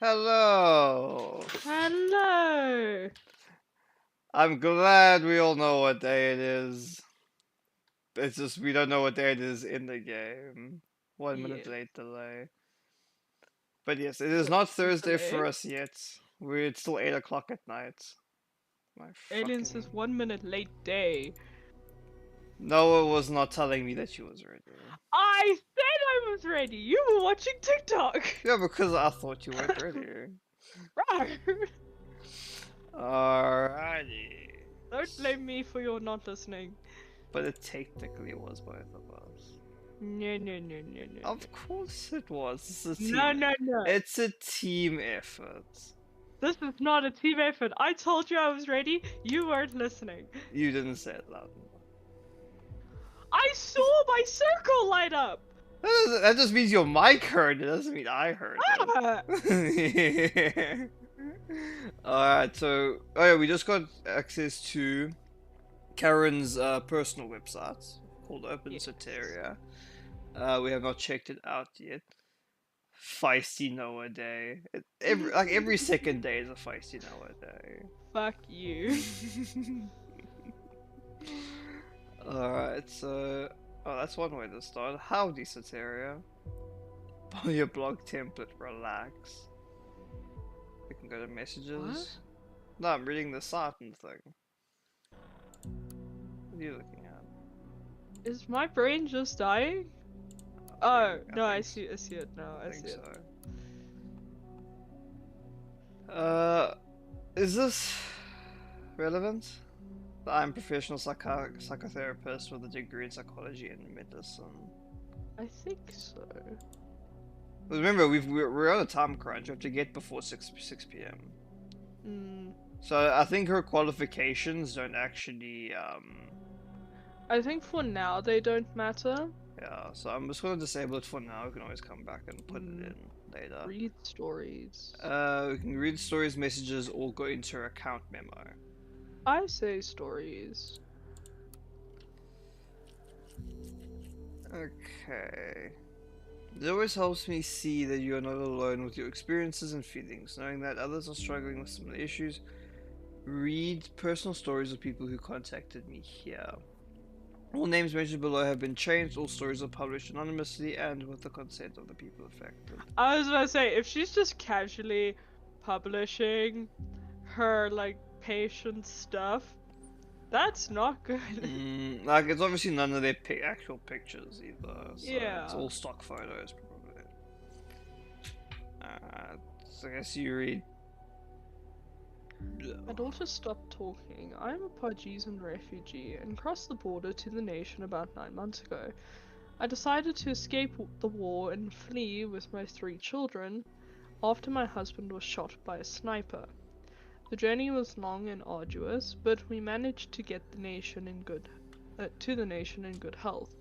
Hello! Hello! I'm glad we all know what day it is. It's just we don't know what day it is in the game. 1 minute Yeah, late delay. But yes, it is that's not Thursday delay. for us yet. It's still 8 o'clock at night. My Alien says fucking. 1 minute late day. Noah was not telling me that she was ready. I said I was ready! You were watching TikTok! Yeah, because I thought you weren't ready. Right! Alrighty. Don't blame me for your not listening. But it technically was both of us. No, no, no, no, no, no. Of course it was. This is a No, team. no, no. It's a team effort. This is not a team effort. I told you I was ready. You weren't listening. You didn't say it loud enough. I saw my circle light up! That just means your mic heard it. Doesn't mean I heard Ah! it. Alright, so oh yeah, we just got access to Karen's personal website called Open Yes. Soteria. We have not checked it out yet. Feisty Noah Day. Every second day is a feisty Noah Day. Fuck you. Alright, so that's one way to start. Howdy, Soteria. Your blog template, relax. We can go to messages. What? No, I'm reading the Sartan thing. What are you looking at? Is my brain just dying? I Oh, think, no, I I think, see it now, I I think see it. so. Is this relevant? I'm a professional psychotherapist with a degree in psychology and medicine. I think so. But remember, we're on a time crunch. We have to get before 6 p.m. Mm, So I think her qualifications don't actually I think for now they don't matter. yeah, so I'm just gonna disable it for now. We can always come back and put it Mm, in later. read stories. We can read stories, messages, or go into her account memo. I say stories. Okay. It always helps me see that you are not alone with your experiences and feelings, knowing that others are struggling with similar issues. Read personal stories of people who contacted me here. All names mentioned below have been changed, all stories are published anonymously and with the consent of the people affected. I was gonna say, if she's just casually publishing her, like, patient stuff, that's not good. Like, it's obviously none of their actual pictures either, so it's Yeah. all stock photos, probably. So I guess you read. My daughter stopped talking. I am a Parisian refugee and crossed the border to the nation about 9 months ago. I decided to escape the war and flee with my 3 children after my husband was shot by a sniper. The journey was long and arduous, but we managed to get the nation in good to the nation in good health.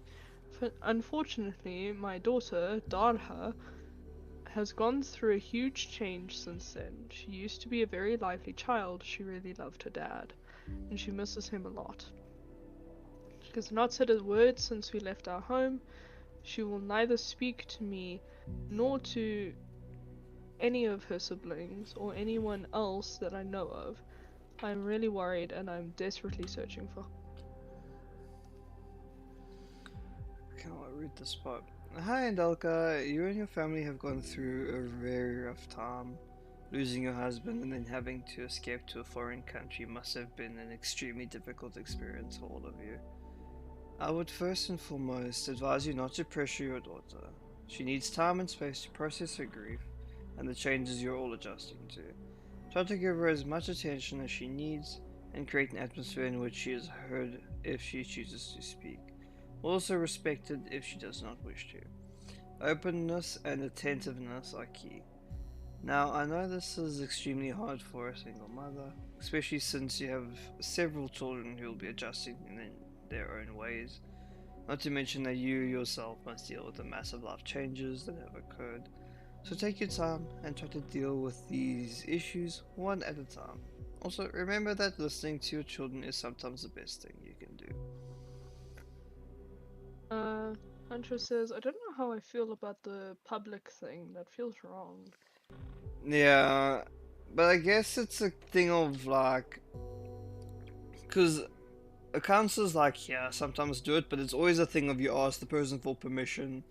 Unfortunately, my daughter, Darha, has gone through a huge change since then. She used to be a very lively child. She really loved her dad, and she misses him a lot. She has not said a word since we left our home. She will neither speak to me nor to any of her siblings or anyone else that I know of. I'm really worried and I'm desperately searching for. Can't read this part. Hi, Andelka. You and your family have gone through a very rough time. Losing your husband and then having to escape to a foreign country must have been an extremely difficult experience for all of you. I would first and foremost advise you not to pressure your daughter. She needs time and space to process her grief and the changes you're all adjusting to. Try to give her as much attention as she needs and create an atmosphere in which she is heard if she chooses to speak. Also respected if she does not wish to. Openness and attentiveness are key. Now, I know this is extremely hard for a single mother, especially since you have several children who will be adjusting in their own ways. Not to mention that you yourself must deal with the massive life changes that have occurred. So take your time and try to deal with these issues one at a time. Also, remember that listening to your children is sometimes the best thing you can do. Hunter says, I don't know how I feel about the public thing. That feels wrong. Yeah, but I guess it's a thing of like, because a counselor's like, yeah, sometimes do it, but it's always a thing of you ask the person for permission,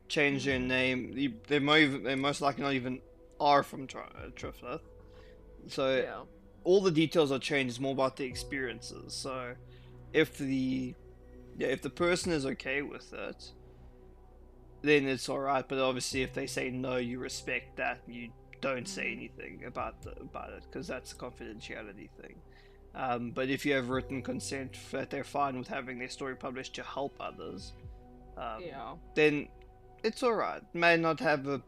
change their Mm, name. They most likely not even are from Trifluth, so yeah. all the details are changed. It's more about the experiences. So if if the person is okay with it, then it's all right. But obviously, if they say no, you respect that. You don't say Mm, anything about it because that's a confidentiality thing. But if you have written consent that they're fine with having their story published to help others, um, yeah. then it's all right. May not have the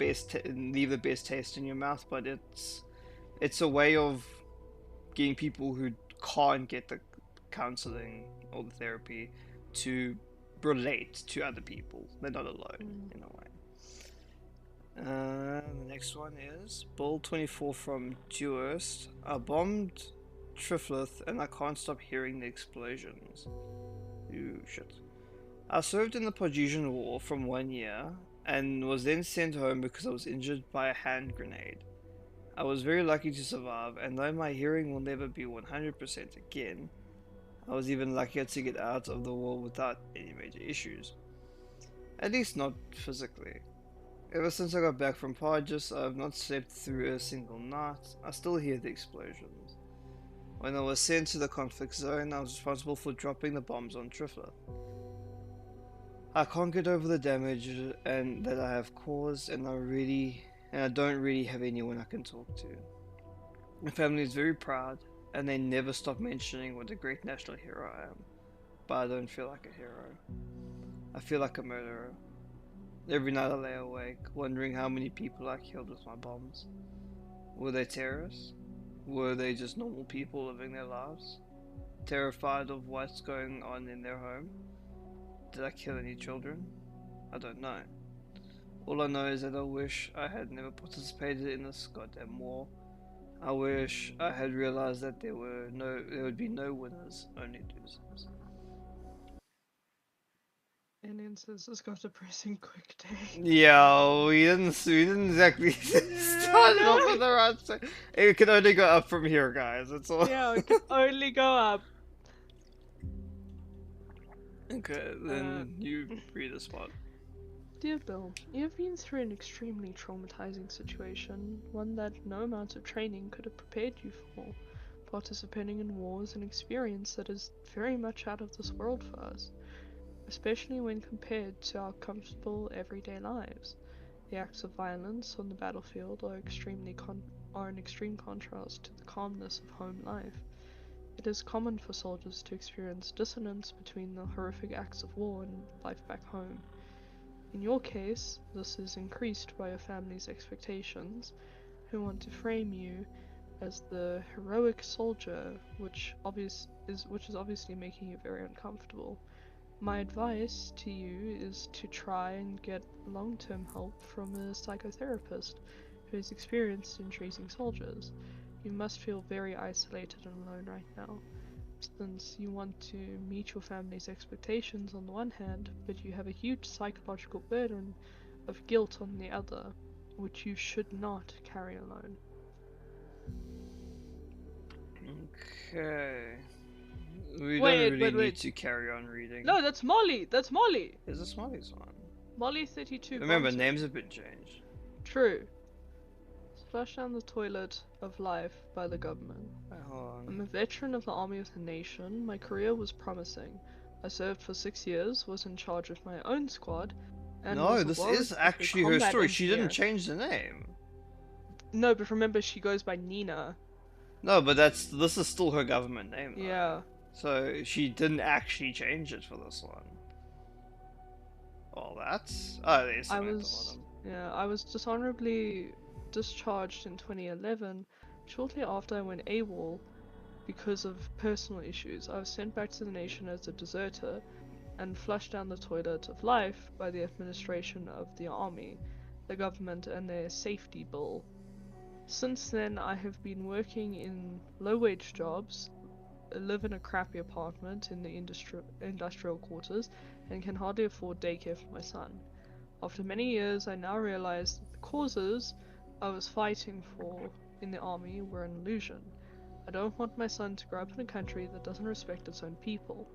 leave the best taste in your mouth, but it's a way of getting people who can't get the counseling or the therapy to relate to other people. They're not alone Mm. in a way. The next one is Bull 24 from Duist. I bombed Triflith and I can't stop hearing the explosions. Ooh, shit. I served in the Podgesian War from 1 year and was then sent home because I was injured by a hand grenade. I was very lucky to survive, and though my hearing will never be 100% again, I was even luckier to get out of the war without any major issues. At least not physically. Ever since I got back from Podges, I have not slept through a single night. I still hear the explosions. When I was sent to the conflict zone, I was responsible for dropping the bombs on Trifler. I can't get over the damage and that I have caused, and I don't really have anyone I can talk to. My family is very proud, and they never stop mentioning what a great national hero I am. But I don't feel like a hero. I feel like a murderer. Every night I lay awake, wondering how many people I killed with my bombs. Were they terrorists? Were they just normal people living their lives? Terrified of what's going on in their home? Did I kill any children? I don't know. All I know is that I wish I had never participated in this goddamn war. I wish I had realized that there would be no winners, only losers. And Incense has got a depressing quick day. Yeah, we didn't exactly Yeah, start it off no. on the right side. It can only go up from here, guys. That's all. Yeah, it can only go up. Okay, Uh, then you read a spot. Dear Bill, you have been through an extremely traumatizing situation, one that no amount of training could have prepared you for. Participating in war is an experience that is very much out of this world for us, especially when compared to our comfortable everyday lives. The acts of violence on the battlefield are an extreme contrast to the calmness of home life. It is common for soldiers to experience dissonance between the horrific acts of war and life back home. In your case, this is increased by your family's expectations, who want to frame you as the heroic soldier, which is obviously making you very uncomfortable. My advice to you is to try and get long-term help from a psychotherapist who is experienced in treating soldiers. You must feel very isolated and alone right now, since you want to meet your family's expectations on the one hand, but you have a huge psychological burden of guilt on the other, which you should not carry alone. Okay. We don't Wait, really wait, need wait. to carry on reading. No, that's Molly! That's Molly! There's a Smarties one. Molly 32 Remember, Bronson. names have been changed. True. Flush down the toilet of life by the government. Wait, hold on. I'm a veteran of the Army of the Nation. My career was promising. I served for 6 years, was in charge of my own squad, and No, was this is awarded as a actually her combat story. She didn't engineer. change the name. No, but remember she goes by Nina. No, but this is still her government name though. Yeah. So she didn't actually change it for this one. Oh, there's I something at the was bottom. I was dishonorably discharged in 2011, shortly after I went AWOL because of personal issues. I was sent back to the nation as a deserter and flushed down the toilet of life by the administration of the army, the government, and their safety bill. Since then, I have been working in low-wage jobs, live in a crappy apartment in the industrial quarters, and can hardly afford daycare for my son. After many years, I now realize that the causes I was fighting for in the army were an illusion. I don't want my son to grow up in a country that doesn't respect its own people.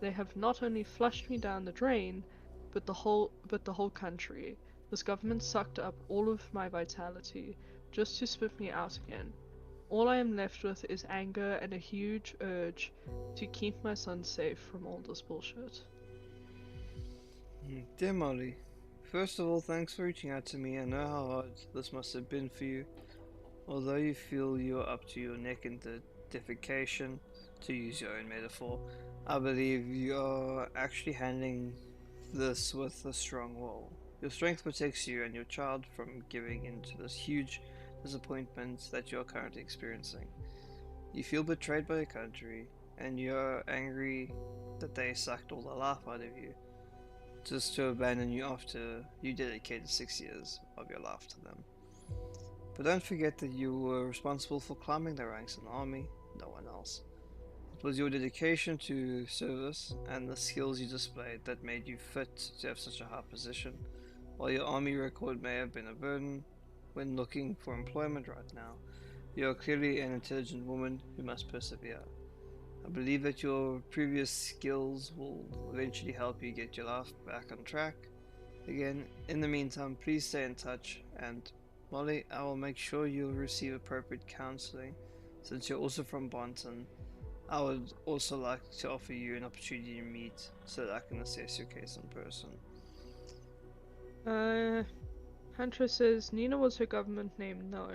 They have not only flushed me down the drain, but the whole country. This government sucked up all of my vitality just to spit me out again. All I am left with is anger and a huge urge to keep my son safe from all this bullshit. Dear Molly, first of all, thanks for reaching out to me. I know how hard this must have been for you. Although you feel you're up to your neck in the defecation, to use your own metaphor, I believe you are actually handling this with a strong will. Your strength protects you and your child from giving into this huge disappointment that you are currently experiencing. You feel betrayed by your country, and you're angry that they sucked all the life out of you, just to abandon you after you dedicated 6 years of your life to them. But don't forget that you were responsible for climbing the ranks in the army, no one else. It was your dedication to service and the skills you displayed that made you fit to have such a high position. While your army record may have been a burden when looking for employment right now, you are clearly an intelligent woman who must persevere. I believe that your previous skills will eventually help you get your life back on track. Again, in the meantime, please stay in touch, and Molly, I will make sure you'll receive appropriate counseling. Since you're also from Bonton, I would also like to offer you an opportunity to meet so that I can assess your case in person. Hunter says Nina was her government name. No.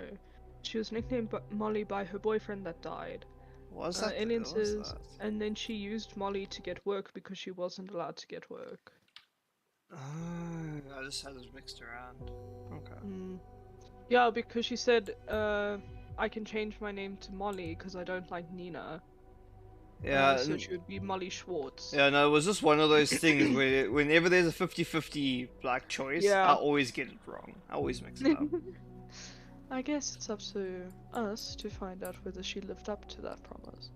She was nicknamed Molly by her boyfriend that died. What's that? Alien What's says, that? and then she used Molly to get work because she wasn't allowed to get work. Oh, I just had it mixed around. Okay. Yeah, because she said, I can change my name to Molly because I don't like Nina. Yeah, So she would be Molly Schwartz. yeah, no, it was just one of those things where whenever there's a 50-50 black choice, Yeah. I always get it wrong. I always mix it up. I guess it's up to us to find out whether she lived up to that promise.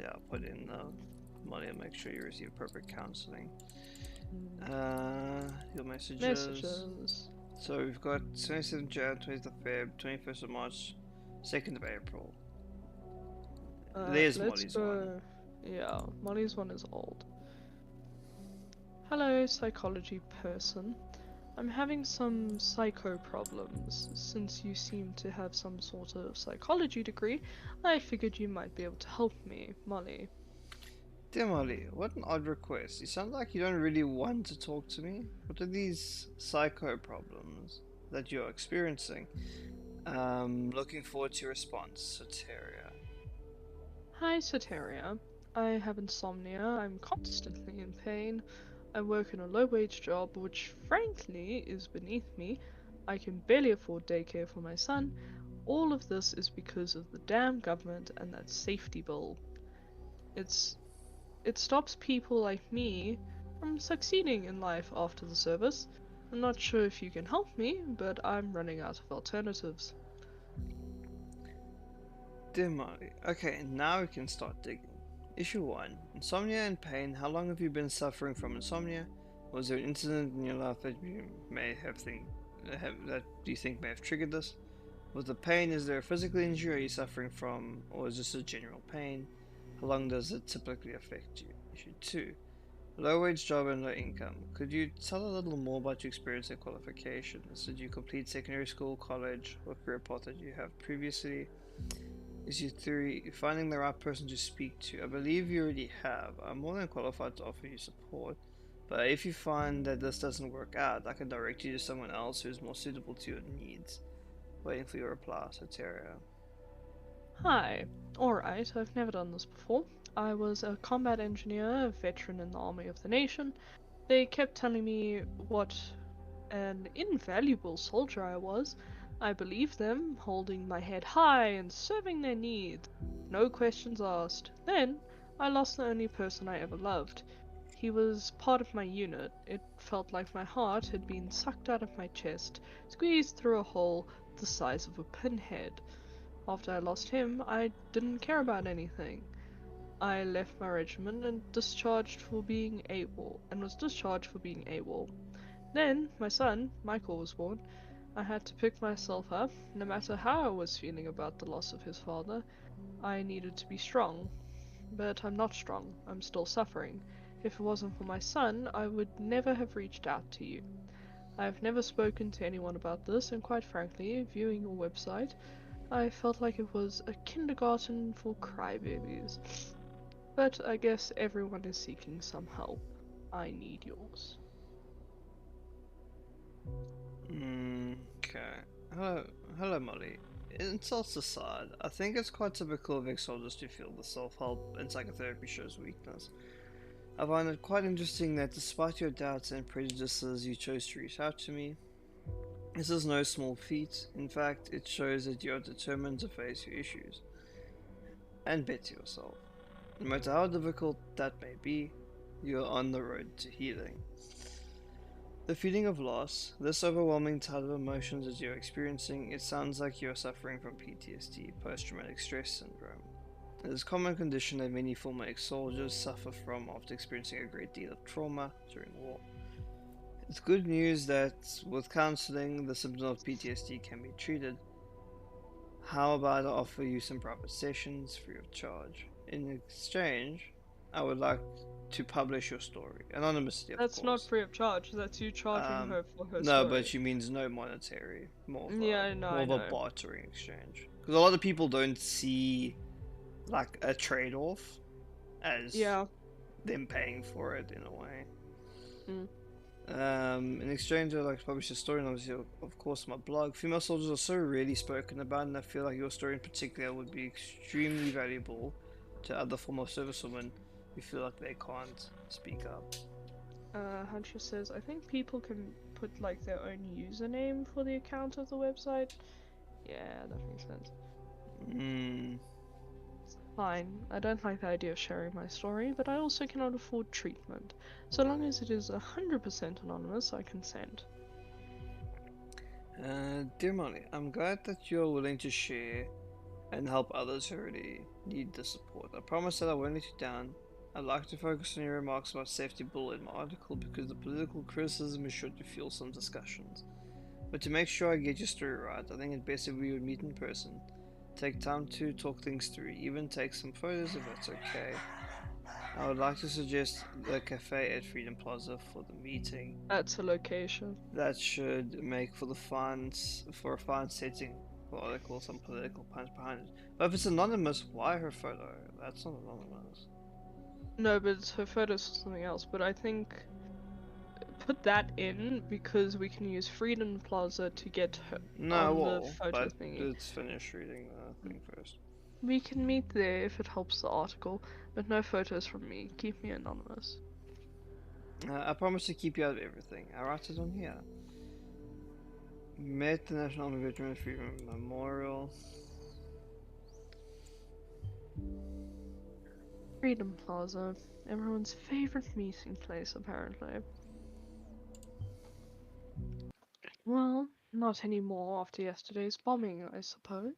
Yeah, I'll put in money and make sure you receive appropriate counseling. Your messages. So we've got 27th Jan, 20th of Feb, 21st of March, 2nd of April. There's Molly's one. Yeah, Molly's one is old. Hello, psychology person. I'm having some psycho problems. Since you seem to have some sort of psychology degree, I figured you might be able to help me, Molly. Dear Molly, what an odd request. You sound like you don't really want to talk to me. What are these psycho problems that you're experiencing? Looking forward to your response, Soteria. Hi, Soteria. I have insomnia. I'm constantly in pain. I work in a low-wage job, which frankly is beneath me. I can barely afford daycare for my son. All of this is because of the damn government and that safety bill. It stops people like me from succeeding in life after the service. I'm not sure if you can help me, but I'm running out of alternatives. Dear Molly, okay, now we can start digging. Issue 1. Insomnia and pain. How long have you been suffering from insomnia? Was there an incident in your life that you may that you think may have triggered this? With the pain, is there a physical injury are you suffering from, or is this a general pain? How long does it typically affect you? Issue 2. Low wage job and low income. Could you tell a little more about your experience and qualifications? Did you complete secondary school, college, or career path that you have previously? Issue 3. Finding the right person to speak to. I believe you already have. I'm more than qualified to offer you support, but if you find that this doesn't work out, I can direct you to someone else who is more suitable to your needs. Waiting for your reply, Soteria. Hi. Alright, I've never done this before. I was a combat engineer, a veteran in the Army of the Nation. They kept telling me what an invaluable soldier I was. I believed them, holding my head high and serving their needs. No questions asked. Then, I lost the only person I ever loved. He was part of my unit. It felt like my heart had been sucked out of my chest, squeezed through a hole the size of a pinhead. After I lost him, I didn't care about anything. I left my regiment and was discharged for being AWOL. Then, my son, Michael, was born. I had to pick myself up. No matter how I was feeling about the loss of his father, I needed to be strong. But I'm not strong. I'm still suffering. If it wasn't for my son, I would never have reached out to you. I've never spoken to anyone about this, and quite frankly, viewing your website, I felt like it was a kindergarten for crybabies. But I guess everyone is seeking some help. I need yours. Okay. Hello, Molly. Insults aside, I think it's quite typical of ex-soldiers to feel the self-help and psychotherapy shows weakness. I find it quite interesting that despite your doubts and prejudices, you chose to reach out to me. This is no small feat. In fact, it shows that you are determined to face your issues and better yourself. No matter how difficult that may be, you are on the road to healing. The feeling of loss, this overwhelming tide of emotions that you're experiencing, it sounds like you're suffering from PTSD, post-traumatic stress syndrome. It is a common condition that many former ex-soldiers suffer from after experiencing a great deal of trauma during war. It's good news that with counseling, the symptoms of PTSD can be treated. How about I offer you some private sessions free of charge? In exchange, I would like to publish your story, anonymously, of That's not course. free of charge. That's you charging her for her No, story. but she means no monetary, Yeah, no, more I of a know. bartering exchange. Because a lot of people don't see like a trade-off as Yeah. them paying for it in a way. Mm. In exchange, I'd like to publish a story, and obviously, of course, my blog. Female soldiers are so rarely spoken about, and I feel like your story in particular would be extremely valuable to other former servicewomen who feel like they can't speak up. Hunter says, I think people can put like their own username for the account of the website. Yeah, that makes sense. Hmm. Fine. I don't like the idea of sharing my story, but I also cannot afford treatment. So long as it is 100% anonymous, I consent. Dear Molly, I'm glad that you're willing to share and help others who really need the support. I promise that I won't let you down. I'd like to focus on your remarks about safety bull in my article because the political criticism is sure to fuel some discussions. But to make sure I get your story right, I think it's best if we would meet in person. Take time to talk things through, even take some photos if that's okay. I would like to suggest the cafe at Freedom Plaza for the meeting. That's a location. That should make for a fine setting for article, some political punch behind it. But if it's anonymous, why her photo? That's not anonymous. No, but it's her photos or something else. But I think put that in because we can use Freedom Plaza to get her No, on the well, photo but thingy. let's finish reading the thing first. We can meet there if it helps the article, but no photos from me. Keep me anonymous. I promise to keep you out of everything. I write it on here. Met the National Army Veteran Freedom Memorial. Freedom Plaza. Everyone's favorite meeting place, apparently. Well, not anymore after yesterday's bombing, I suppose.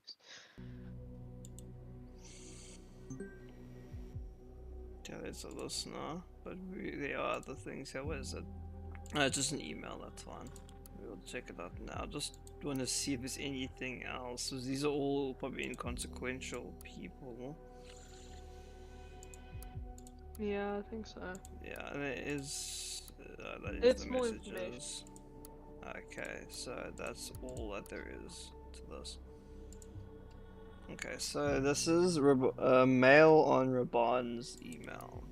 Yeah, there's a listener, but there are other things here. What is it? Just an email, that's fine. We'll check it out now. Just want to see if there's anything else. So these are all probably inconsequential people. Yeah, I think so. Yeah, and it is. That is It's the more messages. information. Okay, so that's all that there is to this. Okay, so this is a mail on Raban's email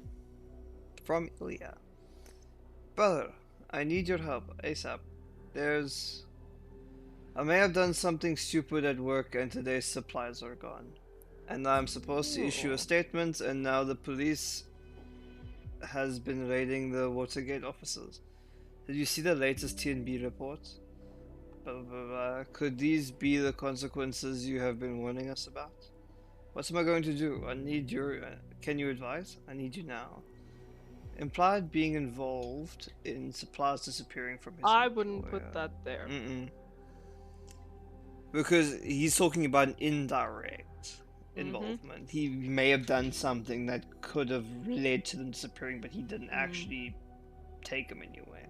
from Ilya. Brother, I need your help ASAP. I may have done something stupid at work and today's supplies are gone. And I'm supposed to issue a statement, and now the police has been raiding the Watergate offices. Did you see the latest TNB report? Could these be the consequences you have been warning us about? What am I going to do? I need your. Can you advise? I need you now. Implied being involved in supplies disappearing from his I wouldn't employer. put that there. Because he's talking about an indirect involvement. He may have done something that could have led to them disappearing, but he didn't actually take them anywhere.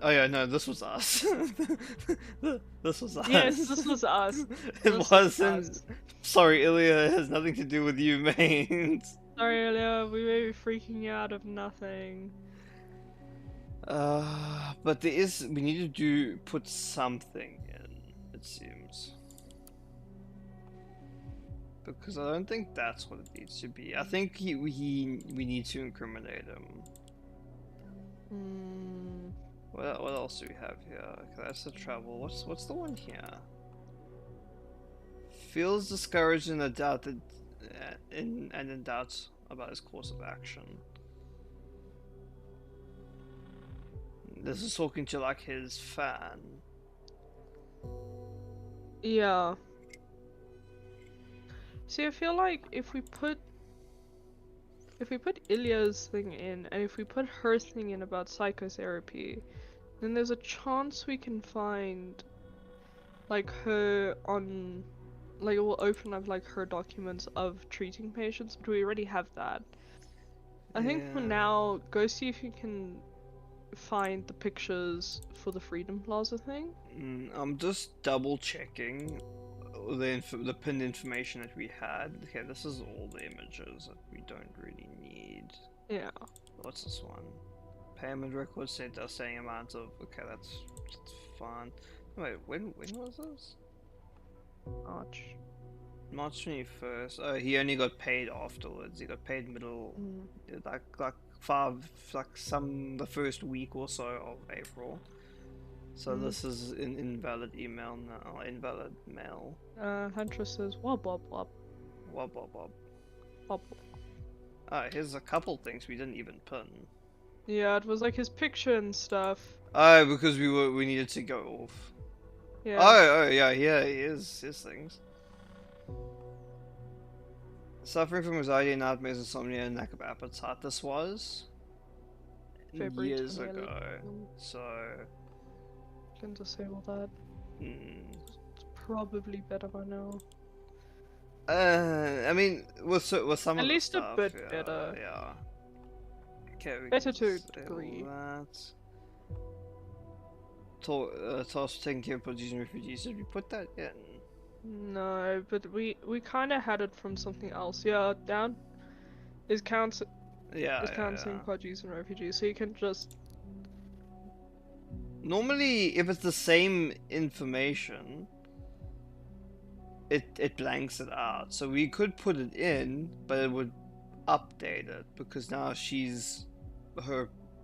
Oh yeah, no, this was us. This was us. Yes, this was us. It This was wasn't. us. Sorry, Ilya. It has nothing to do with you, mate. Sorry, Elia, we may be freaking you out of nothing. But there is. We need to put something in. It seems. Because I don't think that's what it needs to be. I think we need to incriminate him. Hmm. What else do we have here? Okay, that's the travel. What's the one here? Feels discouraged and in doubt about his course of action. This is talking to like his fan. Yeah. See, I feel like if we put Ilya's thing in, and if we put her thing in about psychotherapy, then there's a chance we can find like her on, like it will open up like her documents of treating patients, but we already have that. I think for Yeah. now, go see if you can find the pictures for the Freedom Plaza thing. I'm just double checking the pinned information that we had. Okay, this is all the images that we don't really need. Yeah. What's this one? Payment record set the same amount of. Okay, that's fine. Wait, when was this? March. March 21st. Oh, he only got paid afterwards. He got paid middle, like the first week or so of April. So this is an invalid email now. Invalid mail. Huntress says wob wob wob. Wob wob wob. Wob. Oh, here's a couple things we didn't even pin. Yeah, it was like his picture and stuff. Oh, because we needed to go off. Yeah. Oh yeah, here's his things. Suffering from anxiety, nightmares, insomnia, and lack of appetite. This was February years 2011. ago. So Can disable that. It's probably better by now. I mean, with some At of the least stuff, a bit yeah, better. Yeah. Okay, we Better can to a disable degree. that. Task for taking care of producing refugees. Did we put that in? No, but we kind of had it from something else. Yeah, down is counting Yeah. produce and refugees, so you can just. Normally, if it's the same information, it blanks it out. So we could put it in, but it would update it because now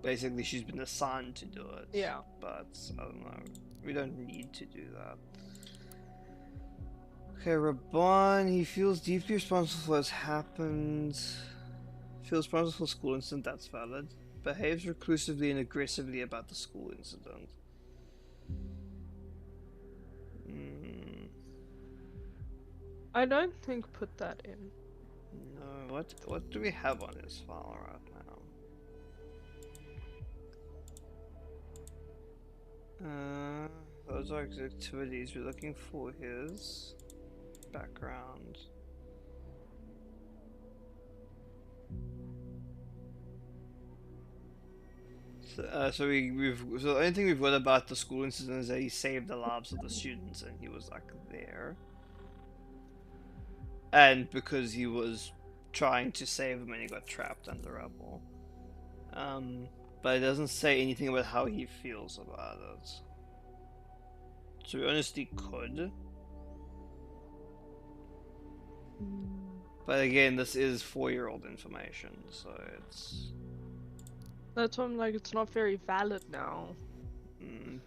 basically she's been assigned to do it. Yeah. But I don't know. We don't need to do that. Okay, Raban, he feels deeply responsible for what's happened. Feels responsible for the school incident, that's valid. Behaves reclusively and aggressively about the school incident. I don't think put that in. No, what do we have on his file right now? Those are his activities. We're looking for his background. So the only thing we've read about the school incident is that he saved the lives of the students and he was like there. And because he was trying to save them and he got trapped under rubble. But it doesn't say anything about how he feels about it. So we honestly could. But again, this is 4-year-old information, so it's... That's why I'm like, it's not very valid now.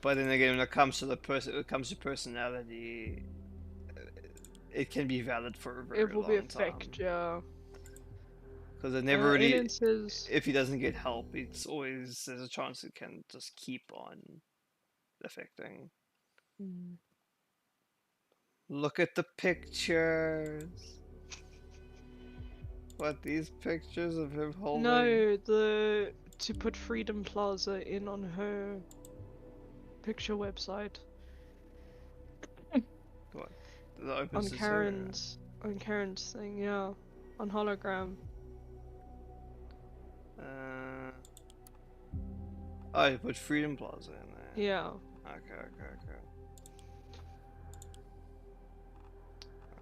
But then again, when it comes to personality, it can be valid for a very long time. It will be a fact, yeah. Because it never really... Says... If he doesn't get help, there's a chance it can just keep on affecting. Look at the pictures. What, these pictures of him holding? No, to put Freedom Plaza in on her picture website. What? On Karen's thing, yeah. On hologram. Oh, you put Freedom Plaza in there. Yeah. Okay.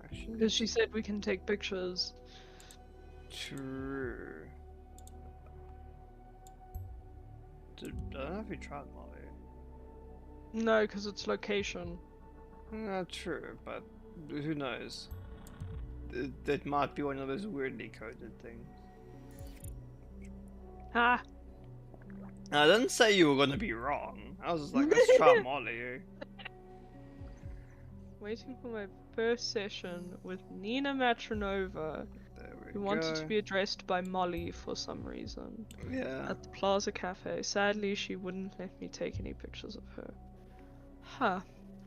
Actually, Because she said we can take pictures. true. I don't know if we tried Molly. No, because it's location. Not true, but who knows? That might be one of those weirdly coded things. Ha! I didn't say you were gonna be wrong. I was just like, let's try Molly. Waiting for my first session with Nina Matronova, There we who go. wanted to be addressed by Molly for some reason. Yeah. At the Plaza Cafe. Sadly, she wouldn't let me take any pictures of her. Huh.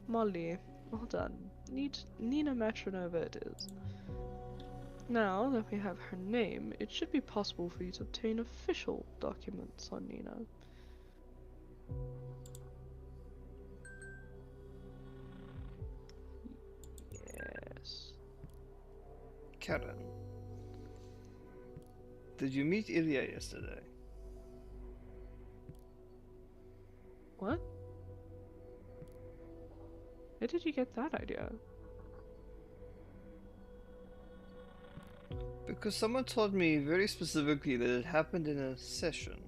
Molly. Well done. Nina Matronova it is. Now that we have her name, it should be possible for you to obtain official documents on Nina. Yes. Karen. Did you meet Ilya yesterday? What? Where did you get that idea? Because someone told me very specifically that it happened in a session.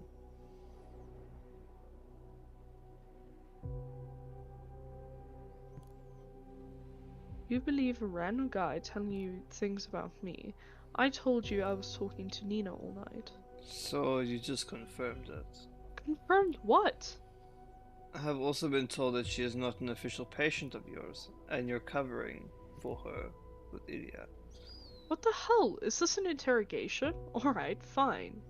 You believe a random guy telling you things about me. I told you I was talking to Nina all night. So you just confirmed it. Confirmed what? I have also been told that she is not an official patient of yours, and you're covering for her with Ilya. What the hell? Is this an interrogation? Alright, fine.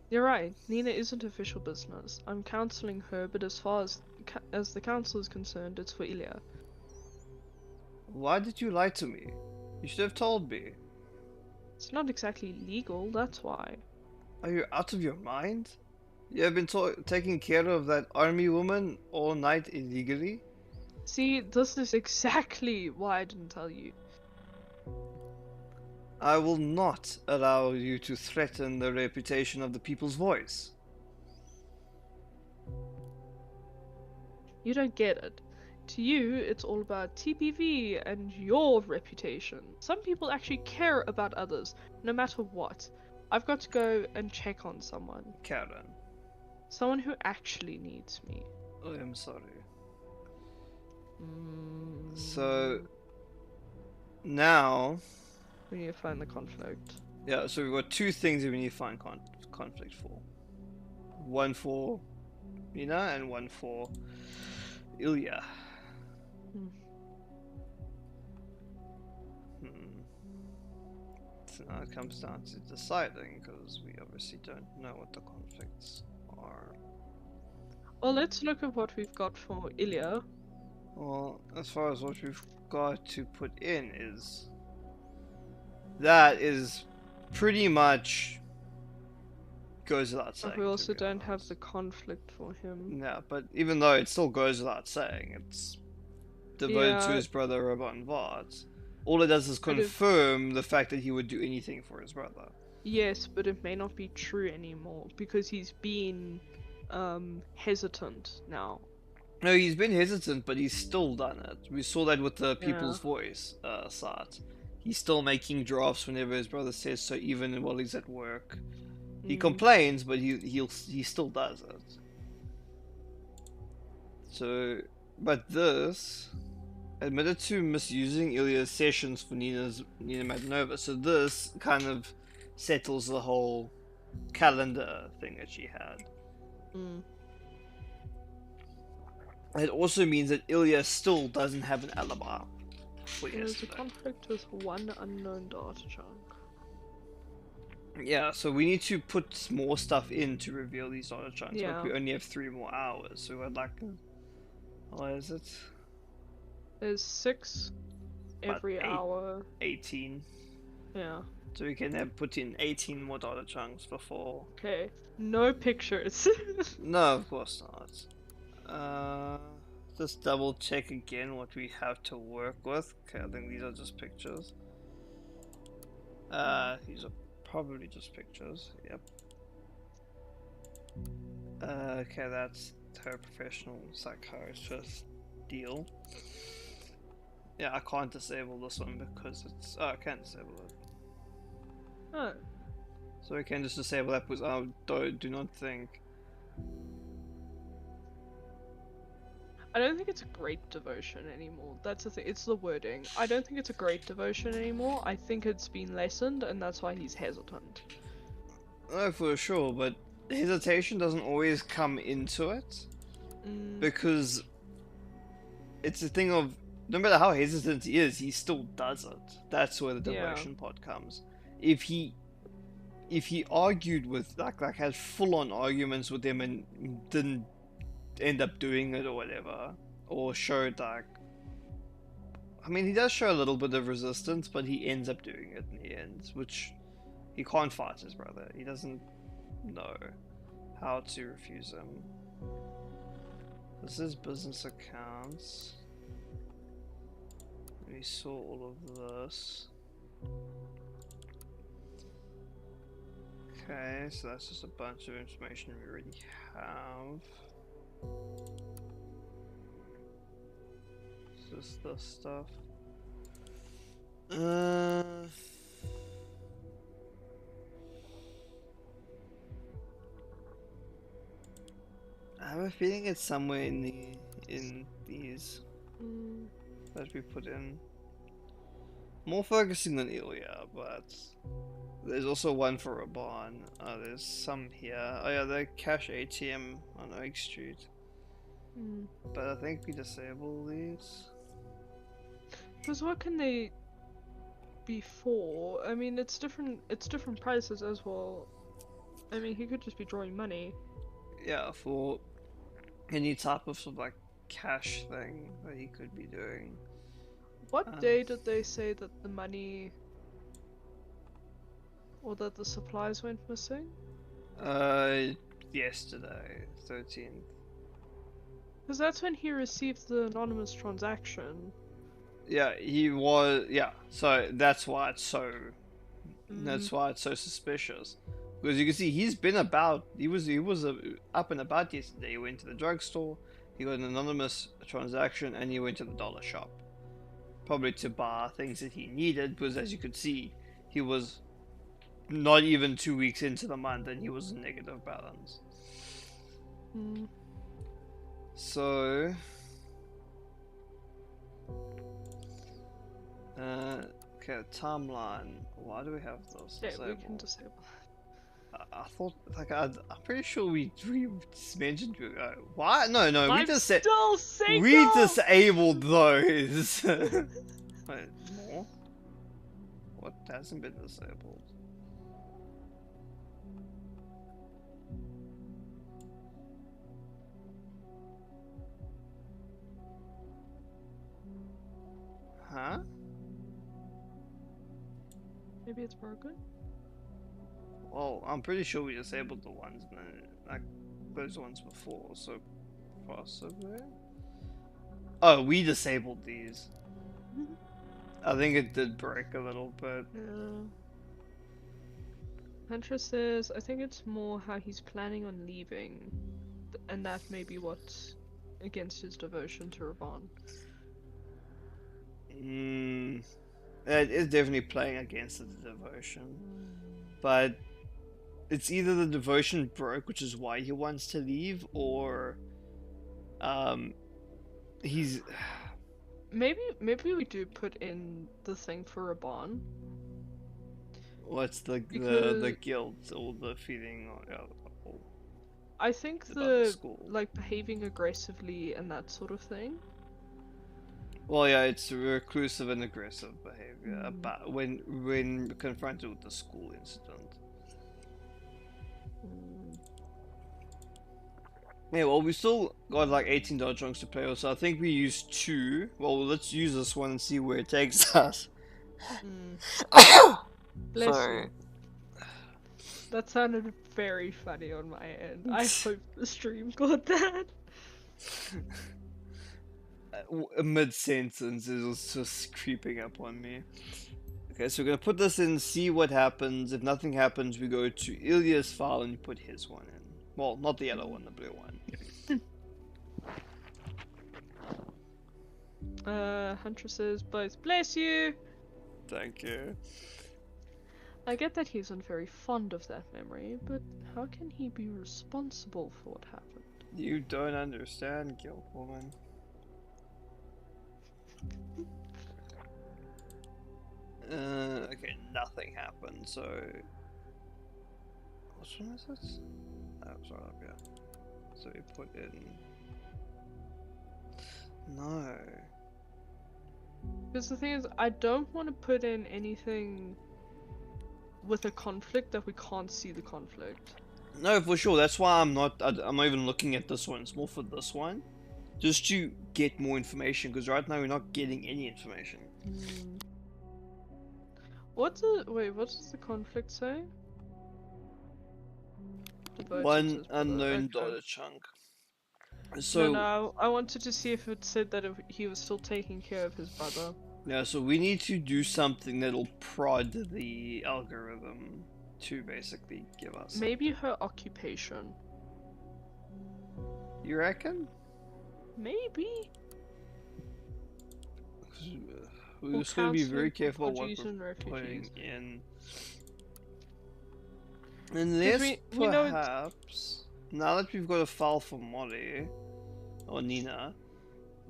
You're right, Nina isn't official business. I'm counseling her, but as far as the council is concerned, it's for Ilya. Why did you lie to me? You should have told me. It's not exactly legal, that's why. Are you out of your mind? You have been taking care of that army woman all night illegally? See, this is exactly why I didn't tell you. I will not allow you to threaten the reputation of the People's Voice. You don't get it. To you, it's all about TPV and your reputation. Some people actually care about others, no matter what. I've got to go and check on someone. Karen. Someone who actually needs me. Oh, I'm sorry. So now, We need to find the conflict. yeah, so we've got two things that we need to find conflict for. One for Mina and one for Ilya. So now it comes down to deciding, because we obviously don't know what the conflicts are. Well, let's look at what we've got for Ilya. Well, as far as what we've got to put in is... That is pretty much... goes without saying. But we also don't have honest. the conflict for him. Yeah, but even though it still goes without saying, it's devoted to Yeah. his brother Robot Vart. All it does is confirm the fact that he would do anything for his brother. Yes, but it may not be true anymore because he's been hesitant now. No, he's been hesitant, but he's still done it. We saw that with the People's Yeah. Voice site. He's still making drafts whenever his brother says so, even while he's at work. He complains, but he still does it. So, but this admitted to misusing Ilya's sessions for Nina Madanova. So this kind of settles the whole calendar thing that she had. It also means that Ilya still doesn't have an alibi for There's a yesterday. conflict with one unknown data chunk. Yeah, so we need to put more stuff in to reveal these data chunks, Yeah. but we only have 3 more hours, so I'd like... What is it? There's 6 About every 8. hour. 18. Yeah. So we can then put in 18 more data chunks before... Okay. No pictures. No, of course not. Just double check again what we have to work with. Okay, I think these are just pictures. These are probably just pictures. Yep. Okay, that's her professional psychiatrist deal. Yeah, I can't disable this one because it's. Oh, I can't disable it. Oh. So we can just disable that because I do not think. I don't think it's a great devotion anymore. That's the thing. It's the wording. I don't think it's a great devotion anymore. I think it's been lessened, and that's why he's hesitant. No, for sure, but hesitation doesn't always come into it Mm, because it's a thing of no matter how hesitant he is, he still does it. That's where the yeah. devotion part comes. If he argued with like had full on arguments with them and didn't end up doing it or whatever, or showed like I mean he does show a little bit of resistance, but he ends up doing it in the end, which he can't fight his brother. He doesn't know how to refuse him. This is business accounts. We saw all of this. Okay, so that's just a bunch of information we already have. It's just this stuff. I have a feeling it's somewhere in these Mm, that we put in. More focusing on Ilya, but there's also one for Raban. There's some here. Oh yeah, the cash ATM on Oak Street. mm. But I think we disable these. Because what can they be for? I mean, it's different. It's different prices as well. I mean, he could just be drawing money. Yeah, for any type of sort of like cash thing that he could be doing. What day did they say that the money or that the supplies went missing? Yesterday, 13th. Because that's when he received the anonymous transaction. Yeah, he was. Yeah, so that's why it's so. Mm. That's why it's so suspicious. Because you can see he's been about. He was up and about yesterday. He went to the drugstore. He got an anonymous transaction, and he went to the dollar shop, probably to buy things that he needed. Because as you could see, he was not even 2 weeks into the month, and he was in negative balance. Mm. So. Okay, timeline. Why do we have those Yeah, disabled? we can disable. I thought, like, I'm pretty sure we mentioned. Why? No, we I'm just still single. we disabled those. Wait, more? What hasn't been disabled? Huh? Maybe it's broken. Well, I'm pretty sure we disabled the ones, like those ones before, so possibly. Oh, we disabled these. I think it did break a little bit. Yeah. Hunter says, I think it's more how he's planning on leaving, and that may be what's against his devotion to Raban. It is definitely playing against the devotion, but it's either the devotion broke, which is why he wants to leave, or he's Maybe we do put in the thing for Raban. what's the Because guilt or the feeling I think about the the school. like behaving aggressively and that sort of thing. Well, yeah, it's reclusive and aggressive behavior Mm. about when confronted with the school incident. Yeah, well, we still got like $18 chunks to play with, so I think we use two. Well, let's use this one and see where it takes us. Bless Sorry. you. That sounded very funny on my end. I hope the stream got that. Mid sentence, it was just creeping up on me. Okay, so we're gonna put this in, see what happens. If nothing happens, we go to Ilya's file and put his one in. Well, not the yellow one, the blue one. Hunter says both bless you. Thank you. I get that he isn't very fond of that memory, but how can he be responsible for what happened? You don't understand, Guild Woman. Okay, nothing happened, so... Which one is this? Oh, it's right up here. So we put in... No. Because the thing is, I don't want to put in anything with a conflict that we can't see the conflict. No, for sure. That's why I'm not even looking at this one. It's more for this one. Just to get more information, because right now we're not getting any information. What does the conflict say? Devoted One to his brother. unknown Okay. dollar chunk. So No, I wanted to see if it said that he was still taking care of his brother. yeah, so we need to do something that'll prod the algorithm to basically give us Maybe something. her occupation. You reckon? Maybe. We're Or just gonna be very counselling for careful what refugees we're and refugees. putting in. Unless we know perhaps, now that we've got a file for Molly, or Nina,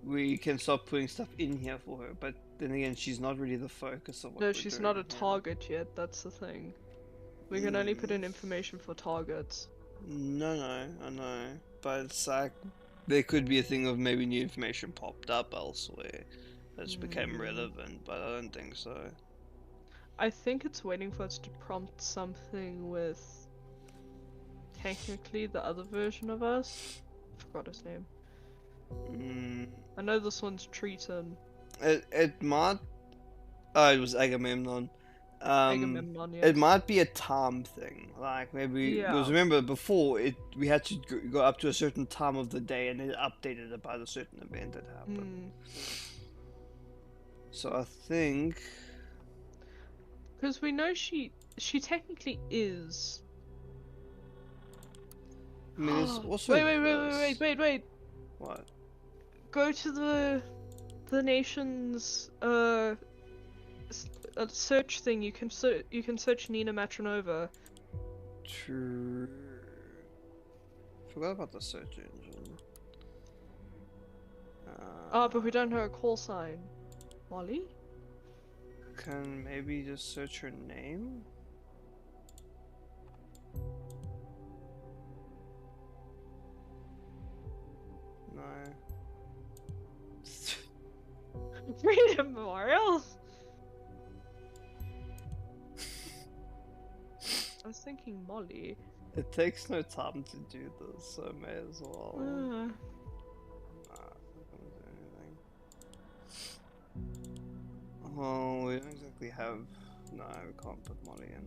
we can start putting stuff in here for her, but then again, she's not really the focus of what no, we're she's doing not a here. target yet, that's the thing. We can only put in information for targets. No, I know, but it's like, there could be a thing of maybe new information popped up elsewhere that's became relevant, but I don't think so. I think it's waiting for us to prompt something with technically the other version of us. I forgot his name. I know this one's Triton. It might. Oh, it was Agamemnon. Agamemnon, yes. It might be a time thing, like maybe because remember before we had to go up to a certain time of the day and it updated about a certain event that happened. So I think because we know she technically is. I mean, it's also wait. What? Go to the nation's search thing. You can search Nina Matronova. True. Forgot about the search engine. Oh, but we don't know her call sign. Molly? Can maybe just search her name? No. Freedom Memorial? I was thinking Molly. It takes no time to do this, so may as well. Nah, not gonna do anything. Oh, we don't exactly have. No, we can't put Molly in.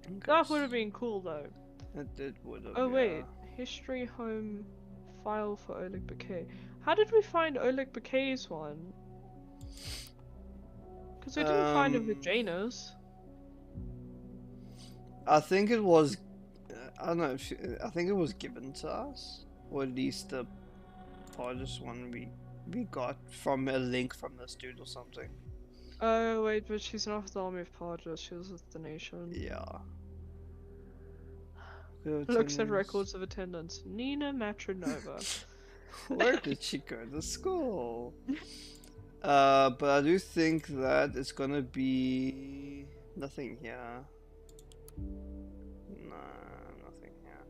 Okay, That would have been cool though. it would have. Oh yeah. wait, history home file for Oleg Bouquet. How did we find Oleg Bouquet's one? Because we didn't find him with Janus. I think it was. I don't know. I think it was given to us, or at least the largest one we got from a link from this dude or something. Oh wait, but she's not with the Army of Parjas, she was with the Nation. Yeah. Looks at records of attendance. Nina Matronova. Where did she go to school? But I do think that it's gonna be nothing here. No, nothing here.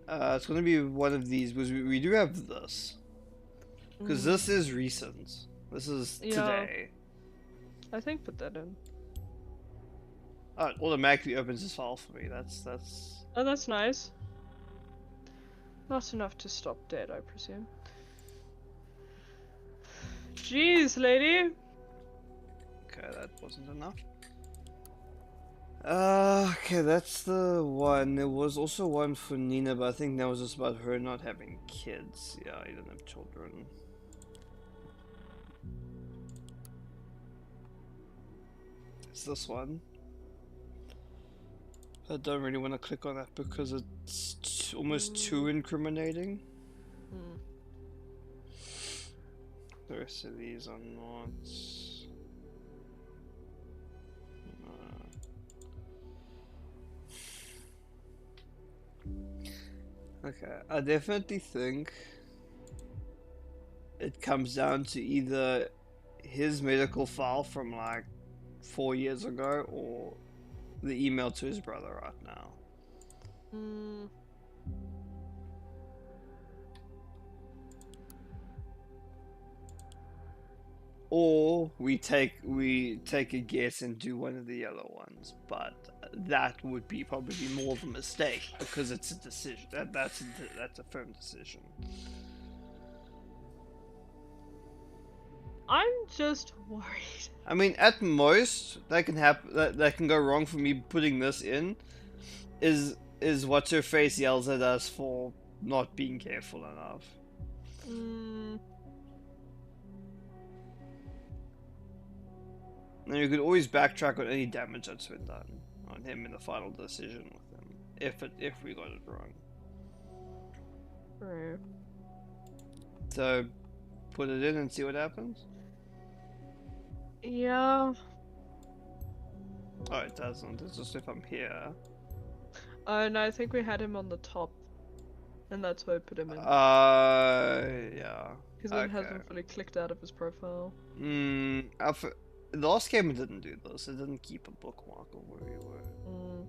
It's gonna be one of these because we do have this. Because this is recent. This is today. I think put that in. Oh, it automatically opens this file for me. That's. Oh, that's nice. Not enough to stop dead, I presume. Jeez, lady. Okay, that wasn't enough. Okay, that's the one. There was also one for Nina, but I think that was just about her not having kids. Yeah, you don't have children. It's this one. I don't really want to click on that because it's almost too incriminating. Hmm. The rest of these are not. Okay, I definitely think it comes down to either his medical file from like 4 years ago or the email to his brother right now. Hmm. Or we take a guess and do one of the other ones, but that would be probably more of a mistake because it's a decision. That's a firm decision. I'm just worried. I mean, at most that can happen. That can go wrong for me putting this in. Is what's her face yells at us for not being careful enough. Hmm. And you could always backtrack on any damage that's been done on him in the final decision with him, if we got it wrong. Right. So put it in and see what happens. Yeah. Oh, it doesn't. It's just if I'm here. Oh no, I think we had him on the top, and that's why I put him in. Yeah. Because it Okay. hasn't fully clicked out of his profile. The last game it didn't do this. It didn't keep a bookmark of where you were. Mm.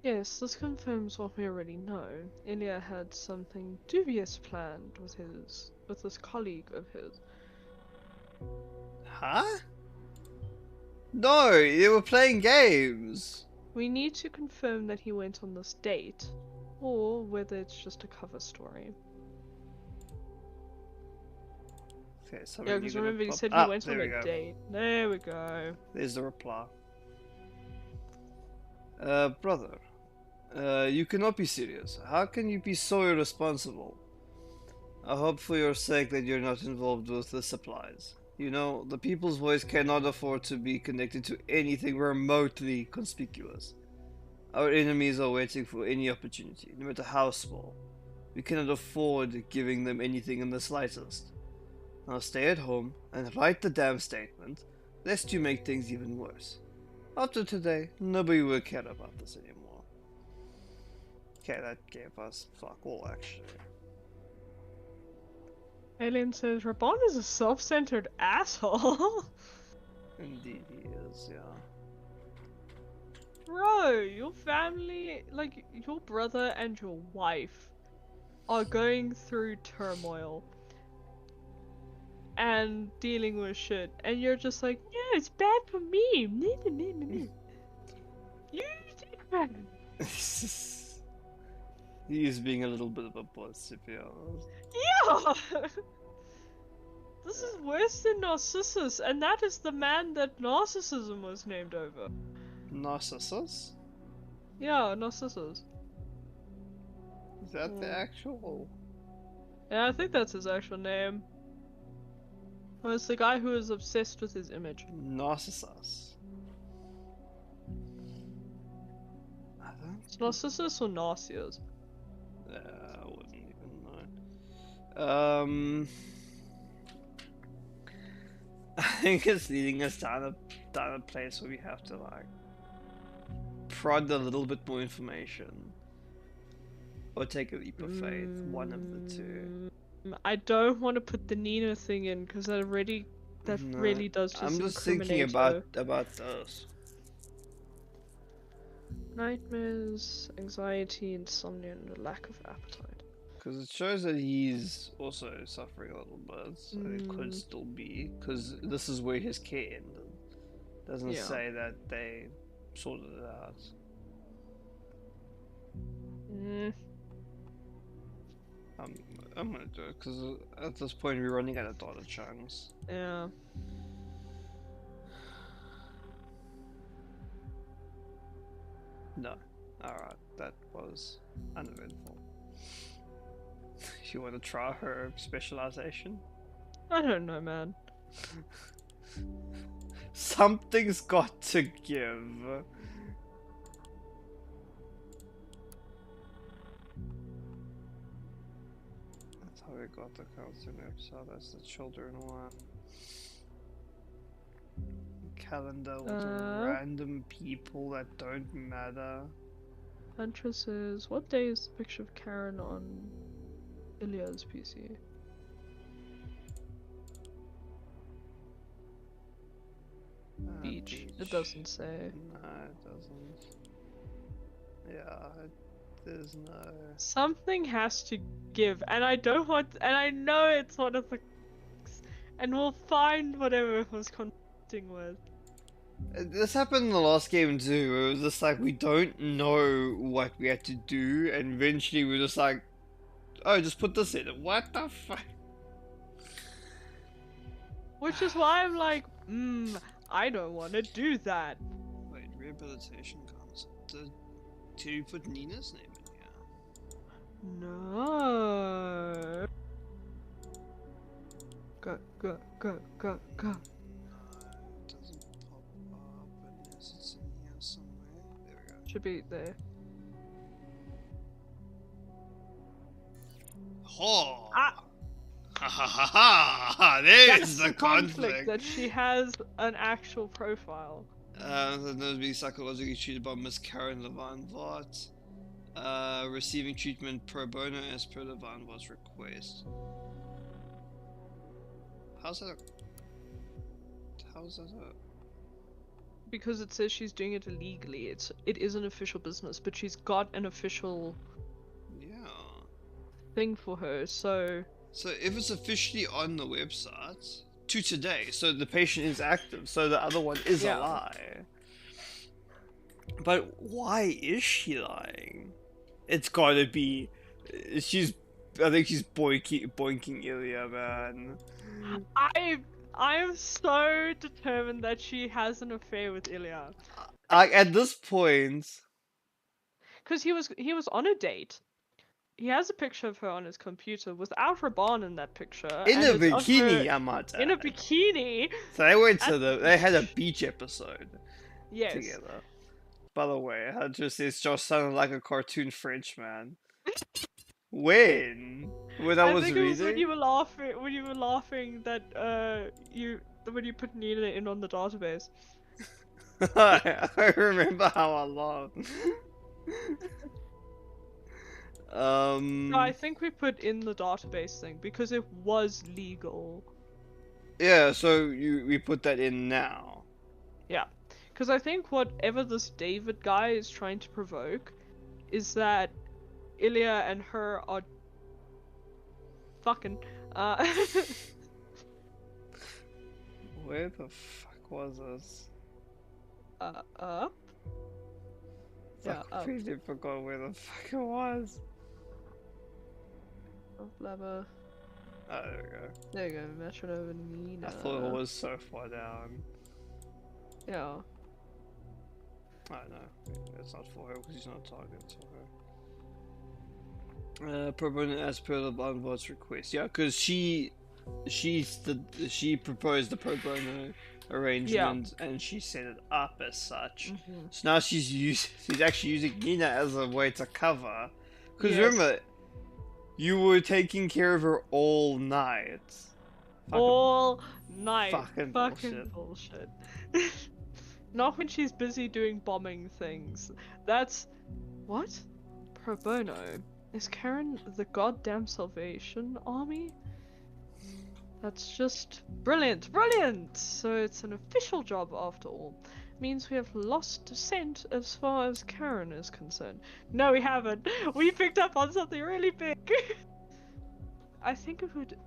Yes, this confirms what we already know. Ilya had something dubious planned with this colleague of his. Huh? No, they were playing games. We need to confirm that he went on this date, or whether it's just a cover story. Okay, so Yeah, because remember you said he went on a date. There we go. There's the reply. Brother, you cannot be serious. How can you be so irresponsible? I hope for your sake that you're not involved with the supplies. You know, the people's voice cannot afford to be connected to anything remotely conspicuous. Our enemies are waiting for any opportunity, no matter how small. We cannot afford giving them anything in the slightest. Now stay at home and write the damn statement, lest you make things even worse. After today, nobody will care about this anymore. Okay, that gave us fuck all, actually. Alien says, Rabon is a self-centered asshole. Indeed he is, yeah. Bro, your family, like, your brother and your wife are going through turmoil and dealing with shit, and you're just like, yeah, it's bad for me. You think bad. He is being a little bit of a puss, to be honest. Yeah! This is worse than Narcissus, and that is the man that Narcissism was named over. Narcissus? Yeah, Narcissus. Is that the actual? Yeah, I think that's his actual name. Well, it's the guy who is obsessed with his image. Narcissus. I don't. It's Narcissus or Narcius? I wouldn't even know. I think it's leading us down a place where we have to like prod a little bit more information, or take a leap of faith. One of the two. I don't want to put the Nina thing in because that really does just I'm just thinking about those. Nightmares, anxiety, insomnia, and a lack of appetite. Because it shows that he's also suffering a little bit, so it could still be. Because this is where his care ended. Doesn't say that they sorted it out. I'm gonna do it because at this point we're running out of data chunks. Yeah. No. Alright, that was uneventful. You want to try her specialization? I don't know, man. Something's got to give. That's how we got the cartoon episode. That's the children one. Calendar with random people that don't matter. Huntress says, what day is the picture of Karen on Ilya's PC? Beach. It doesn't say. No, it doesn't. Yeah, there's no... Something has to give, and I don't want, and I know it's one of the, and we'll find whatever it was conflicting with. This happened in the last game too. It was just like, we don't know what we had to do, and eventually we were just like, oh, just put this in. What the fuck? Which is why I'm like, I don't want to do that. Wait, rehabilitation concept. Did you put Nina's name in here? No. Go. No, it doesn't pop up unless it's in here somewhere. There we go. Should be there. Oh! Ah! Ha ha ha ha! There's That's the conflict! that she has an actual profile. Those being psychologically treated by Miss Karen Levine Vart. Receiving treatment pro bono as per Levine Vart's request. How's that? How's that? Because it says she's doing it illegally. It is an official business, but she's got an official thing for her. So if it's officially on the website to today, so the patient is active, so the other one is a lie. But why is she lying? It's gotta be. I think she's boinking Ilya, man. I am so determined that she has an affair with Ilya. At this point, because he was on a date. He has a picture of her on his computer without Raban in that picture. In a bikini, I might add. In a bikini. So they went to they had a beach episode. Yes. Together. By the way, I just says Josh sounded like a cartoon Frenchman. When I was reading. It was when you were laughing that when you put Nina in on the database. I remember how I laughed. No, I think we put in the database thing because it was legal. Yeah, so we put that in now. Yeah, because I think whatever this David guy is trying to provoke is that Ilya and her are fucking. Where the fuck was this? Up. Yeah, I completely forgot where the fuck it was. Blabber. Oh, there we go. There you go, Metro over Nina. I thought it was so far down. Yeah. Oh no, it's not for her because he's not a target, it's for her. Pro bono as per the Bondbot's request. Yeah, because she proposed the pro bono arrangement and she set it up as such. So now she's actually using Nina as a way to cover. Because remember, you were taking care of her all night. Fucking bullshit. Not when she's busy doing bombing things. That's... What? Pro bono? Is Karen the goddamn Salvation Army? That's just brilliant, brilliant! So it's an official job after all. Means we have lost scent as far as Karen is concerned. No, we haven't. We picked up on something really big. I think it would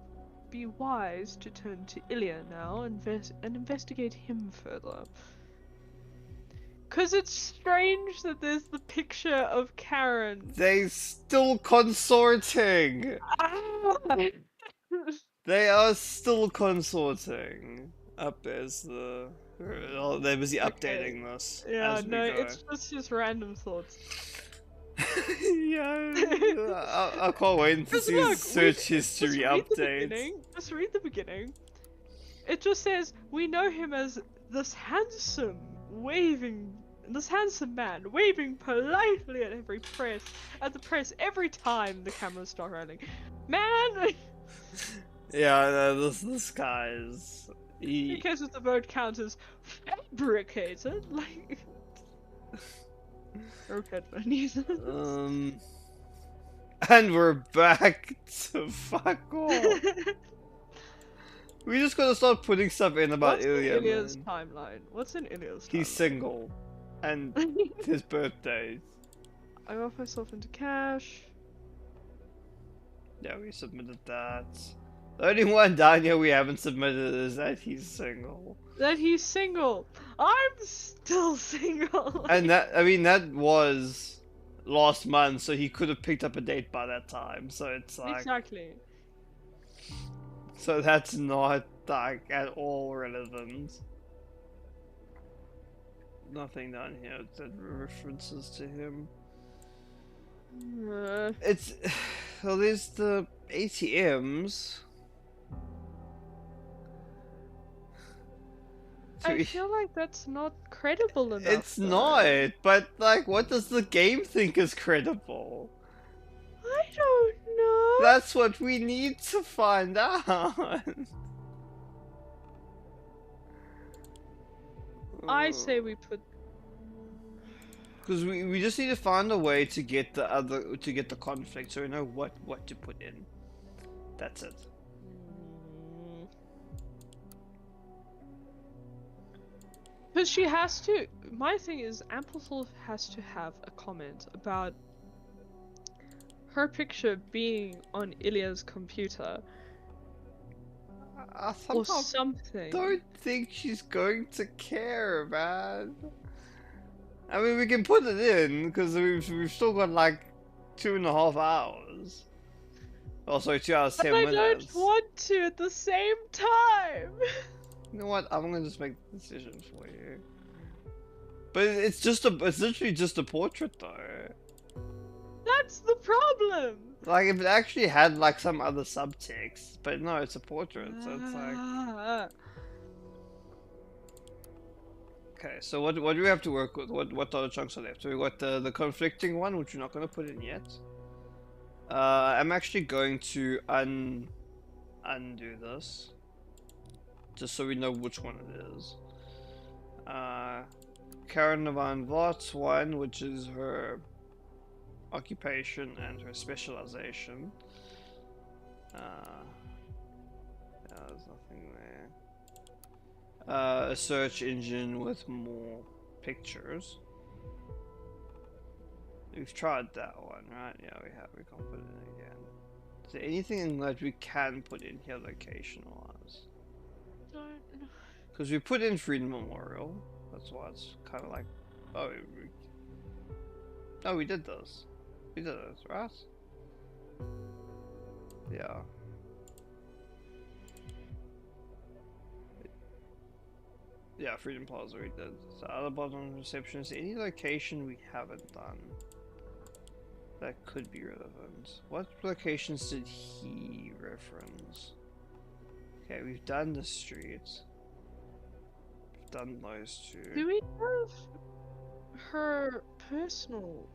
be wise to turn to Ilya now and investigate him further. Cause it's strange that there's the picture of Karen. They still consorting. They are still consorting. Up there's the. Oh, they're busy updating this. Yeah, no, it's just random thoughts. Yeah, I can't wait to see his search history updates. Just read the beginning. it just says we know him as this handsome man waving politely at the press every time the cameras start rolling. Man, Yeah, no, this guy is. in case if the vote count is fabricated, like. Okay, And we're back to fuck off. We just gotta start putting stuff in about What's Ilya, in Ilya's man. timeline? What's in Ilya's timeline? He's single. And his birthdays. I got myself into cash. Yeah, we submitted that. The only one down here we haven't submitted is that he's single. That he's single. I'm still single. And that, I mean, that was last month, so he could have picked up a date by that time. So it's like. Exactly. So that's not, like, at all relevant. Nothing down here that references to him. It's. Well, there's the ATMs. I feel like that's not credible enough. It's not, but like, what does the game think is credible? I don't know. That's what we need to find out. I say we put. Because we just need to find a way to get the conflict, so we know what to put in. That's it. Because she has to. My thing is, Amplethorpe has to have a comment about her picture being on Ilya's computer or something. Don't think she's going to care, man. I mean, we can put it in because we've still got like 2.5 hours. Oh, sorry, 2 hours, 10 minutes. But I don't want to at the same time. You know what? I'm gonna just make the decision for you. But it's literally just a portrait, though. That's the problem. Like, if it actually had like some other subtext, but no, it's a portrait, so it's like. Okay, so what do we have to work with? What other chunks are left? So we got the conflicting one, which we're not gonna put in yet. I'm actually going to undo this, just so we know which one it is. Karen van Vlot's one, which is her occupation and her specialization. There's nothing there. A search engine with more pictures. We've tried that one, right? Yeah, we have. We can't put it in again. Is there anything that we can put in here location-wise? Don't know. Because we put in Freedom Memorial. That's why it's kind of like... Oh, we did this. We did this, right? Yeah. Yeah, Freedom Plaza we did. So other bottom reception, is there any location we haven't done that could be relevant? What locations did he reference? Okay, we've done the streets. We've done those two. Do we have her personal?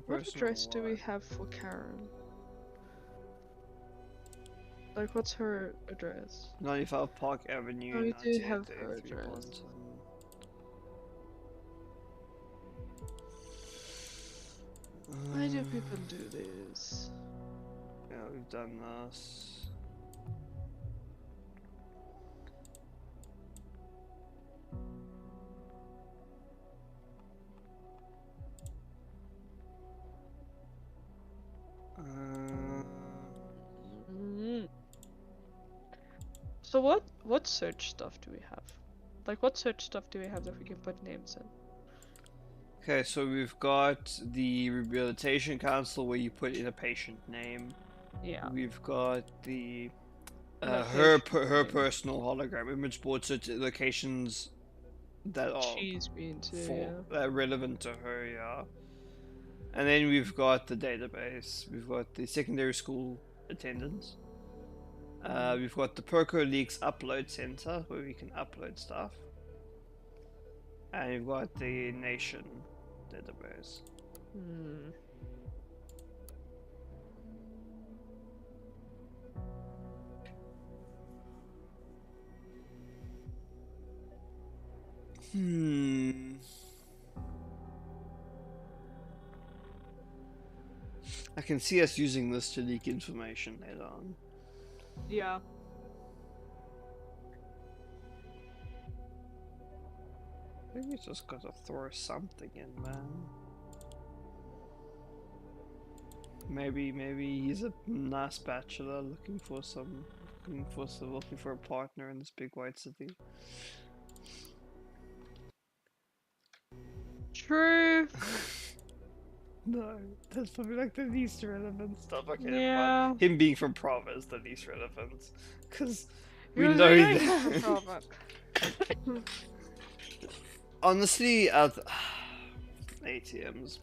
What address do we have for Karen? Like, what's her address? 95 Park Avenue. Oh, we do have her address. Why do people do this? Yeah, we've done this. So what search stuff do we have? Like, what search stuff do we have that we can put names in? Okay, so we've got the Rehabilitation Council where you put in a patient name. Yeah. We've got the Location her name. personal hologram image board, so it's locations that are She's been to, relevant to her, yeah. And then we've got the database. We've got the secondary school attendance. We've got the Perco Leaks Upload Center, where we can upload stuff. And we've got the Nation database. Hmm. I can see us using this to leak information later on. Yeah. Maybe we just gotta throw something in, man. Maybe he's a nice bachelor looking for a partner in this big white city. True. No, that's probably like the least relevant stuff. Okay, Yeah. but him being from Prava is the least relevant, because we Because know we know he's from that. Bravo. Honestly, at ATMs,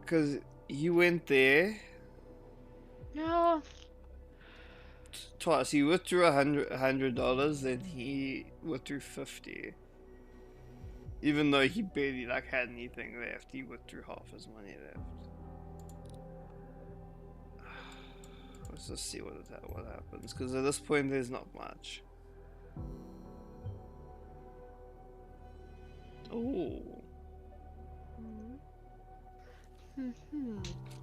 because he went there Yeah. twice. He withdrew $100, then he withdrew 50. Even though he barely like had anything left, he withdrew half his money left. Let's just see what happens, because at this point there's not much. Oh.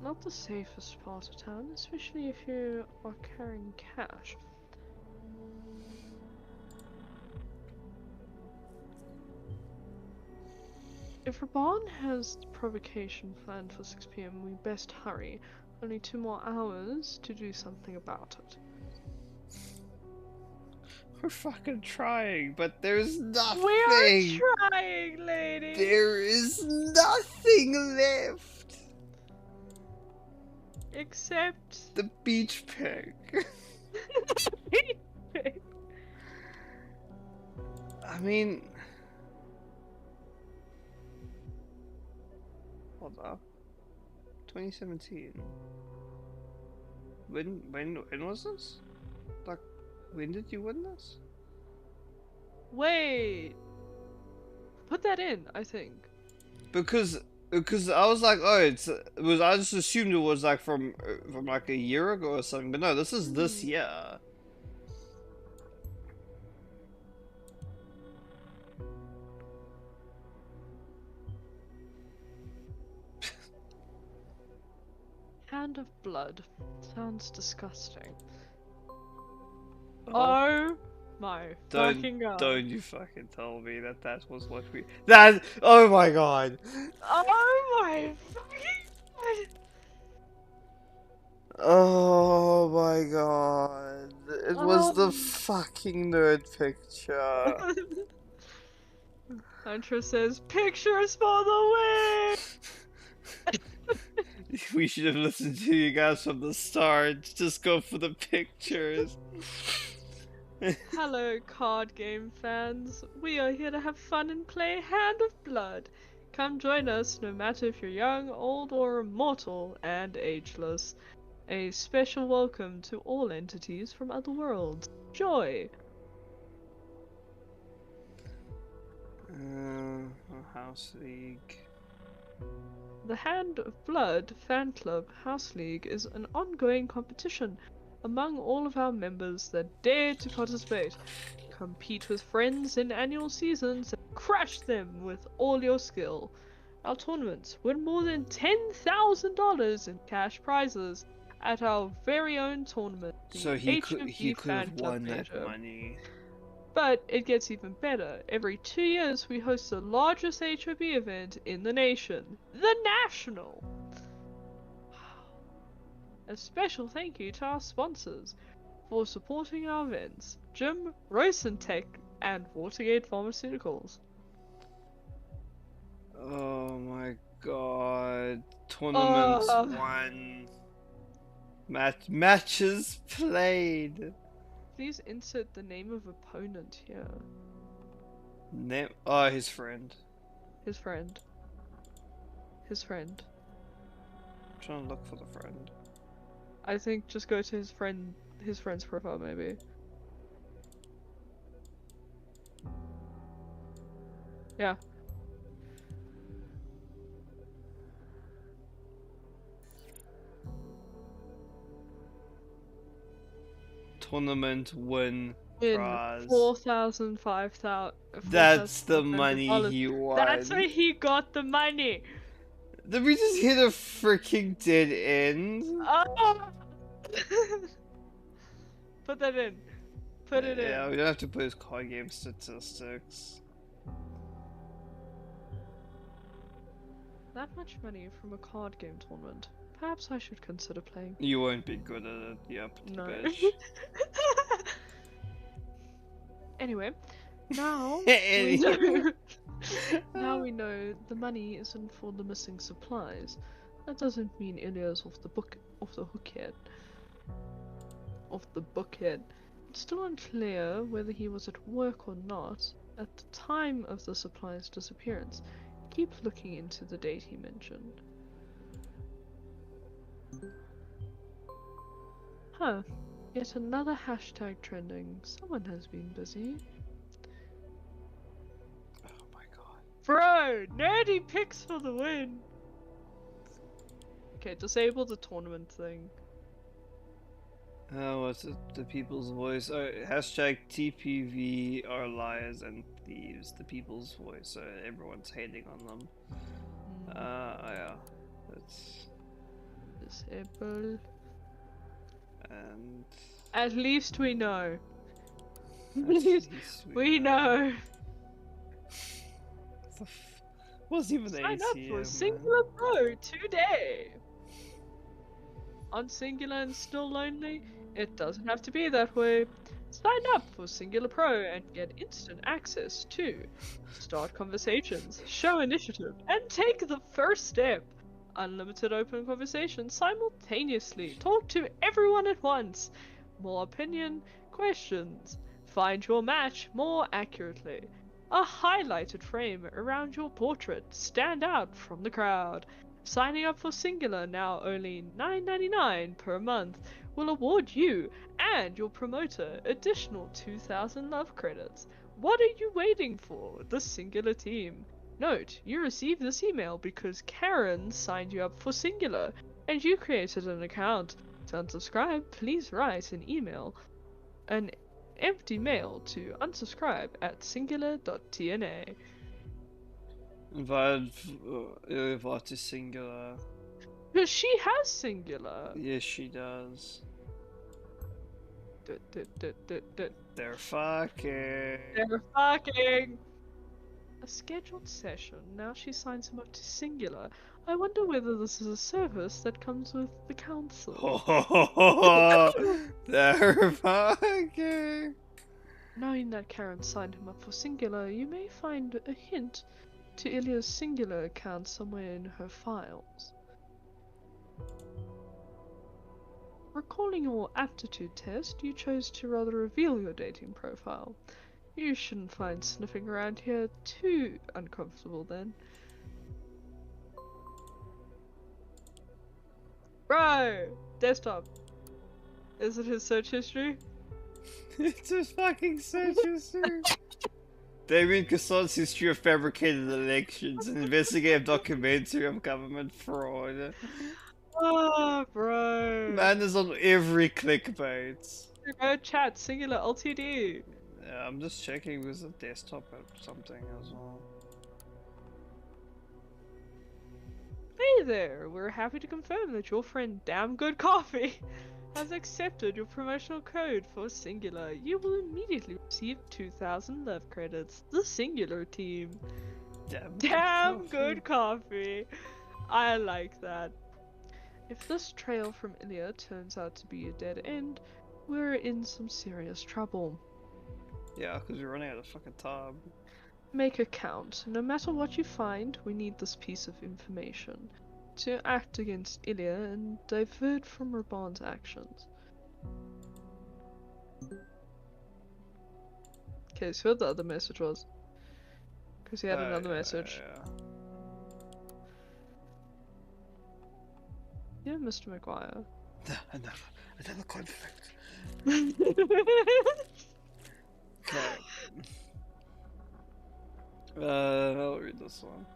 Not the safest part of town, especially if you are carrying cash. If Raban has provocation planned for 6 PM, we best hurry. Only 2 more hours to do something about it. We're fucking trying, but there's nothing. We are trying, lady! There is nothing left. Except... The beach pig. I mean... Hold up. 2017. When was this? Like, when did you win this? Wait. Put that in, I think. Because I was like, oh, I just assumed it was like from like a year ago or something. But no, this is this year. Hand of blood. Sounds disgusting. Oh my fucking god. Don't you fucking tell me that was what we... That... Oh my god. Oh my fucking god. Oh my god. It was the Um. fucking nerd picture. Hunter says, pictures for the win! We should have listened to you guys from the start. Just go for the pictures. Hello, card game fans. We are here to have fun and play Hand of Blood. Come join us, no matter if you're young, old, or immortal and ageless. A special welcome to all entities from other worlds. Joy! House League. The Hand of Blood Fan Club House League is an ongoing competition among all of our members that dare to participate. Compete with friends in annual seasons and crush them with all your skill. Our tournaments win more than $10,000 in cash prizes at our very own tournament, the So he HOB could Fan have Club won that Major. money. But it gets even better. Every 2 years we host the largest HOB event in the nation, the National. A special thank you to our sponsors for supporting our events, Jim, Rosentech, and Watergate Pharmaceuticals. Oh my god. Tournaments won. Matches played. Please insert the name of opponent here. Oh, his friend. His friend. His friend. I'm trying to look for the friend. I think just go to his friend's profile maybe. Yeah. Tournament win In prize. 4,000, 5,000. That's the money he won. That's where he got the money. Did we just hit a freaking dead end? Oh! Put that in. Put it Yeah, in. we don't have to put his card game statistics. That much money from a card game tournament. Perhaps I should consider playing. You won't be good at it, yep, No. bitch. Anyway, now Anyway. now we know the money isn't for the missing supplies. That doesn't mean Ilya's off the hook yet. Off the book yet. It's still unclear whether he was at work or not at the time of the supplies disappearance. Keep looking into the date he mentioned. Huh. Yet another hashtag trending. Someone has been busy. Oh my god. Bro! Nerdy picks for the win! Okay, disable the tournament thing. Oh, what's it? The People's Voice. Oh, hashtag TPV are liars and thieves. The People's Voice. So everyone's hating on them. Yeah. That's. Disable. And. At least we know. At least We know. What's even Sign up ACM, for man? Singular Pro today. On Singular and still lonely? It doesn't have to be that way. Sign up for Singular Pro and get instant access to start conversations, show initiative, and take the first step. Unlimited open conversations simultaneously. Talk to everyone at once. More opinion, questions. Find your match more accurately. A highlighted frame around your portrait. Stand out from the crowd. Signing up for Singular, now only $9.99 per month, will award you and your promoter additional 2,000 love credits. What are you waiting for? The Singular team. Note, you received this email because Karen signed you up for Singular, and you created an account. To unsubscribe, please write an empty mail to unsubscribe@singular.tna. Invite to Singular. Because she has Singular. Yes, she does. They're They're fucking. fucking. A scheduled session. Now she signs him up to Singular. I wonder whether this is a service that comes with the council. They're fucking. Knowing that Karen signed him up for Singular, you may find a hint to Ilya's Singular account somewhere in her files. Recalling your aptitude test, you chose to rather reveal your dating profile. You shouldn't find sniffing around here too uncomfortable then. Bro! Desktop. Is it his search history? It's his fucking search history. Damien Cassatt's history of fabricated elections, an investigative documentary of government fraud. Oh, bro. Man is on every clickbait. Go chat, Singular LTD. Yeah, I'm just checking with the desktop or something as well. Hey there, we're happy to confirm that your friend Damn Good Coffee has accepted your promotional code for Singular. You will immediately receive 2,000 love credits. The Singular team. Damn good coffee. I like that. If this trail from Ilya turns out to be a dead end, we're in some serious trouble. Yeah, because we're running out of fucking time. Make a count. No matter what you find, we need this piece of information to act against Ilya and divert from Raban's actions. Okay, so what the other message was? Because he had another message. Yeah. Yeah, Mr. McGuire. Another conflict. Okay. I'll read this one.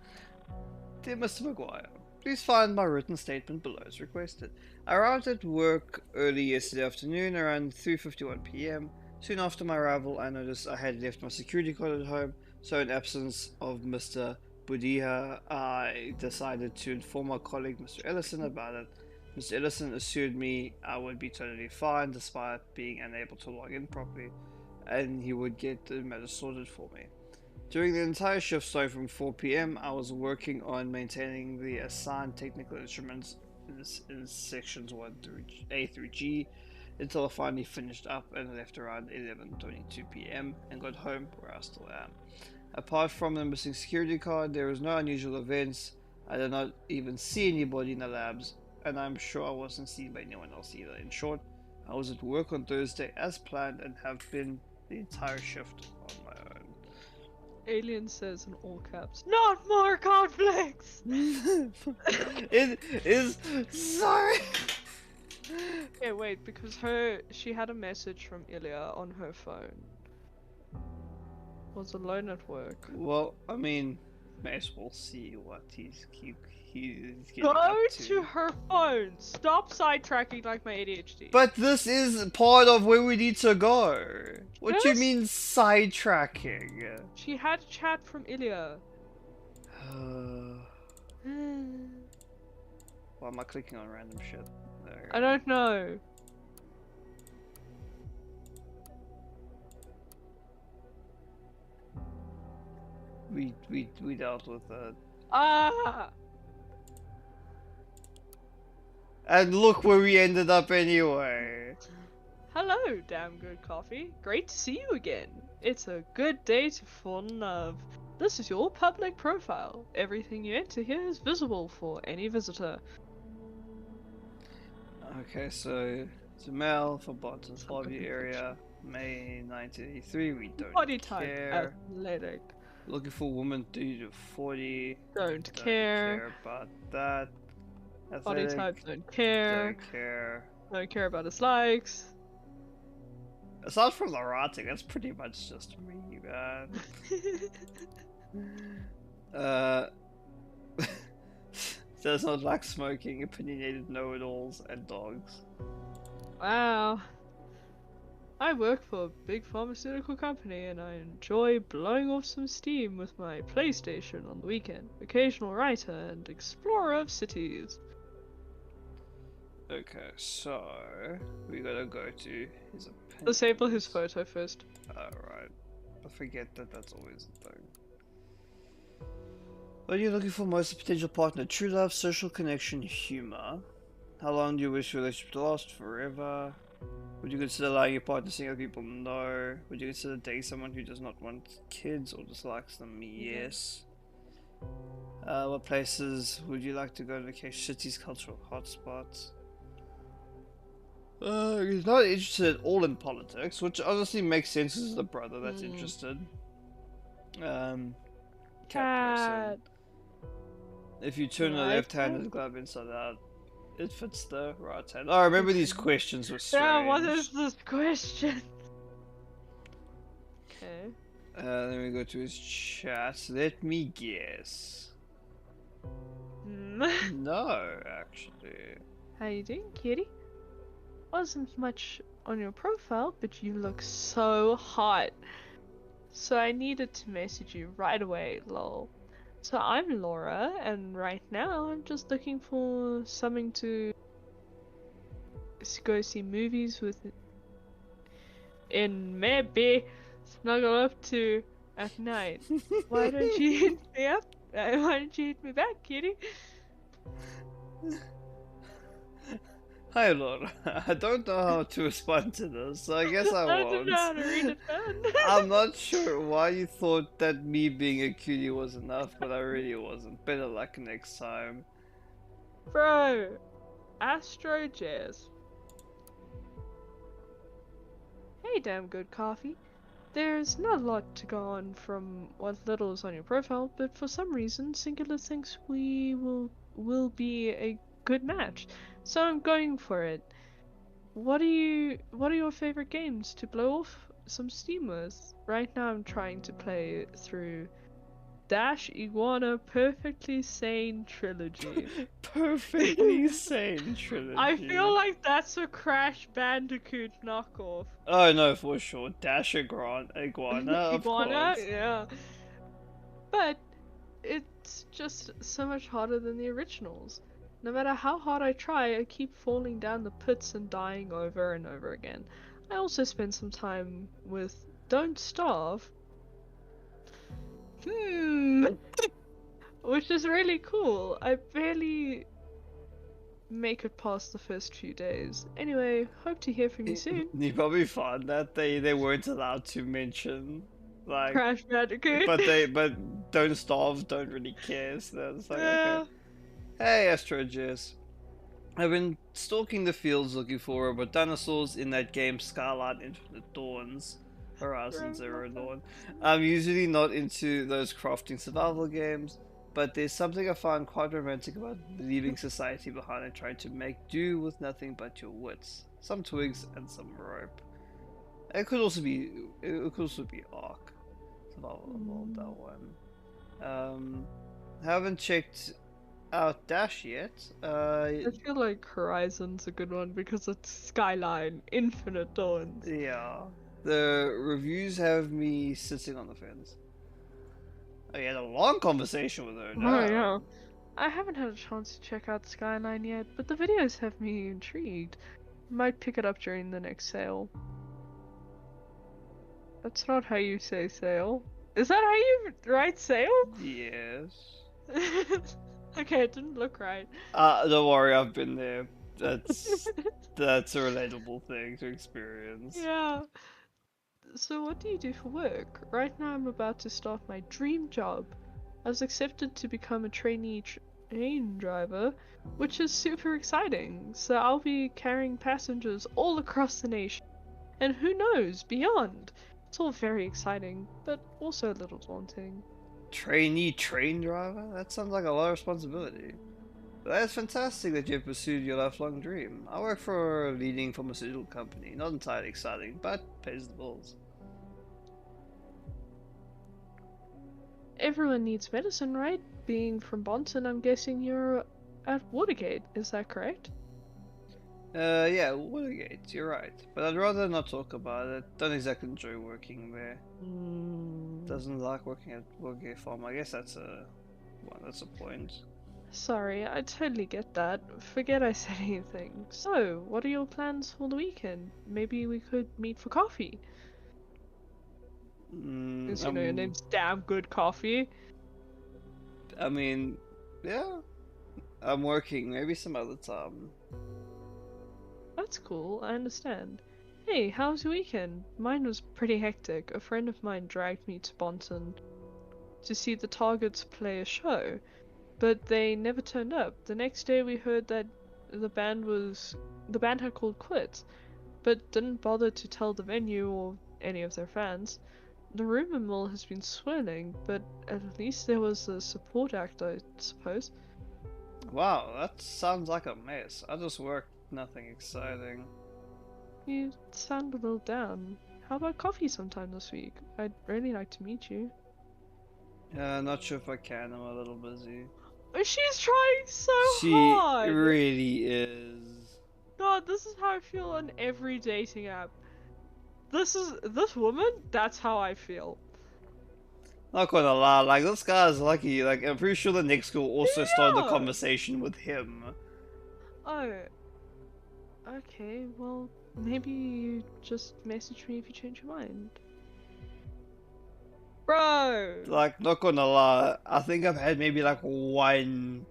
Dear Mr. Maguire, please find my written statement below as requested. I arrived at work early yesterday afternoon around 3:51 p.m. Soon after my arrival, I noticed I had left my security card at home, so in absence of Mr. Budiha, I decided to inform my colleague Mr. Ellison about it. Mr. Ellison assured me I would be totally fine despite being unable to log in properly, and he would get the matter sorted for me. During the entire shift starting from 4 p.m., I was working on maintaining the assigned technical instruments in sections A through G until I finally finished up and left around 11:22 p.m. and got home where I still am. Apart from the missing security card, there was no unusual events. I did not even see anybody in the labs, and I'm sure I wasn't seen by anyone else either. In short, I was at work on Thursday as planned and have been the entire shift on my own. Alien says in all caps, "Not more conflicts!" It is sorry. Okay, wait, because she had a message from Ilya on her phone. Was alone at work. Well, I mean, may as well see what he's getting Go up to her phone! Stop sidetracking like my ADHD. But this is part of where we need to go. What do you Yes. mean sidetracking? She had a chat from Ilya. Why am I clicking on random shit? There. I don't know. We dealt with that. Ah! And look where we ended up anyway. Hello, damn good coffee. Great to see you again. It's a good day to fall in love. This is your public profile. Everything you enter here is visible for any visitor. Okay, so it's a male for Boston, 5-year area, May 1983. We don't Body type care. athletic. Looking for a woman 30 to 40. Don't care. Care about that. Body Athletic, type don't care. Don't care. Don't care about his likes. Aside from the writing, that's pretty much just me, man. Does not like smoking, opinionated know-it-alls, and dogs. Wow. I work for a big pharmaceutical company and I enjoy blowing off some steam with my PlayStation on the weekend. Occasional writer and explorer of cities. Okay, so we gotta go to his opinion. Disable his photo first. Alright. I forget that that's always a thing. What are you looking for most a potential partner? True love, social connection, humor. How long do you wish your relationship to last? Forever. Would you consider allowing your partner to see other people? No. Would you consider dating someone who does not want kids or dislikes them? Yes. What places would you like to go to vacation? Cities, cultural hotspots. He's not interested at all in politics, which honestly makes sense as the brother that's interested. Cat person. If you turn the left-handed glove inside out, it fits the right hand. Oh, I remember these questions were strange. Yeah, what is this question? Okay. Then we go to his chat. Let me guess. No, actually. How you doing, kitty? Wasn't much on your profile, but you look so hot. So I needed to message you right away, lol. So I'm Laura, and right now I'm just looking for something to go see movies with, and maybe snuggle up to at night. Why don't you hit me up? Why don't you hit me back, kitty? Hi, Laura. I don't know how to respond to this, so I guess I won't. don't know how to read it, man. I'm not sure why you thought that me being a cutie was enough, but I really wasn't. Better luck next time. Bro, Astro Jazz. Hey, damn good coffee. There's not a lot to go on from what little is on your profile, but for some reason, Singular thinks we will be a good match. So I'm going for it. What are your favorite games to blow off some steam with? Right now I'm trying to play through Dash Iguana Perfectly Sane Trilogy. Perfectly sane I trilogy. feel like that's a Crash Bandicoot knockoff. Oh no, for sure. Dash iguana, of Iguana, course. yeah. But it's just so much harder than the originals. No matter how hard I try, I keep falling down the pits and dying over and over again. I also spend some time with Don't Starve. Hmm. Which is really cool. I barely make it past the first few days. Anyway, hope to hear from you soon. You probably found that they weren't allowed to mention like, Crash Bandicoot. but Don't Starve don't really care. So that's like okay. Yeah. Hey, Astrogis. I've been stalking the fields looking for robot dinosaurs in that game Skyline Infinite Dawns. Horizon Zero Dawn. I'm usually not into those crafting survival games, but there's something I find quite romantic about leaving society behind and trying to make do with nothing but your wits. Some twigs and some rope. It could also be Ark. Survival Evolved, that one. Haven't checked out Dash yet. I feel like Horizon's a good one because it's Skyline, Infinite Dawns. Yeah. The reviews have me sitting on the fence. I had a long conversation with her. Oh Damn. yeah. I haven't had a chance to check out Skyline yet, but the videos have me intrigued. Might pick it up during the next sale. That's not how you say sale. Is that how you write sale? Yes. Okay, it didn't look right. Don't worry, I've been there. That's that's a relatable thing to experience. Yeah. So what do you do for work? Right now I'm about to start my dream job. I was accepted to become a trainee train driver, which is super exciting. So I'll be carrying passengers all across the nation. And who knows, beyond. It's all very exciting, but also a little daunting. Trainee train driver? That sounds like a lot of responsibility. But that's fantastic that you've pursued your lifelong dream. I work for a leading pharmaceutical company. Not entirely exciting, but pays the bills. Everyone needs medicine, right? Being from Bonton, I'm guessing you're at Watergate, is that correct? Yeah, Watergate, you're right. But I'd rather not talk about it. Don't exactly enjoy working there. Doesn't like working at Watergate Farm. I guess that's a point. Sorry, I totally get that. Forget I said anything. So, what are your plans for the weekend? Maybe we could meet for coffee. Because you know your name's damn good coffee. I mean, yeah, I'm working. Maybe some other time. That's cool, I understand. Hey, how's your weekend? Mine was pretty hectic. A friend of mine dragged me to Bonton to see the Targets play a show, but they never turned up. The next day we heard that the band had called quits, but didn't bother to tell the venue or any of their fans. The rumor mill has been swirling, but at least there was a support act, I suppose. Wow, that sounds like a mess. I just work, nothing exciting. You sound a little down. How about coffee sometime this week? I'd really like to meet you. Not sure if I can. I'm a little busy. She's trying so She hard! really is. God, this is how I feel on every dating app. This woman, that's how I feel. Not gonna lie, like this guy's lucky. Like I'm pretty sure the next girl also started the Yeah. conversation with him. Oh. Okay, well, maybe you just message me if you change your mind. Bro! Like, not gonna lie, I think I've had maybe like one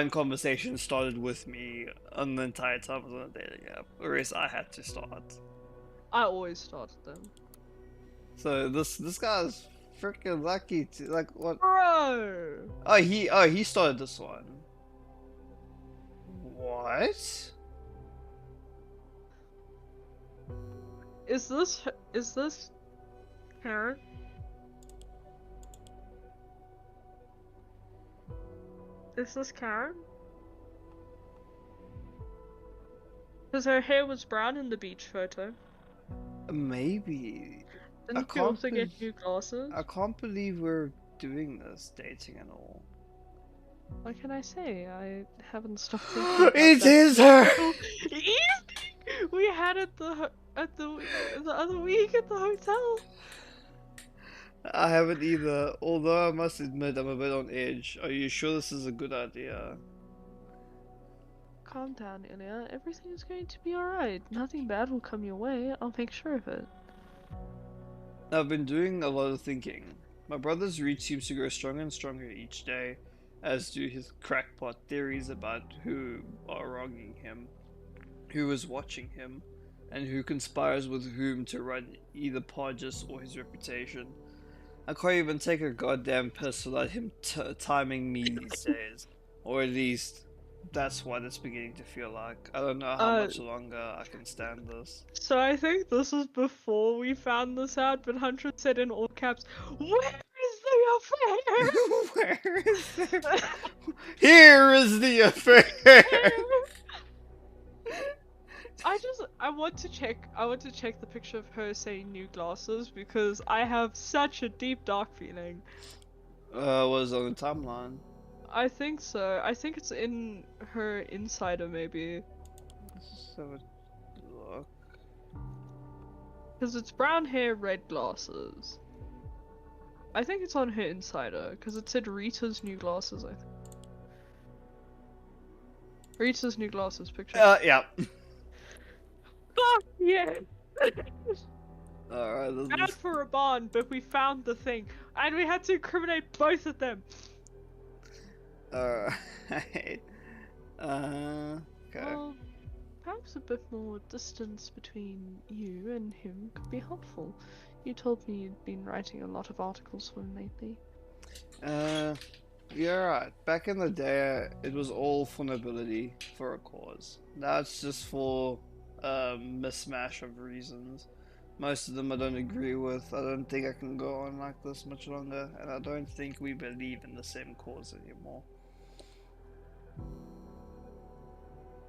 conversation started with me on the entire time I was on a dating app, whereas I had to start. I always started them. So this guy's freaking lucky to like what? Bro! Oh he started this one. What? Is this Karen? Is this Karen? Because her hair was brown in the beach photo. Maybe. I Didn't you can't. also get new glasses? I can't believe we're doing this, dating and all. What can I say? I haven't stopped thinking about It that is her. evening we had at the other week at the hotel. I haven't either. Although I must admit, I'm a bit on edge. Are you sure this is a good idea? Calm down, Ilya. Everything is going to be alright. Nothing bad will come your way. I'll make sure of it. I've been doing a lot of thinking. My brother's reach seems to grow stronger and stronger each day, as do his crackpot theories about who are wronging him, who is watching him, and who conspires with whom to run either Podges or his reputation. I can't even take a goddamn piss without him timing me these days. Or at least, that's what it's beginning to feel like. I don't know how much longer I can stand this. So I think this was before we found this out, but Hunter said in all caps, "Where is the affair?" Where is the... Here is the affair! I want to check the picture of her saying new glasses because I have such a deep dark feeling. Was on the timeline. I think so. I think it's in her insider maybe. Let's just have a look. Because it's brown hair, red glasses. I think it's on her insider because it said Rita's new glasses, I think. Rita's new glasses picture. Yeah. Fuck yeah! Alright, Bad for a barn, but we found the thing. And we had to incriminate both of them. Alright. Okay. Well, perhaps a bit more distance between you and him could be helpful. You told me you'd been writing a lot of articles for him lately. You're right. Back in the day, it was all for nobility, for a cause. Now it's just for a mismatch of reasons. Most of them I don't agree with. I don't think I can go on like this much longer, and I don't think we believe in the same cause anymore.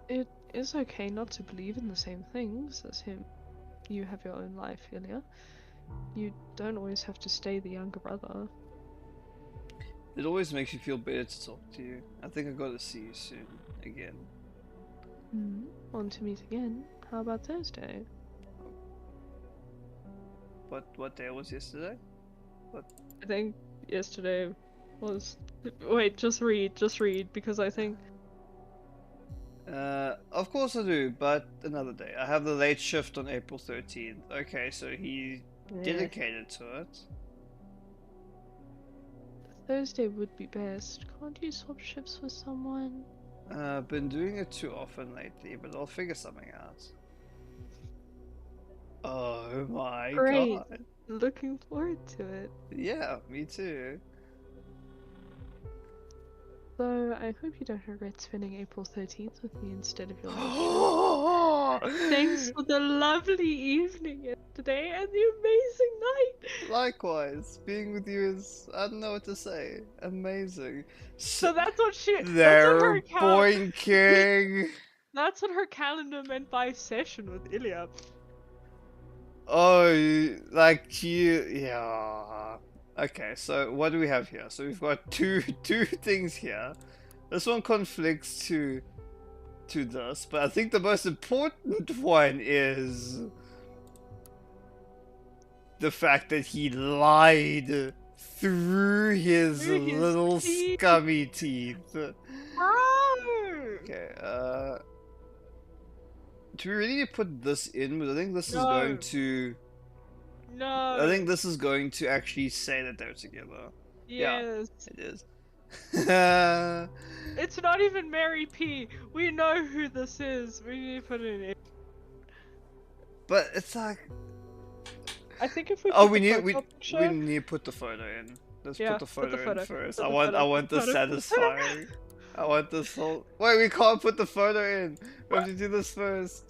It is okay not to believe in the same things as him. You have your own life, Ilya. You don't always have to stay the younger brother. It always makes me feel better to talk to you. I think I gotta see you soon, again. Want to meet again? How about Thursday? What day was yesterday? I think yesterday was... Wait, just read, because I think... Of course I do, but another day. I have the late shift on April 13th. Okay, so he dedicated to it. Thursday would be best. Can't you swap shifts with someone? Been doing it too often lately, but I'll figure something out. Oh my Great. god. Looking forward to it. Yeah, me too. So, I hope you don't regret spending April 13th with me instead of your late shift. Thanks for the lovely evening yesterday and the amazing night! Likewise, being with you is, I don't know what to say, amazing. So that's what They're boinking! That's what her calendar meant by session with Ilya. Oh, like yeah. Okay, so what do we have here? So we've got two things here. This one conflicts to this, but I think the most important one is the fact that he lied through his little teeth. scummy teeth. Bro! Okay, do we really need to put this in? But I think this is going to... No. I think this is going to actually say that they're together. Yes. Yeah, it is. It's not even Mary P. We know who this is. We need to put it in. But it's like... I think if we we need to put the photo in. Let's put the photo in first. I want the satisfying. I want this whole... Wait, we can't put the photo in. We have to do this first.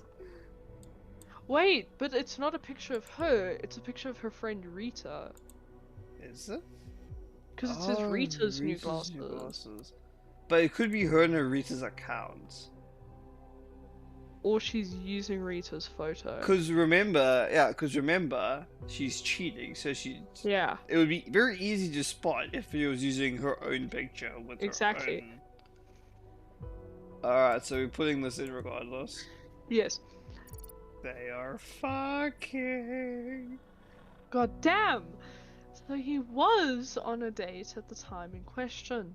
Wait, but it's not a picture of her. It's a picture of her friend Rita. Is it? Because it says Rita's new glasses. But it could be her and Rita's account. Or she's using Rita's photo. Because remember, she's cheating, so Yeah, it would be very easy to spot if she was using her own picture with her exactly. own. Alright, so we're putting this in regardless. Yes. They are fucking. God damn! So he was on a date at the time in question.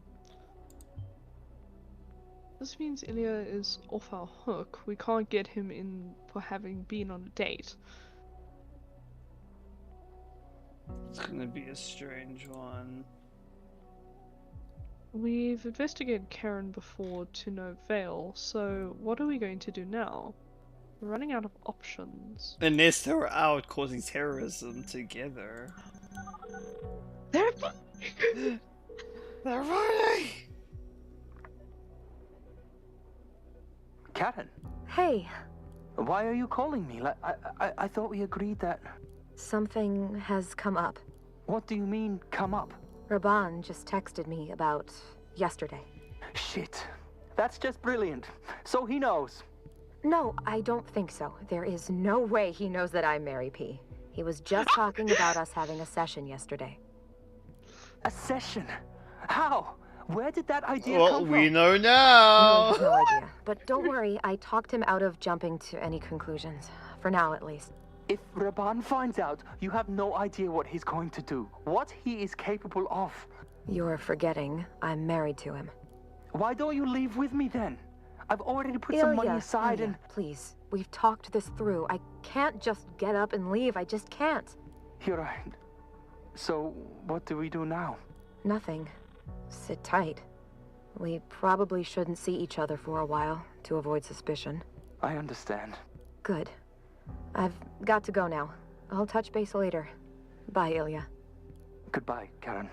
This means Ilya is off our hook. We can't get him in for having been on a date. It's gonna be a strange one. We've investigated Karen before to no avail, so what are we going to do now? We're running out of options. Unless they were out causing terrorism together. They're They're running! Karen, Hey, why are you calling me? Like, I thought we agreed that... something has come up. What do you mean, come up? Raban just texted me about yesterday. Shit. That's just brilliant. So he knows. No, I don't think so. There is no way he knows that I'm Mary P. He was just talking about us having a session yesterday. A session? How? Where did that idea Well, come from? we know I now! have no idea. But don't worry, I talked him out of jumping to any conclusions. For now, at least. If Raban finds out, you have no idea what he's going to do. What he is capable of. You're forgetting I'm married to him. Why don't you leave with me then? I've already put some money aside Ilya, please. We've talked this through. I can't just get up and leave. I just can't. You're right. So, what do we do now? Nothing. Sit tight. We probably shouldn't see each other for a while, to avoid suspicion. I understand. Good. I've got to go now. I'll touch base later. Bye, Ilya. Goodbye, Karen.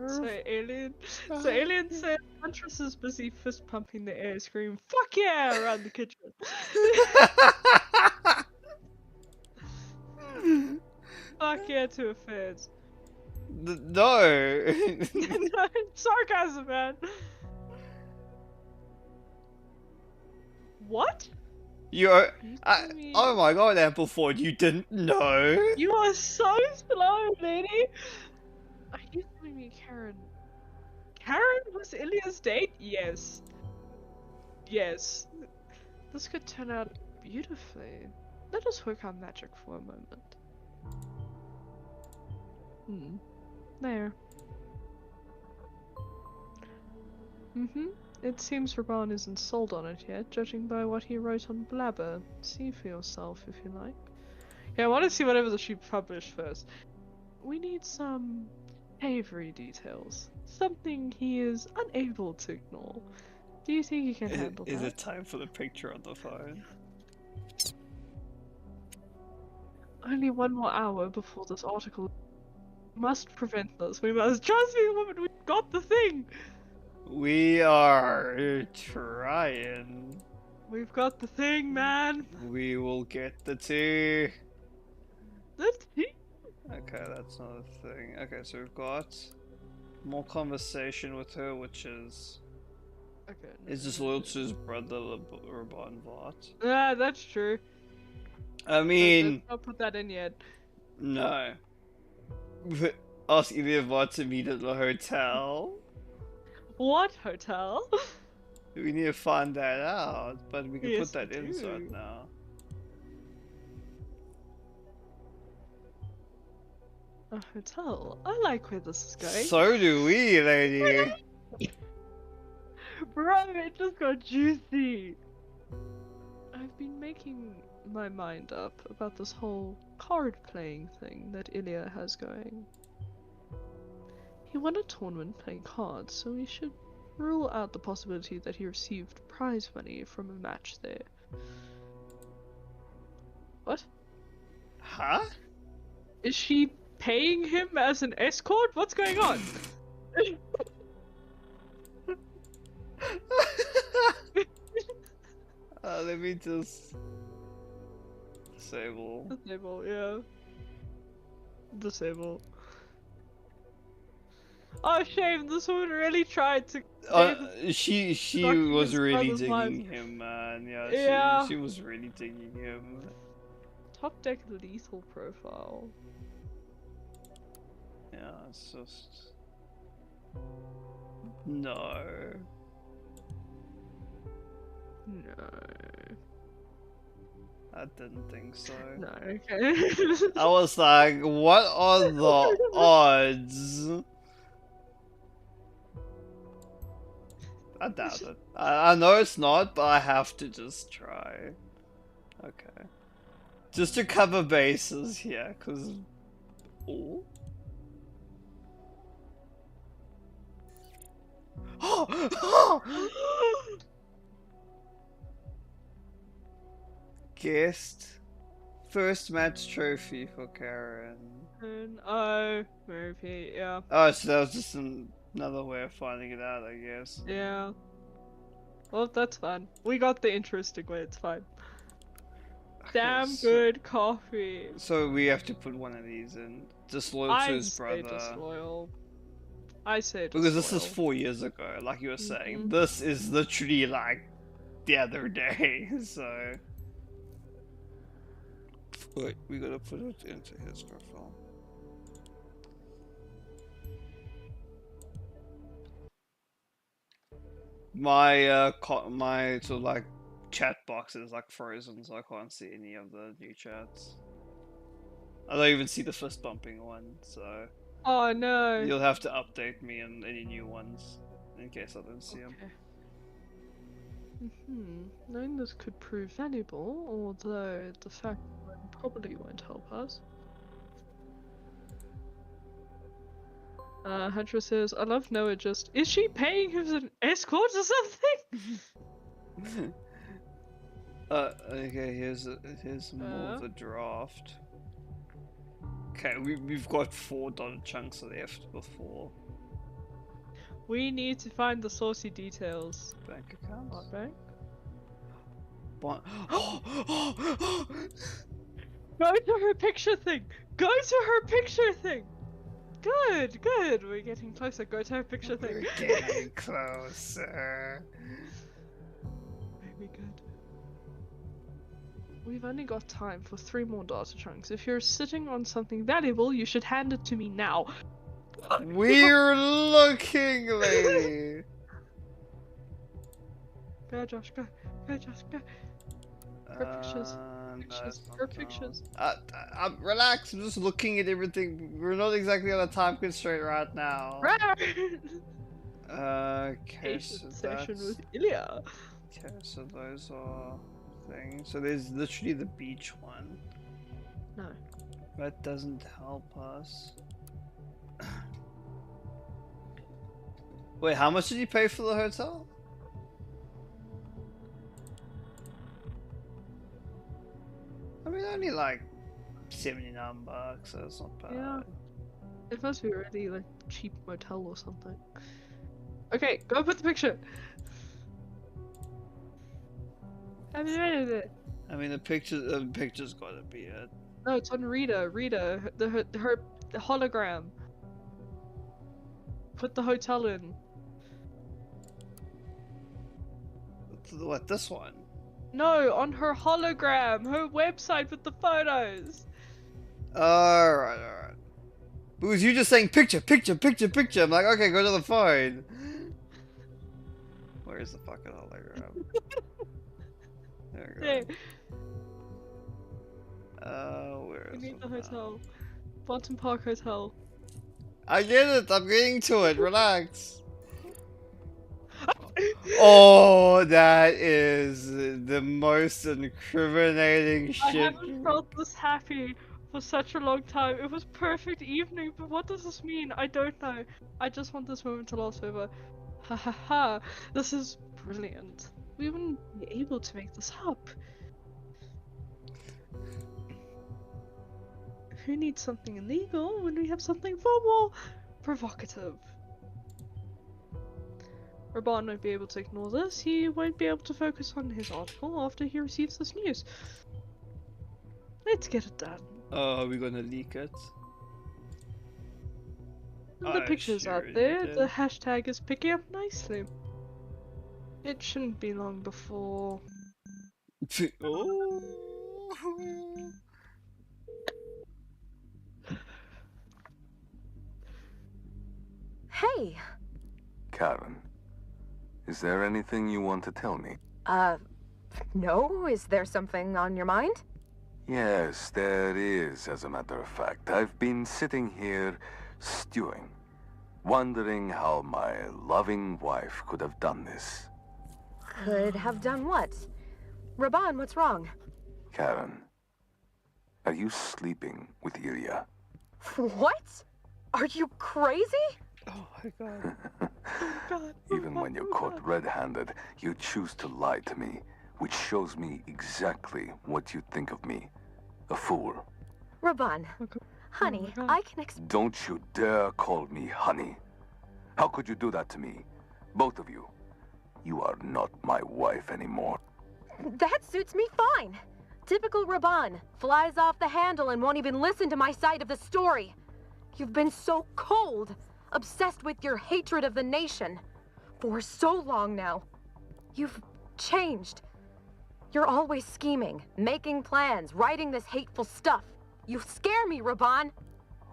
So Alien said Huntress is busy fist pumping the air, scream "Fuck yeah!" around the kitchen. Fuck yeah to affairs. No! No, sarcasm, man. What? You're. You I, telling me- oh my god, Ampleford, you didn't know? You are so slow, lady. Are you telling me Karen? Karen was Ilya's date? Yes. Yes. This could turn out beautifully. Let us work our magic for a moment. There. It seems Raban isn't sold on it yet, judging by what he wrote on Blabber. See for yourself if you like. Yeah, I want to see whatever she published first. We need some Avery details. Something he is unable to ignore. Do you think he can handle Is that? it time for the picture on the phone? Only one more hour before this article. Must prevent this. We must trust me, woman. We got the thing. We are trying. We've got the thing, man. We will get the tea. The tea. Okay, that's not a thing. Okay, so we've got more conversation with her, which is Okay. is just loyal to his brother Raban Vart. Ah, that's true. I mean, Let's not put that in yet. no. Ask Ilya Vart to meet at the hotel. What hotel? We need to find that out, but we can Yes, put that we inside do. now. A hotel. I like where this is going. So do we, lady. Bro, it just got juicy. I've been making my mind up about this whole card playing thing that Ilya has going. He won a tournament playing cards, so we should rule out the possibility that he received prize money from a match there. What? Huh? Is she paying him as an escort? What's going on? Let me just disable. Disable, yeah. Disable. Oh, shame. This woman really tried to. She Stuck was his really brother's life. digging him, man. Yeah, Yeah. she was really digging him. Top deck lethal profile. Yeah, it's just no. No. I didn't think so. No, okay. I was like, what are the odds? I doubt it. I know it's not, but I have to just try. Okay. Just to cover bases here, because... Oh? Guest. First match trophy for Karen. And oh, Mary P, yeah. Oh, so that was just another way of finding it out, I guess. Yeah. Well, that's fine. We got the interesting way, it's fine. Damn good coffee. So we have to put one of these in. Disloyal to his brother. Disloyal. I say disloyal. Because this is 4 years ago, like you were saying. This is literally like the other day, so... Wait, we gotta put it into his profile. My my sort of like chat box is like frozen, so I can't see any of the new chats. I don't even see the fist bumping one, so oh no. You'll have to update me on any new ones in case I don't see them. Knowing this could prove valuable, although the fact probably won't help us. Hunter says, I love Noah just... Is she paying him as an escort or something? Okay, here's more of the draft. Okay, we've got 4 dotted chunks left before. We need to find the saucy details. Bank accounts? What bank? Go to her picture thing! Go to her picture thing! Good, good! We're getting closer. Go to her picture thing. We're getting closer. Very good. We've only got time for 3 more data chunks. If you're sitting on something valuable, you should hand it to me now. We're looking, lady! Go, Josh, go. Go, Josh, go. Her pictures. Pictures. Her pictures. Relax, I'm just looking at everything. We're not exactly on a time constraint right now. Okay, so session that's... with Ilya. Okay, so those are things. So there's literally the beach one. No. That doesn't help us. Wait, how much did you pay for the hotel? I mean, only like $79, so it's not bad. Yeah. It must be a really like cheap motel or something. Okay, go put the picture. I mean, the picture's gotta be it. No, it's on Rita. Rita, the hologram. Put the hotel in. What, this one? No, on her hologram, her website with the photos. Alright. Because you just saying picture. I'm like, okay, go to the phone. Where's the fucking hologram? There we go. Where is We need the it hotel. Bottom Park Hotel. I get it, I'm getting to it, relax. Oh, that is the most incriminating shit. I haven't felt this happy for such a long time. It was perfect evening, but what does this mean? I don't know. I just want this moment to last forever. Ha ha ha. This is brilliant. We wouldn't be able to make this up. Who needs something illegal when we have something far more provocative? Raban won't be able to ignore this. He won't be able to focus on his article after he receives this news. Let's get it done. Oh, are we gonna leak it? The picture's out sure there. you The did. hashtag is picking up nicely. It shouldn't be long before. Oh. Hey, Karen, is there anything you want to tell me? no? Is there something on your mind? Yes, there is, as a matter of fact. I've been sitting here stewing, wondering how my loving wife could have done this. Could have done what? Raban, what's wrong? Karen, are you sleeping with Ilya? What? Are you crazy? Oh my god. God. Even when you're caught red-handed, you choose to lie to me, which shows me exactly what you think of me. A fool. Raban, God. honey, God. I can Don't you dare call me honey. How could you do that to me? Both of you. You are not my wife anymore. That suits me fine. Typical Raban. Flies off the handle and won't even listen to my side of the story. You've been so cold, obsessed with your hatred of the nation. For so long now. You've changed. You're always scheming, making plans, writing this hateful stuff. You scare me, Raban.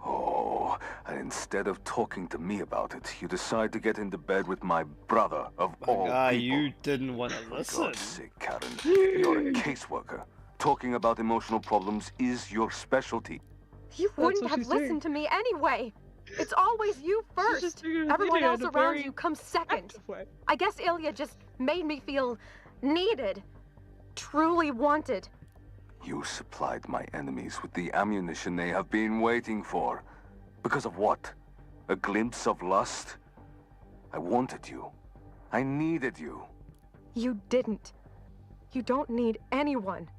Oh, and instead of talking to me about it, you decide to get into bed with my brother of all guy, people. you didn't want to For listen. God's sake, Karen, you're a caseworker. Talking about emotional problems is your specialty. You wouldn't what have she's doing. listened to me anyway. It's always you She's just first. doing a Everyone video else in a around very you comes second. active way. I guess Ilya just made me feel needed. Truly wanted. You supplied my enemies with the ammunition they have been waiting for. Because of what? A glimpse of lust? I wanted you. I needed you. You didn't. You don't need anyone.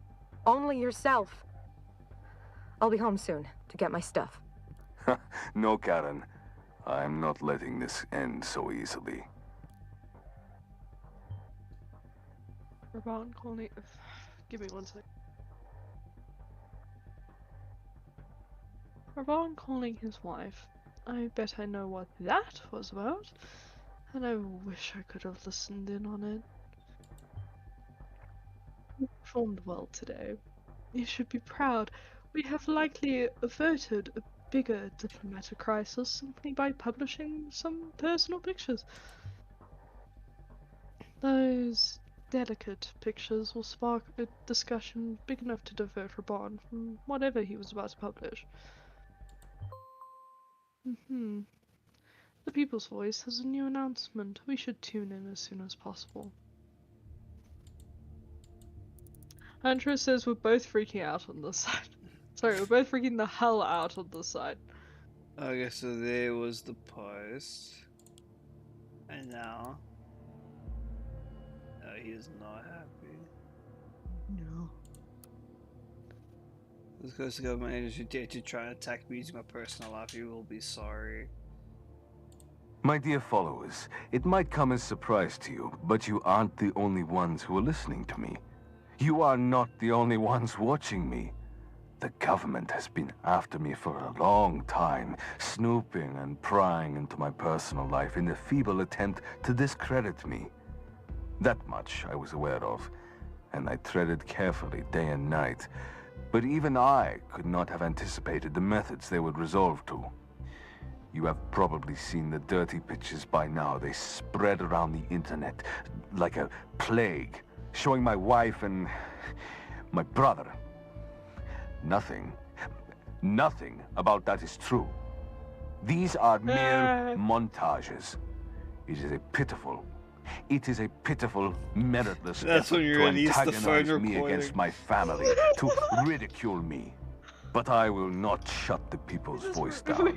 Only yourself. I'll be home soon to get my stuff. No, Karen. I'm not letting this end so easily. Raban calling. Give me 1 sec. Raban calling his wife. I bet I know what that was about, and I wish I could have listened in on it. You performed well today. You should be proud. We have likely averted a bigger diplomatic crisis simply by publishing some personal pictures. Those delicate pictures will spark a discussion big enough to divert Raban from whatever he was about to publish. The People's Voice has a new announcement. We should tune in as soon as possible. Andrew says we're both freaking out on this side. Sorry, we're both freaking the hell out on this side. Okay, so there was the post. And now... he is not happy. No. This goes to government agents who dare to try and attack me using my personal life. You will be sorry. My dear followers, it might come as a surprise to you, but you aren't the only ones who are listening to me. You are not the only ones watching me. The government has been after me for a long time, snooping and prying into my personal life in a feeble attempt to discredit me. That much I was aware of, and I treaded carefully day and night. But even I could not have anticipated the methods they would resolve to. You have probably seen the dirty pictures by now. They spread around the internet like a plague, showing my wife and my brother. Nothing about that is true. These are mere montages. It is a pitiful, meritless That's effort when you to release the phone antagonize me recording. against my family, to ridicule me. But I will not shut the People's Voice down.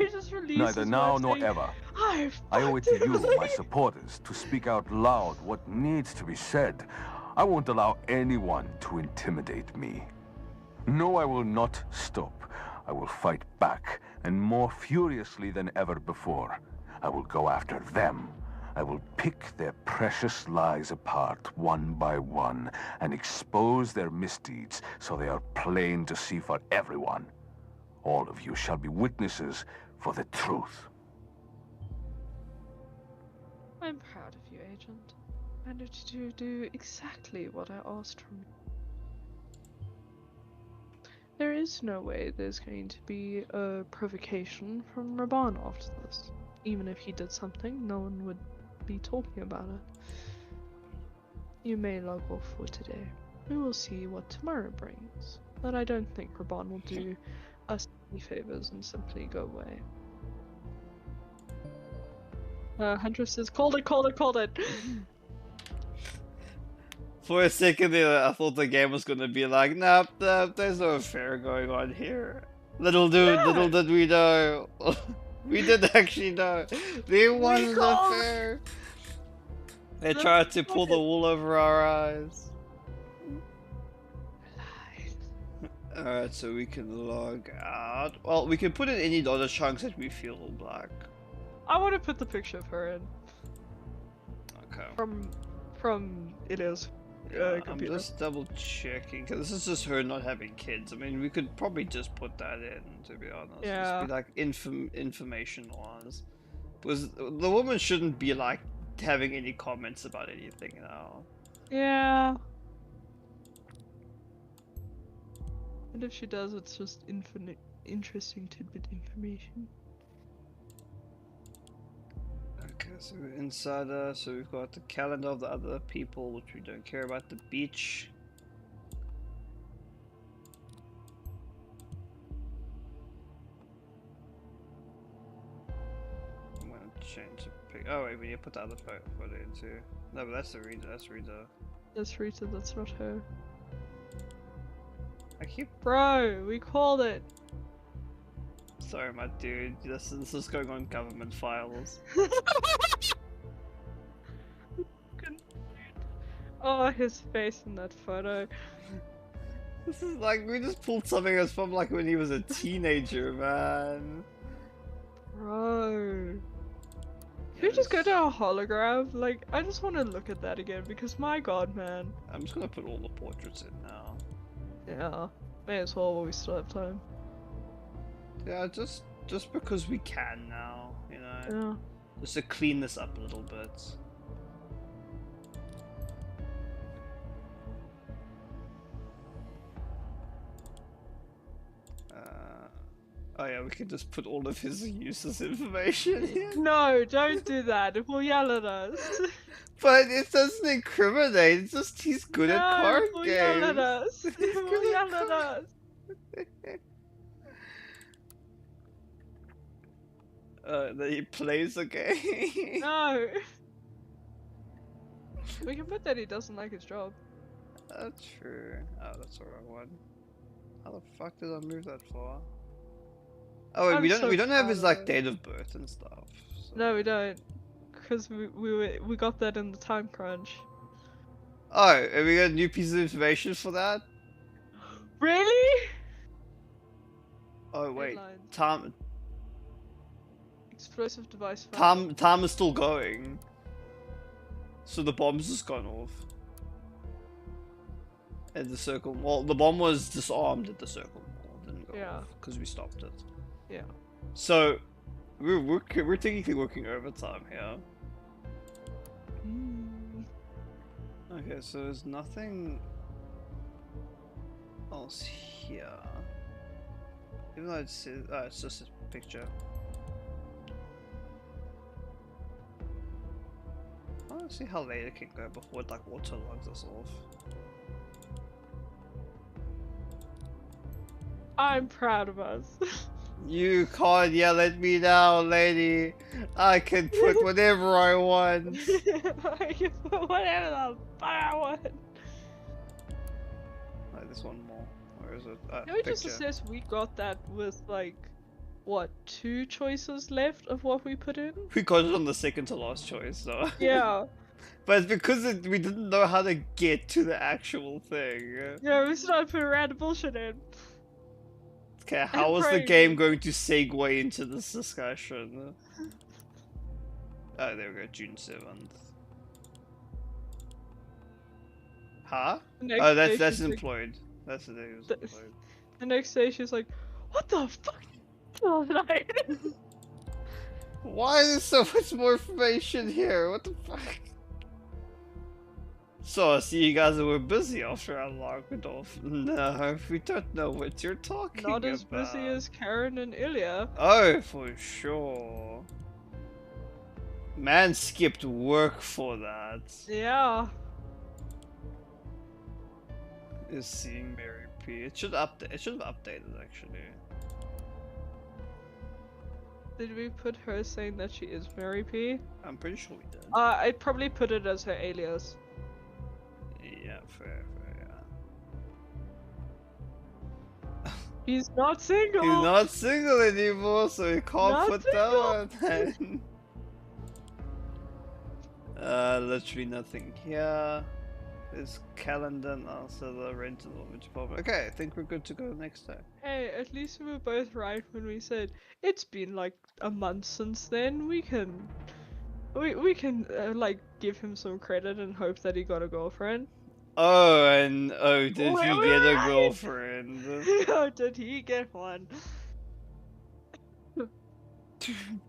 Neither now nor ever. I owe it to you, my supporters, to speak out loud what needs to be said. I won't allow anyone to intimidate me. No, I will not stop. I will fight back, and more furiously than ever before. I will go after them. I will pick their precious lies apart one by one and expose their misdeeds so they are plain to see for everyone. All of you shall be witnesses for the truth. I'm proud of you, Agent. I managed to do exactly what I asked from you. There is no way there's going to be a provocation from Raban after this. Even if he did something, no one would be talking about it. You may log off for today. We will see what tomorrow brings. But I don't think Raban will do us any favors and simply go away. Huntress says, called it! For a second there, I thought the game was gonna be like, nope, there's no affair going on here. Little did we know. We did actually know. There was an affair. They tried to pull the wool over our eyes. Alright, so we can log out. Well, we can put in any other chunks that we feel like. I want to put the picture of her in. Okay. From Ilya's I'm computer. just double checking, because this is just her not having kids. I mean, we could probably just put that in, to be honest. Yeah. Just be like information wise. Because the woman shouldn't be like having any comments about anything now. Yeah. And if she does, it's just interesting tidbit information. Okay, so we're insider, so we've got the calendar of the other people, which we don't care about, the beach. I'm gonna change the pic. Oh wait, we need to put the other photo in too. No, but that's the reader, that's Rita. That's Rita, that's not her. I keep... Bro, we called it! Sorry my dude, this is going on government files. Oh, his face in that photo. This is like, we just pulled something that's from like when he was a teenager, man. Bro. Can we just go to a hologram? Like, I just want to look at that again because my god, man. I'm just gonna put all the portraits in now. Yeah, may as well while we still have time. Yeah, just because we can now, you know. Yeah. Just to clean this up a little bit. Oh yeah, we can just put all of his useless information in. No, don't do that. It will yell at us. But it doesn't incriminate, it's just he's good at card it will games. yell at us. He's It will good at yell at card- us. Then he plays the game. No. We can put that he doesn't like his job. That's true. Oh, that's the wrong one. How the fuck did I move that far? Oh, wait, I'm we don't so have his proud like of date of birth and stuff. So. No, we don't. Because we got that in the time crunch. Oh, and we got a new piece of information for that? Really? Oh wait, Headlines. Explosive device found. Time is still going. So the bomb's just gone off. At the circle mall. The bomb was disarmed at the circle mall. It didn't go off because we stopped it. Yeah. So we're technically working overtime here. Okay, so there's nothing else here. Even though it's just a picture. I want to see how late it can go before it like auto logs us off. I'm proud of us. You can't yell at me now, lady. I can put whatever I want. I can put whatever the fuck I want. Oh, there's one more. Where is it? Can we just assess we got that with like, what, 2 choices left of what we put in? We got it on the second to last choice, though. Yeah. But it's because we didn't know how to get to the actual thing. Yeah, we started putting random bullshit in. Okay, how was the game going to segue into this discussion? Oh, there we go, June 7th. Huh? Oh, that's employed. That's the day it was employed. The next day she's like, what the fuck? Tonight? Why is there so much more information here? What the fuck? So I see you guys were busy after I logged off. No, we don't know what you're talking Not about. as busy as Karen and Ilya. Oh, for sure. Man skipped work for that. Yeah. Is seeing Mary P. It should update. It should have updated actually. Did we put her saying that she is Mary P? I'm pretty sure we did. I'd probably put it as her alias. Yeah, fair, yeah. He's not single! He's not single anymore, so he can't Not put that one. Literally nothing here. There's calendar and also the rental which problem. Okay, I think we're good to go next time. Hey, at least we were both right when we said it's been like a month since then. We can like give him some credit and hope that he got a girlfriend. Oh, and oh, did Wait, he wait, get a wait. girlfriend? Oh, did he get one?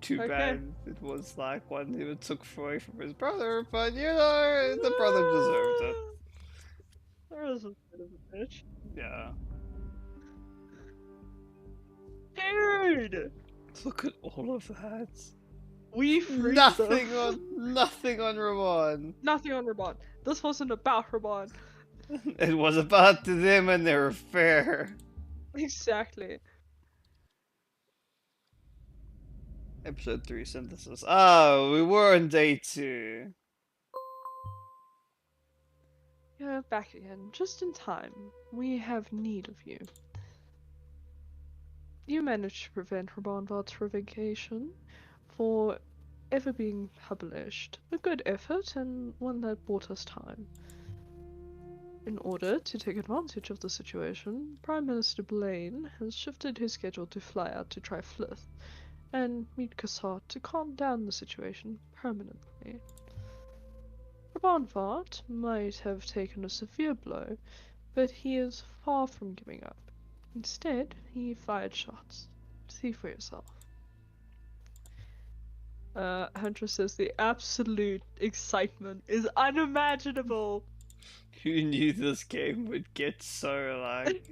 Too Okay. bad it was like one he took away from his brother, but you know, the brother deserved it. There was a bit of a bitch. Yeah. Dude! Look at all of that. We freaked Nothing them. nothing on Ramon. Nothing on Raban. This wasn't about Raban. It was about them and their affair. Exactly. Episode 3 synthesis. Oh, we were on day 2. You're back again, just in time. We have need of you. You managed to prevent Rabanvart's revocation for ever being published. A good effort, and one that bought us time. In order to take advantage of the situation, Prime Minister Blaine has shifted his schedule to fly out to Triflith and meet Cassart to calm down the situation permanently. Rabanvart might have taken a severe blow, but he is far from giving up. Instead, he fired shots. See for yourself. Hunter says the absolute excitement is unimaginable. Who knew this game would get so like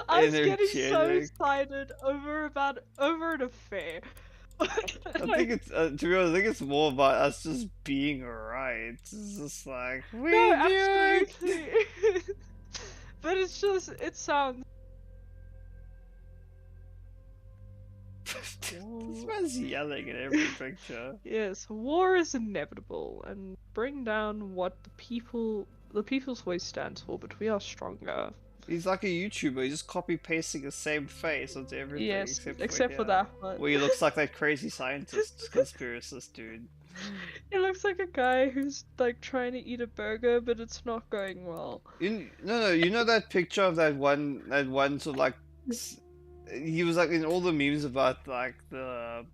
I was getting so energetic. excited over an affair. I think it's to be honest, I think it's more about us just being right. It's just like we No, knew it. absolutely. But it's just it sounds. This man's yelling in every picture. Yes, war is inevitable, and bring down what the people's voice stands for. But we are stronger. He's like a YouTuber, he's just copy pasting the same face onto everything Yes, except except for here. that one. Well, he looks like that crazy scientist conspiracist dude. He looks like a guy who's like trying to eat a burger, but it's not going well. No, you know that picture of that one sort of like he was like in all the memes about like the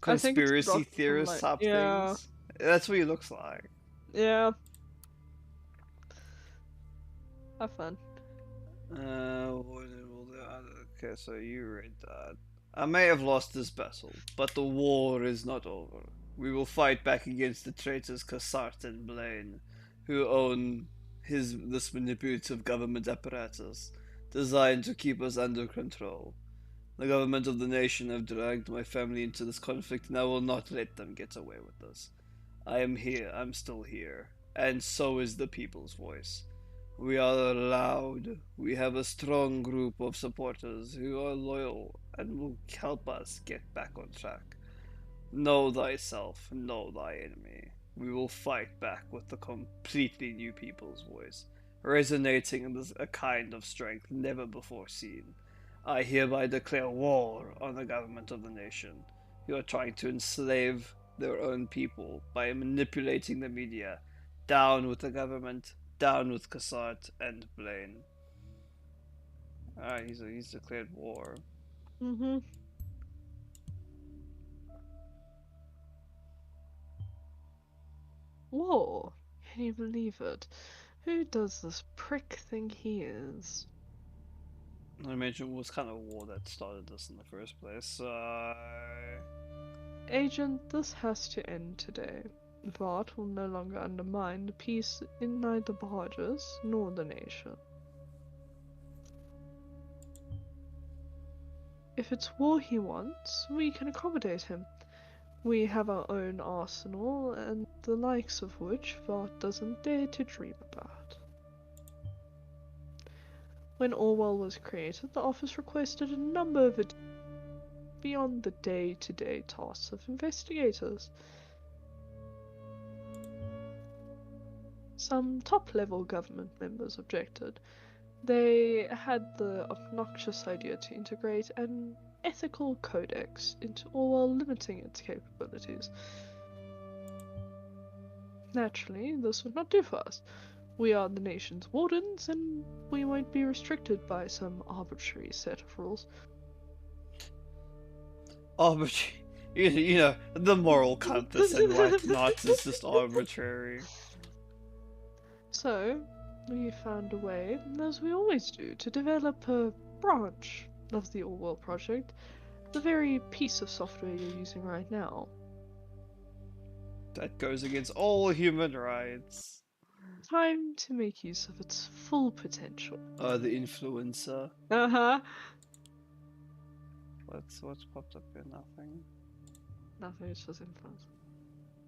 I think it's conspiracy Brock from, theorist like- type yeah. things. That's what he looks like. Yeah. Have fun. Okay, so you read that. I may have lost this battle, but the war is not over. We will fight back against the traitors Cassart and Blaine, who own this manipulative government apparatus designed to keep us under control. The government of the nation have dragged my family into this conflict, and I will not let them get away with this. I am here, I'm still here, and so is the people's voice. We are loud. We have a strong group of supporters who are loyal and will help us get back on track. Know thyself, know thy enemy. We will fight back with the completely new people's voice, resonating in a kind of strength never before seen. I hereby declare war on the government of the nation, who are trying to enslave their own people by manipulating the media. Down with the government. Down with Cassart and Blaine. Alright, he's declared war. Mm-hmm. Whoa, can you believe it? Who does this prick think he is? I imagine it was kind of war that started this in the first place. Agent, this has to end today. Vart will no longer undermine the peace in neither barges nor the nation. If it's war he wants, we can accommodate him. We have our own arsenal, and the likes of which Vart doesn't dare to dream about. When Orwell was created, the office requested a number of beyond the day-to-day tasks of investigators. Some top-level government members objected. They had the obnoxious idea to integrate an ethical codex into Orwell, limiting its capabilities. Naturally, this would not do for us. We are the nation's wardens, and we won't be restricted by some arbitrary set of rules. Arbitrary. You know, the moral compass and whatnot is just arbitrary. So, we found a way, as we always do, to develop a branch of the Orwell project, the very piece of software you're using right now. That goes against all human rights. Time to make use of its full potential. The influencer. Uh-huh. What's popped up here? Nothing. Nothing, it's just influence.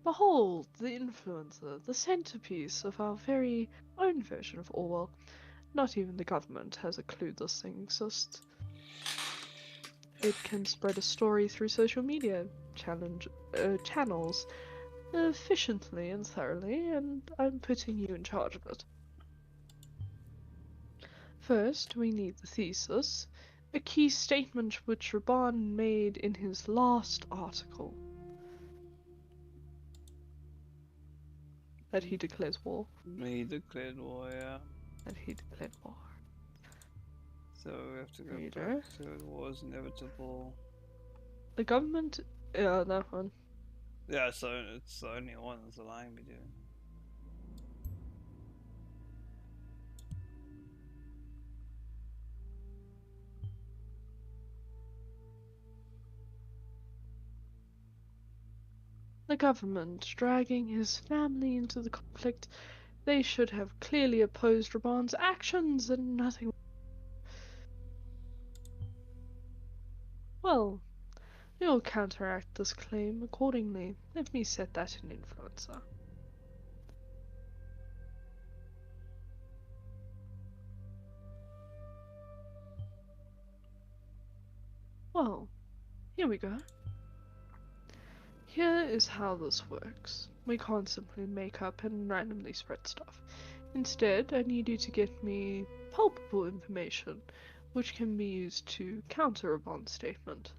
Behold, the influencer, the centerpiece of our very own version of Orwell. Not even the government has a clue this thing exists. It can spread a story through social media channels efficiently and thoroughly, and I'm putting you in charge of it. First, we need the thesis, a key statement which Raban made in his last article. That he declares war. He declared war, yeah. That he declared war. So we have to go Reader. back to war is inevitable. The government... Yeah, that one. Yeah, so it's the only one that's allowing me to. The government dragging his family into the conflict. They should have clearly opposed Raban's actions and nothing. Well, we'll counteract this claim accordingly. Let me set that in influencer. Well, here we go. Here is how this works. We can't simply make up and randomly spread stuff. Instead, I need you to get me palpable information, which can be used to counter a bond statement.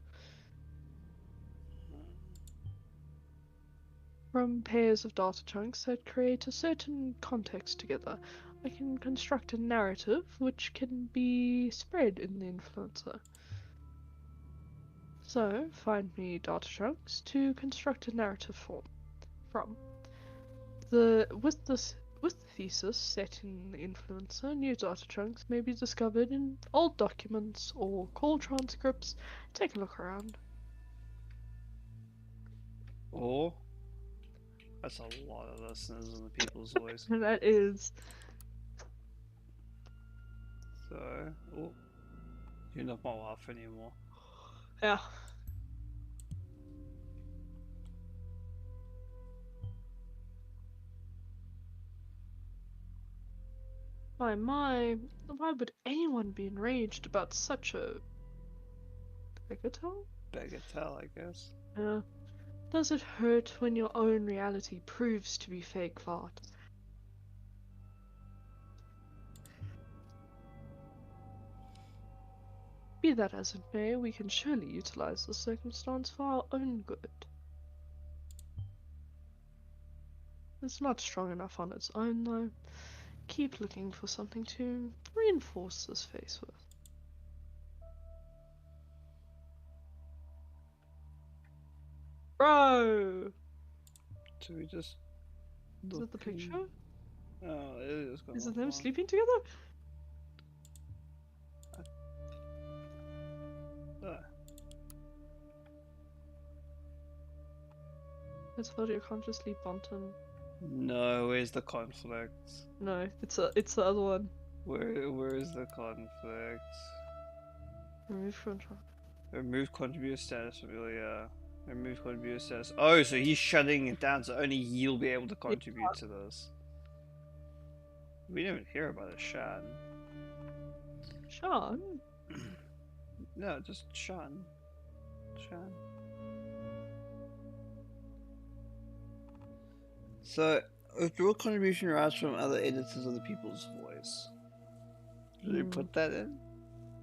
From pairs of data chunks that create a certain context together, I can construct a narrative which can be spread in the influencer. So, find me data chunks to construct a narrative from. With the thesis set in the influencer, new data chunks may be discovered in old documents or call transcripts. Take a look around. Or that's a lot of listeners in the people's voice. And that is... So, oh, you're not my wife anymore. Yeah. My, why would anyone be enraged about such a... bagatelle? Bagatelle, I guess. Yeah. Does it hurt when your own reality proves to be fake, Vart? Be that as it may, we can surely utilize the circumstance for our own good. It's not strong enough on its own, though. Keep looking for something to reinforce this face with. Bro! So we just. Is it the picture? Oh, it is. Is it them sleeping together? I told you I can't just leave Bonton. No, where's the conflict? No, it's the other one. Where is the conflict? Remove control. Remove contributor status, Amelia. Remove contributor status. Oh, so he's shutting it down, so only he'll be able to contribute to this. We didn't even hear about it, Shan. Sean? No, just Shan. Shan. So, withdraw contribution rights from other editors of the People's Voice. Did you put that in?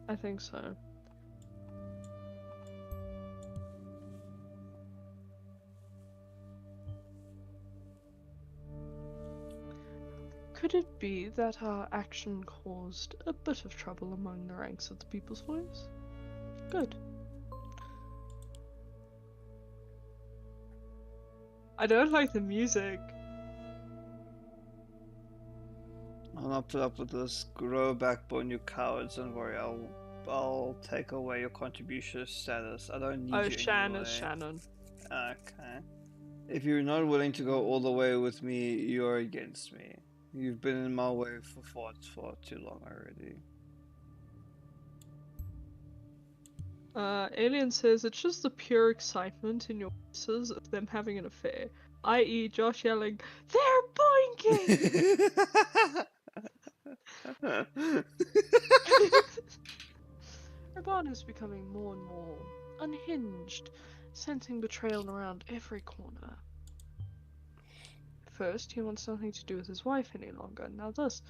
I think so. Could it be that our action caused a bit of trouble among the ranks of the People's Voice? Good. I don't like the music. I'll not put up with this. Grow a backbone, you cowards. Don't worry, I'll take away your contribution status. I don't need you Shan anyway. is Shannon. Okay. If you're not willing to go all the way with me, you're against me. You've been in my way for far too long already. Alien says it's just the pure excitement in your voices of them having an affair. I.e. Josh yelling, "They're boinking!" Raban is becoming more and more unhinged, sensing betrayal around every corner. First, he wants nothing to do with his wife any longer, now this.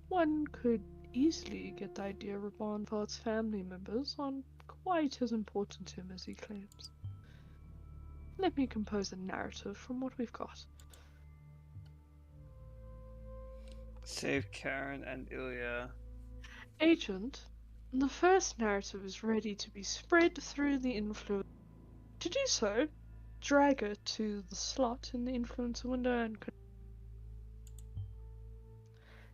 One could easily get the idea Raban thought family members aren't quite as important to him as he claims. Let me compose a narrative from what we've got. Save Karen and Ilya. Agent, the first narrative is ready to be spread through the influence. To do so, drag it to the slot in the influencer window and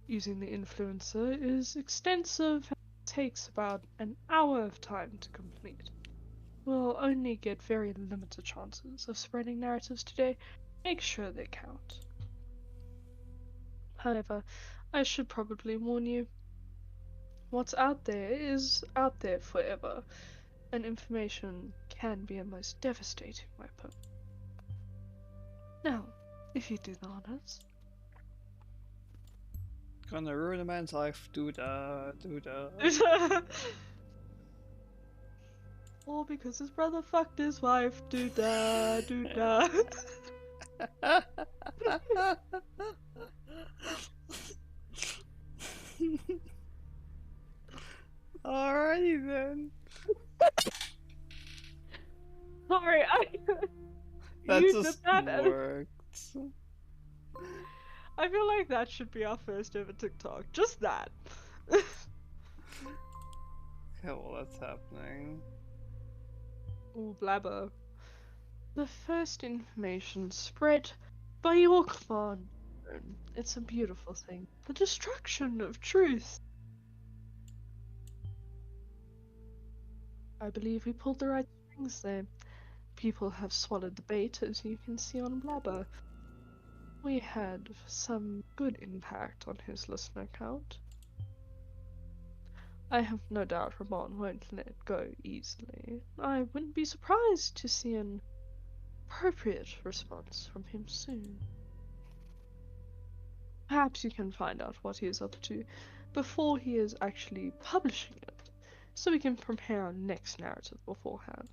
using the influencer is extensive and takes about an hour of time to complete. We'll only get very limited chances of spreading narratives today. Make sure they count. However, I should probably warn you. What's out there is out there forever, and information can be a most devastating weapon. Now, if you do the honors. Gonna ruin a man's life, doo-da, doo-da. All because his brother fucked his wife, doo-da, doo-da. Alrighty then. Sorry, That you just did that. worked. I feel like that should be our first ever TikTok. Just that. Okay, well that's happening. Ooh, blabber. The first information spread by your command. It's a beautiful thing. The destruction of truth. I believe we pulled the right strings there. People have swallowed the bait, as you can see on Blabber. We had some good impact on his listener count. I have no doubt Ramon won't let it go easily. I wouldn't be surprised to see an appropriate response from him soon. Perhaps you can find out what he is up to before he is actually publishing it, so we can prepare our next narrative beforehand.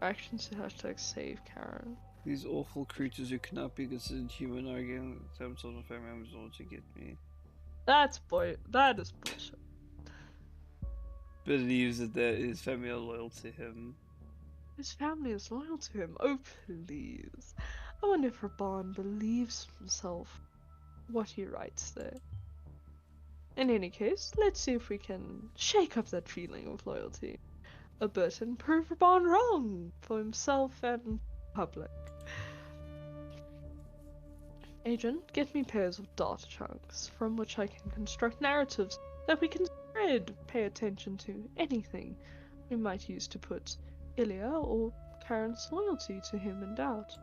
Actions # save Karen. These awful creatures who cannot be considered human are again some sort of family members in order to get me. That is bullshit. Believes that his family are loyal to him. His family is loyal to him. Oh, please. I wonder if Raban believes himself what he writes there. In any case, let's see if we can shake up that feeling of loyalty a bit and prove Raban wrong for himself and public. Agent, get me pairs of data chunks from which I can construct narratives that we can spread. Pay attention to anything We might use to put Ilya or Karen's loyalty to him in doubt.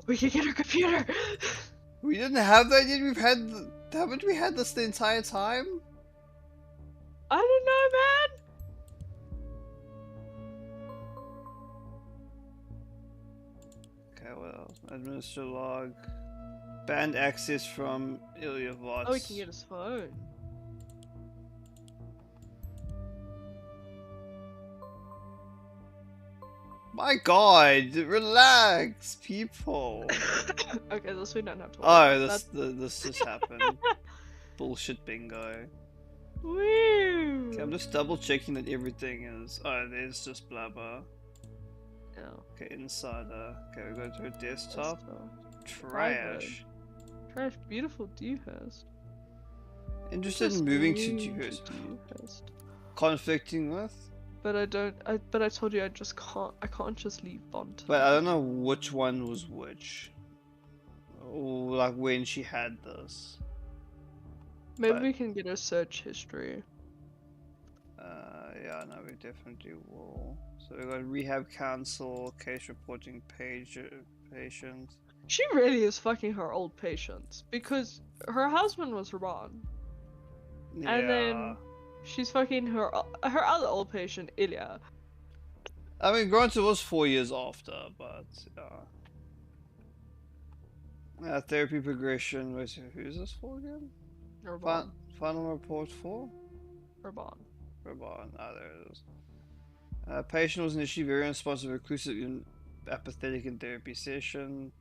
We can get a computer! We didn't have that yet. Haven't we had this the entire time? I don't know, man! Okay, what else? Administer log. Banned access from Ilya Vots. Oh, we can get his phone. My god, relax, people. Okay, this we don't have to Oh, worry. this just happened. Bullshit bingo. Woo! Okay, I'm just double checking that everything is. Oh, there's just blah blah. No. Okay, insider. Okay, we go to a desktop. Trash. Private. Trash, beautiful Dewhurst. Interested in moving to Dewhurst. Conflicting with? But I don't. But I told you I just can't. I can't just leave Bond. But I don't know which one was which. Or like when she had this. Maybe but- we can get a search history. Yeah, no, we definitely will. So we got rehab council, case reporting page, patient. She really is fucking her old patients because her husband was Raban, Yeah. and then she's fucking her other old patient Ilya. I mean, granted, it was 4 years after, but therapy progression. Wait, who's this for again? Raban. Final report for? Raban. Reborn. Ah, there it is. Patient was initially very unresponsive, reclusive, and apathetic in therapy session.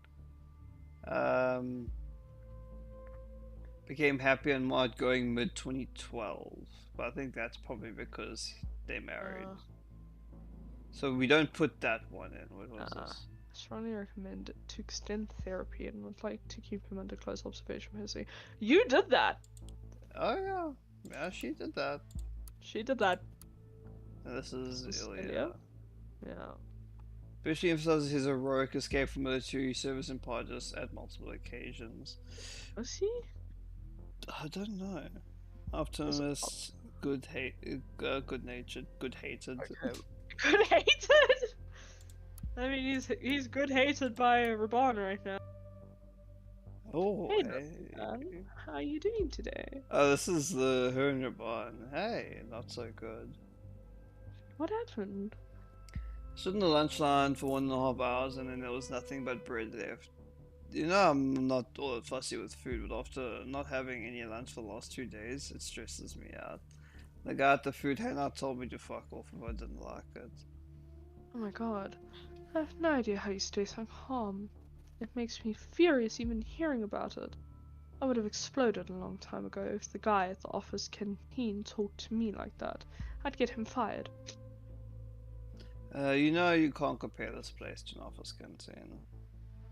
Became happy and more outgoing mid 2012, but I think that's probably because they married. So we don't put that one in. What was this? Strongly recommend to extend therapy and would like to keep him under close observation for history. You did that. Oh yeah, yeah, she did that. She did that. And this is Ilya. Ilya? Yeah. Especially emphasizes his heroic escape from military service in Pargas at multiple occasions. Was he? I don't know. Optimist, good natured, good hated. Okay. Good hated. I mean, he's good hated by Raban right now. Oh, Hey, hey. How are you doing today? Oh, this is the her and Raban. Hey, not so good. What happened? Stood in the lunch line for 1.5 hours, and then there was nothing but bread left. You know, I'm not all that fussy with food, but after not having any lunch for the last 2 days, it stresses me out. The guy at the food hangout told me to fuck off if I didn't like it. Oh my god. I have no idea how you stay so calm. It makes me furious even hearing about it. I would have exploded a long time ago if the guy at the office canteen talked to me like that. I'd get him fired. You know you can't compare this place to an office canteen.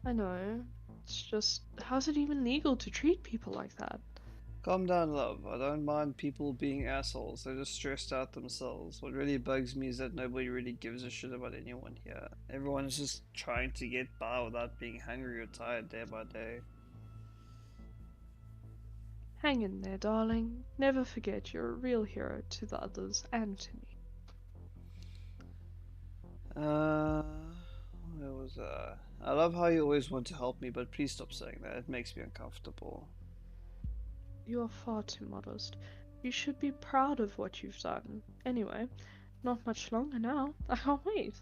I know. It's just, how's it even legal to treat people like that? Calm down, love. I don't mind people being assholes. They're just stressed out themselves. What really bugs me is that nobody really gives a shit about anyone here. Everyone is just trying to get by without being hungry or tired day by day. Hang in there, darling. Never forget you're a real hero to the others and to me. Where was I love how you always want to help me, but please stop saying that. It makes me uncomfortable. You are far too modest. You should be proud of what you've done. Anyway, not much longer now. I can't wait.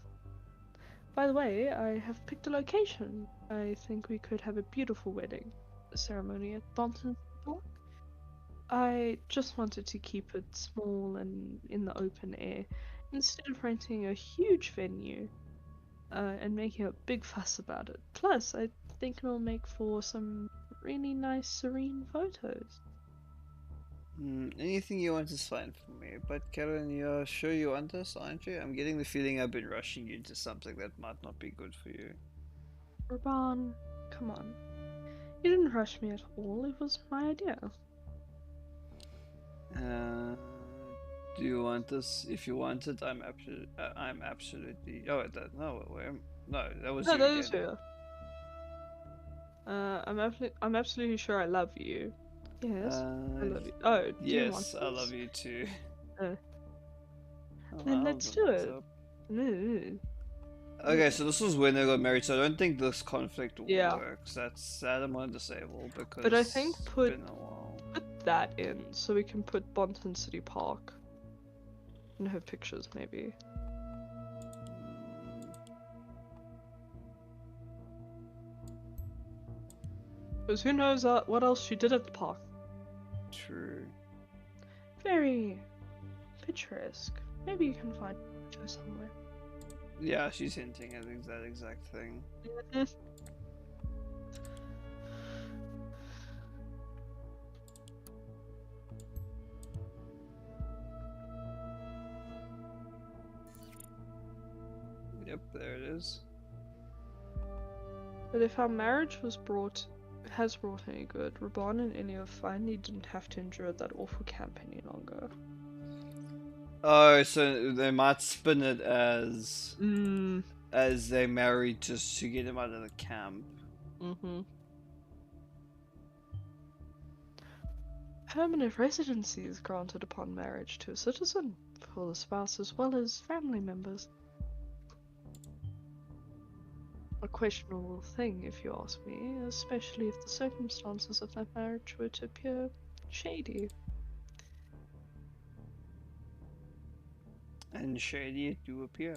By the way, I have picked a location. I think we could have a beautiful wedding ceremony at Thornton Park. I just wanted to keep it small and in the open air, instead of renting a huge venue and making a big fuss about it. Plus, I think it'll make for some really nice, serene photos. Anything you want is fine for me, but Karen, you're sure you want this, aren't you? I'm getting the feeling I've been rushing you into something that might not be good for you. Raban, come on. You didn't rush me at all, it was my idea. Do you want this? If you want it, I'm absolutely. Oh, that no, no, that was No, you that is again. you. I'm absolutely sure I love you. Yes, I love you. Oh, do you want Yes, I this? love you too. Uh, Oh, then I'll let's open do this it. up. Ooh. Okay, so this was when they got married, so I don't think this conflict Yeah. works. That I'm gonna disable because But I think it's put been a while. that in so we can put Bonton City Park and her pictures maybe. Because who knows what else she did at the park. True. Very picturesque. Maybe you can find her somewhere. Yeah, she's hinting at that exact thing. Yep, there it is. But if our marriage has brought any good, Raban and Ilya finally didn't have to endure that awful camp any longer. Oh, so they might spin it as Mm. as they married just to get him out of the camp. Mm-hmm. Permanent residency is granted upon marriage to a citizen, for the spouse as well as family members. A questionable thing, if you ask me, especially if the circumstances of that marriage were to appear shady. And shady it do appear.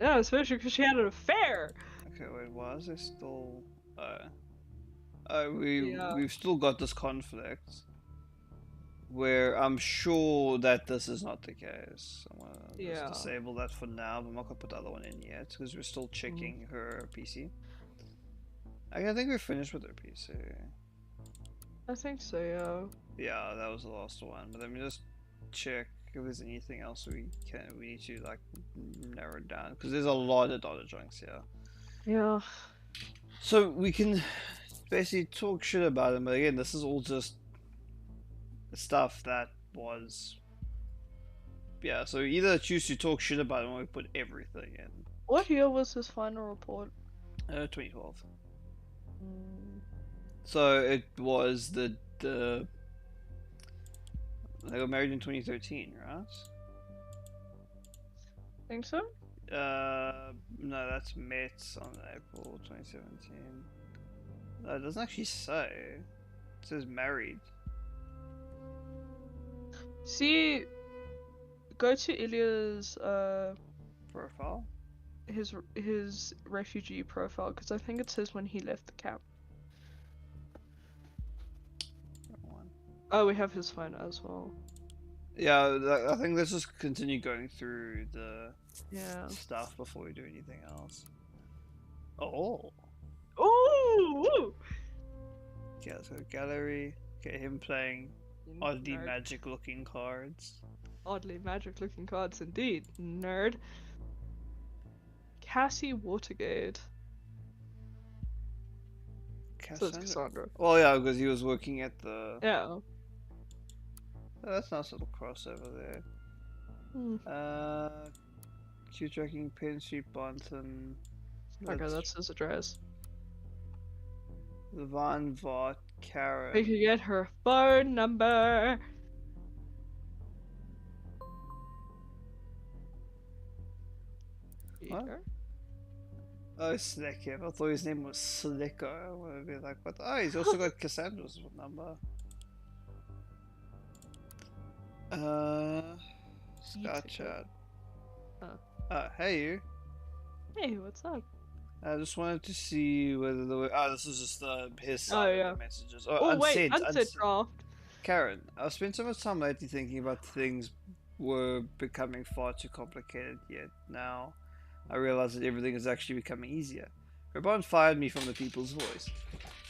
Yeah, especially because she had an affair! Okay, wait, why is there still... Yeah. we've still got this conflict where I'm sure that this is not the case. I'm gonna Yeah. just disable that for now, but I'm not gonna put the other one in yet because we're still checking her PC. I think we're finished with her PC. I think so, yeah. Yeah, that was the last one. But let me just check if there's anything else we need to like narrow it down because there's a lot of data chunks here. Yeah. So we can basically talk shit about him, but again, this is all just stuff that was. Yeah, so either choose to talk shit about him or we put everything in. What year was his final report? 2012. Mm. So it was the they got married in 2013, right? Think so? No, that's met on April 2017. No, it doesn't actually say. It says married. See, go to Ilya's Profile? his refugee profile because I think it says when he left the camp. Wrong one. Oh, we have his phone as well. Yeah, I think let's just continue going through the Yeah. stuff before we do anything else. Oh! Ooh! Okay, let's go gallery. Okay, him playing oddly magic looking cards. Oddly magic looking cards indeed, nerd. Cassie Watergate. So it's Cassandra. Well, yeah, because he was working at the. Yeah. Oh, that's a nice little crossover there. Hmm. Q tracking Penn Street, Bonton. Okay, that's his address. The Van Vart, Karen. We could get her phone number. What? Peter? Oh, Slicker. I thought his name was Slicker. I would be like, what? Oh, he's also got Cassandra's number. Scott chat. Hey you. Hey, what's up? I just wanted to see whether the this is just his side of yeah. the messages. Oh, wait, unsent draft. Karen, I've spent so much time lately thinking about things were becoming far too complicated, yet now I realize that everything is actually becoming easier. Raban fired me from the people's voice,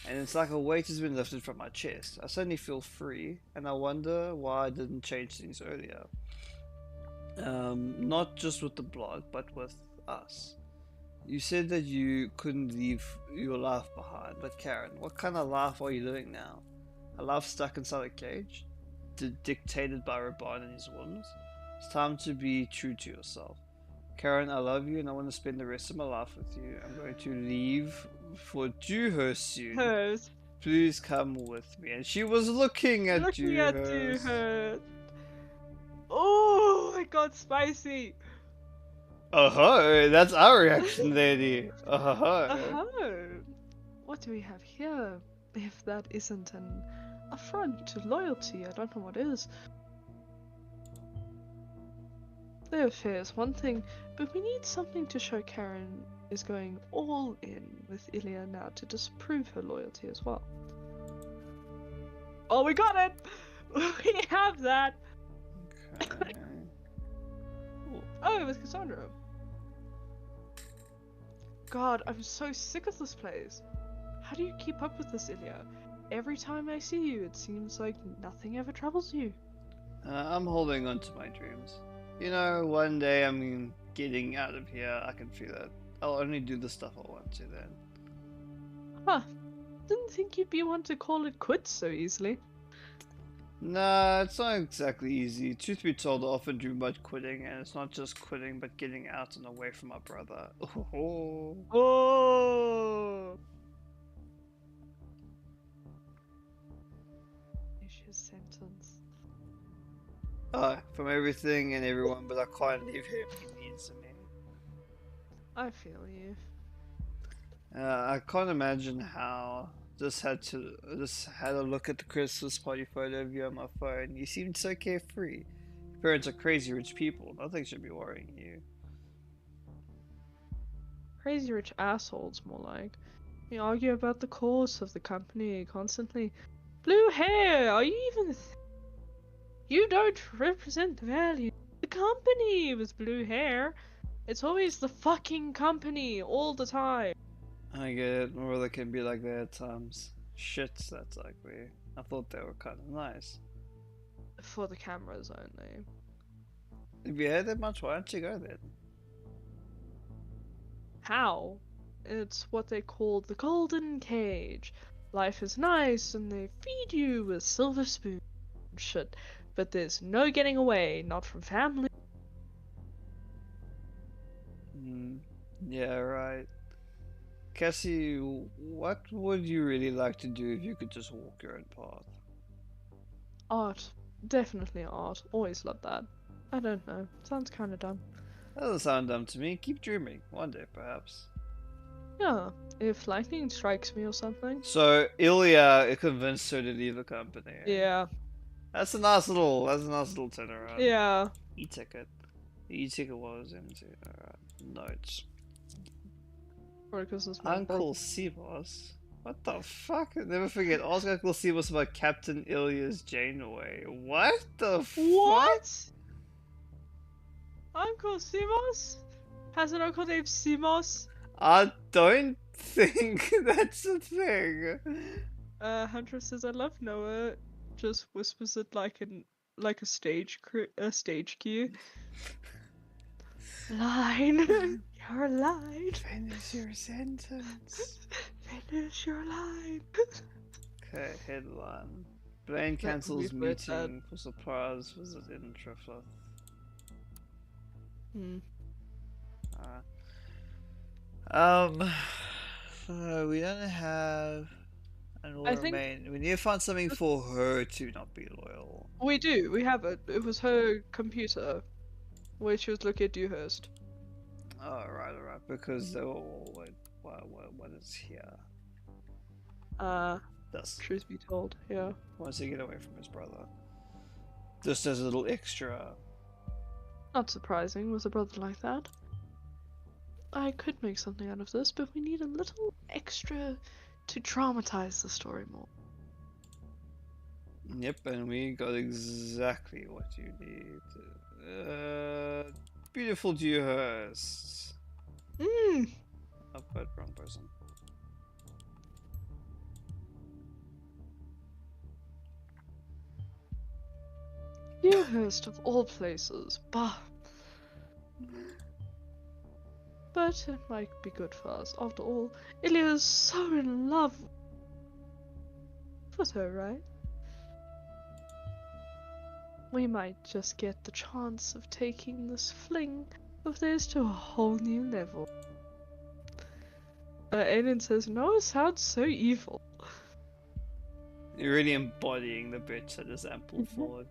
and it's like a weight has been lifted from my chest. I suddenly feel free, and I wonder why I didn't change things earlier. Not just with the blog, but with us. You said that you couldn't leave your life behind, but Karen, what kind of life are you living now? A life stuck inside a cage? Dictated by Raban and his whims? It's time to be true to yourself. Karen, I love you and I want to spend the rest of my life with you. I'm going to leave for Dewhurst soon. Hers. Please come with me. And she was looking at Looking at Dewhurst. her. Oh, it got spicy. Oh, that's our reaction, lady. Oh, what do we have here? If that isn't an affront to loyalty, I don't know what is. The affair is one thing, but we need something to show Karen is going all in with Ilya now to disprove her loyalty as well. Oh, we got it! We have that! Okay. Oh, it was Cassandra. God, I'm so sick of this place. How do you keep up with this, Ilya? Every time I see you, it seems like nothing ever troubles you. I'm holding on to my dreams. You know, one day I'm getting out of here. I can feel it. I'll only do the stuff I want to then. Huh. Didn't think you'd be one to call it quits so easily. Nah, it's not exactly easy. Truth be told, I often dream about quitting, and it's not just quitting, but getting out and away from my brother. Oh. Oh! Finish his sentence. From everything and everyone, but I can't leave him. He needs me. I feel you. I can't imagine how just had a look at the Christmas party photo of you on my phone. You seemed so carefree. Your parents are crazy rich people. Nothing should be worrying you. Crazy rich assholes, more like. We argue about the course of the company constantly. Blue hair! Are you even... You don't represent the value. The company with blue hair. It's always the fucking company all the time. I get it. My brother can be like that at times. Shit, that's ugly. I thought they were kind of nice. For the cameras only. If you heard that much, why don't you go then? How? It's what they call the golden cage. Life is nice and they feed you with silver spoon shit. But there's no getting away, not from family. Yeah, right. Cassie, what would you really like to do if you could just walk your own path? Art. Definitely art. Always loved that. I don't know. Sounds kinda dumb. That doesn't sound dumb to me. Keep dreaming. One day, perhaps. Yeah, if lightning strikes me or something. So, Ilya convinced her to leave the company. Yeah. That's a nice little turnaround. Yeah. E-ticket. The e-ticket was empty. Alright. Notes. Because it's my Uncle Sivos? What the fuck? Never forget. Ask Uncle Sivos about Captain Ilya's Janeway. What the fuck? What? Uncle Simos? Has an uncle named Simos? I don't think that's a thing. Hunter says I love Noah. Just whispers it like a stage cue. Line. Your line. Finish your sentence. Finish your line. Okay, headline. Blaine cancels meeting for surprise visit in Trifloth. We don't have and will remain. We need to find something for her to not be loyal. We do. We have it. It was her computer, where she was looking at Dewhurst. Oh, right. Because they were all what is here? This. Truth be told, yeah. Wants to get away from his brother. Just as a little extra. Not surprising with a brother like that. I could make something out of this, but we need a little extra to dramatize the story more. Yep, and we got exactly what you need. Beautiful Dewhurst. Oh, but wrong person. Dewhurst of all places, bah. But it might be good for us. After all, Ilya is so in love with her, right? We might just get the chance of taking this fling of theirs to a whole new level. Aiden says, Noah sounds so evil. You're really embodying the bitch that is ample forward.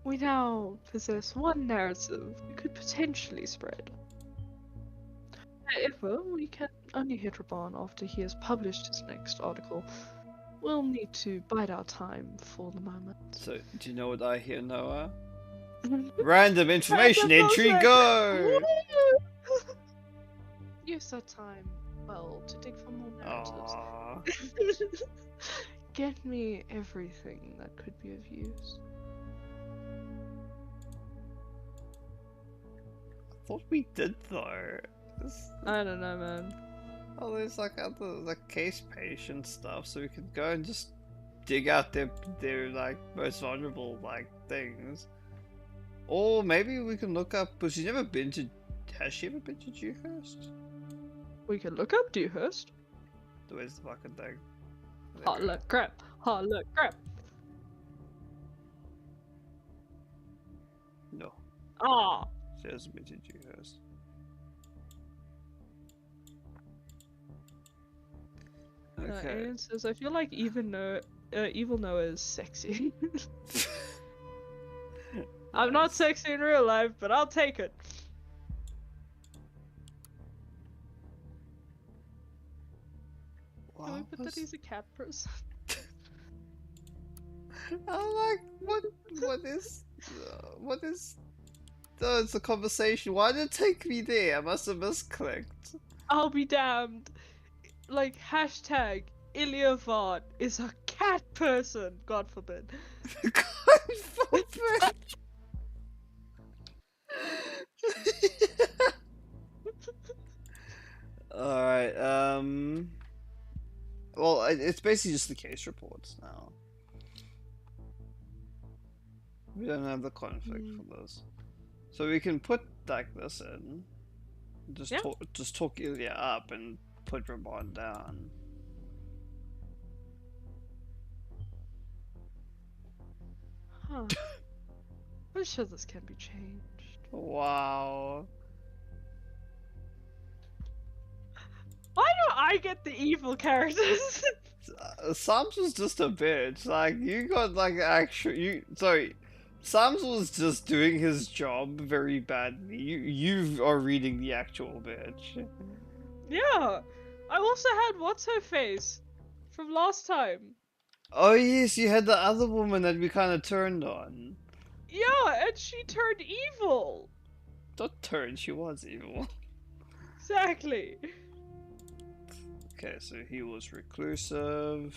We now possess one narrative we could potentially spread. However, we can only hit Raban after he has published his next article. We'll need to bide our time for the moment. So, do you know what I hear, Noah? Random information entry, go! Use that time, well, to dig for more narratives. Aww. Get me everything that could be of use. I thought we did though. I don't know, man. Oh, there's like other like case patient stuff, so we can go and just dig out their like most vulnerable like things. Or maybe we can look up. But she's never been to. Has she ever been to Dewhurst? We can look up Dewhurst. Where's the fucking thing? There Hot we go. look crap. Hot look crap. No, Ah. she hasn't been to Dewhurst. Okay. Aiden says, I feel like Evil Noah is sexy. I'm not sexy in real life, but I'll take it. Can we put that he's a cat person? I'm like, what is, oh, it's a conversation. Why did it take me there? I must have misclicked. I'll be damned. Like, hashtag Iliavad is a cat person. God forbid. God forbid. Alright, well, it's basically just the case reports now. We don't have the conflict for this. So we can put like this in. Just Yeah. talk Ilya up and put Raban down. Huh. I'm sure this can be changed. Wow. Why do I get the evil characters? Sams was just a bitch. Like, you got like sorry. Sams was just doing his job very badly. You are reading the actual bitch. Yeah. I also had what's her face from last time. Oh yes, you had the other woman that we kind of turned on. Yeah, and she turned evil. Not turned, she was evil. Exactly. Okay, so he was reclusive.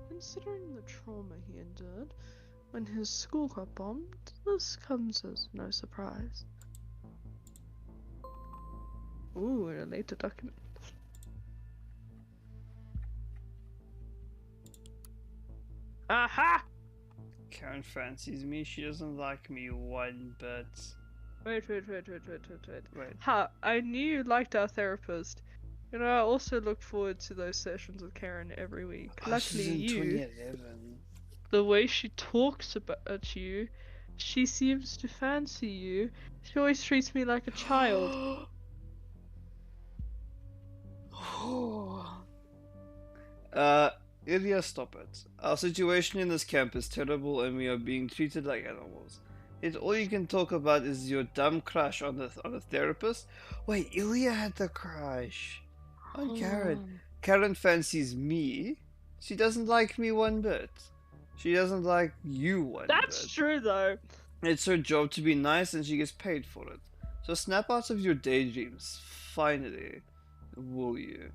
Considering the trauma he endured when his school got bombed, this comes as no surprise. Ooh, a later document. Aha! Karen fancies me. She doesn't like me one bit. Wait. Wait. Ha! I knew you liked our therapist. You know, I also look forward to those sessions with Karen every week. Oh, she's Luckily, in you, 2011. the way she talks about you, she seems to fancy you. She always treats me like a child. Ilya, stop it. Our situation in this camp is terrible and we are being treated like animals. Yet all you can talk about is your dumb crush on the therapist. Wait, Ilya had the crush on Karen. Karen fancies me. She doesn't like me one bit. She doesn't like you one That's bit. true, though. It's her job to be nice and she gets paid for it. So snap out of your daydreams, finally, will you?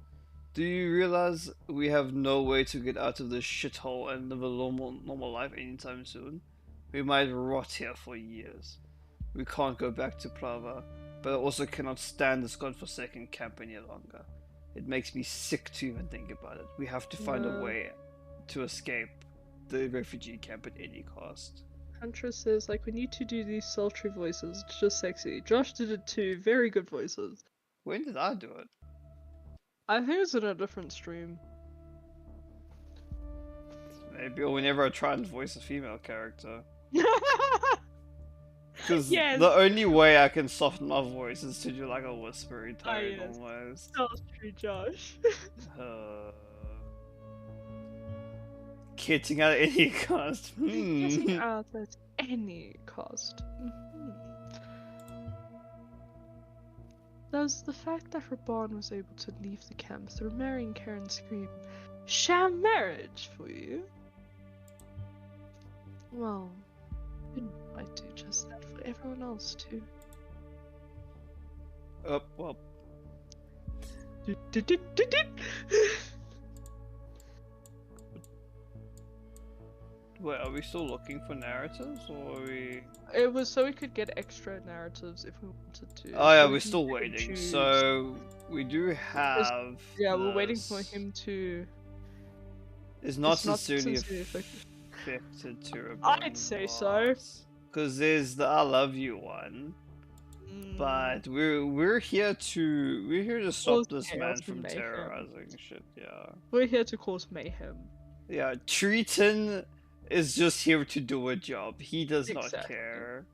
Do you realize we have no way to get out of this shithole and live a normal life anytime soon? We might rot here for years. We can't go back to Prava, but I also cannot stand this godforsaken camp any longer. It makes me sick to even think about it. We have to find a way to escape the refugee camp at any cost. Huntress says, like, we need to do these sultry voices. It's just sexy. Josh did it too. Very good voices. When did I do it? I think it's in a different stream. Maybe, or whenever I try and voice a female character. Because Yes. the only way I can soften my voice is to do like a whispery tone yes. almost. That's true, Josh. Getting out any cost. Getting out at any cost. Does the fact that Raban was able to leave the camp through marrying Karen scream sham marriage for you? Well, you might do just that for everyone else too. Oh, well. Wait, are we still looking for narratives, or are we... It was so we could get extra narratives if we wanted to. Oh yeah, so we we're can still pick and waiting. choose. So we do have. Yeah, we're waiting this. for him to. It's not It's not sincerely sincerely affected to a I'd say so. Because there's the "I love you" one, but we're here to stop Cause this man chaos from and mayhem. terrorizing shit. Yeah, We're here to cause mayhem. yeah. Triton is just here to do a job. He does not Exactly. care.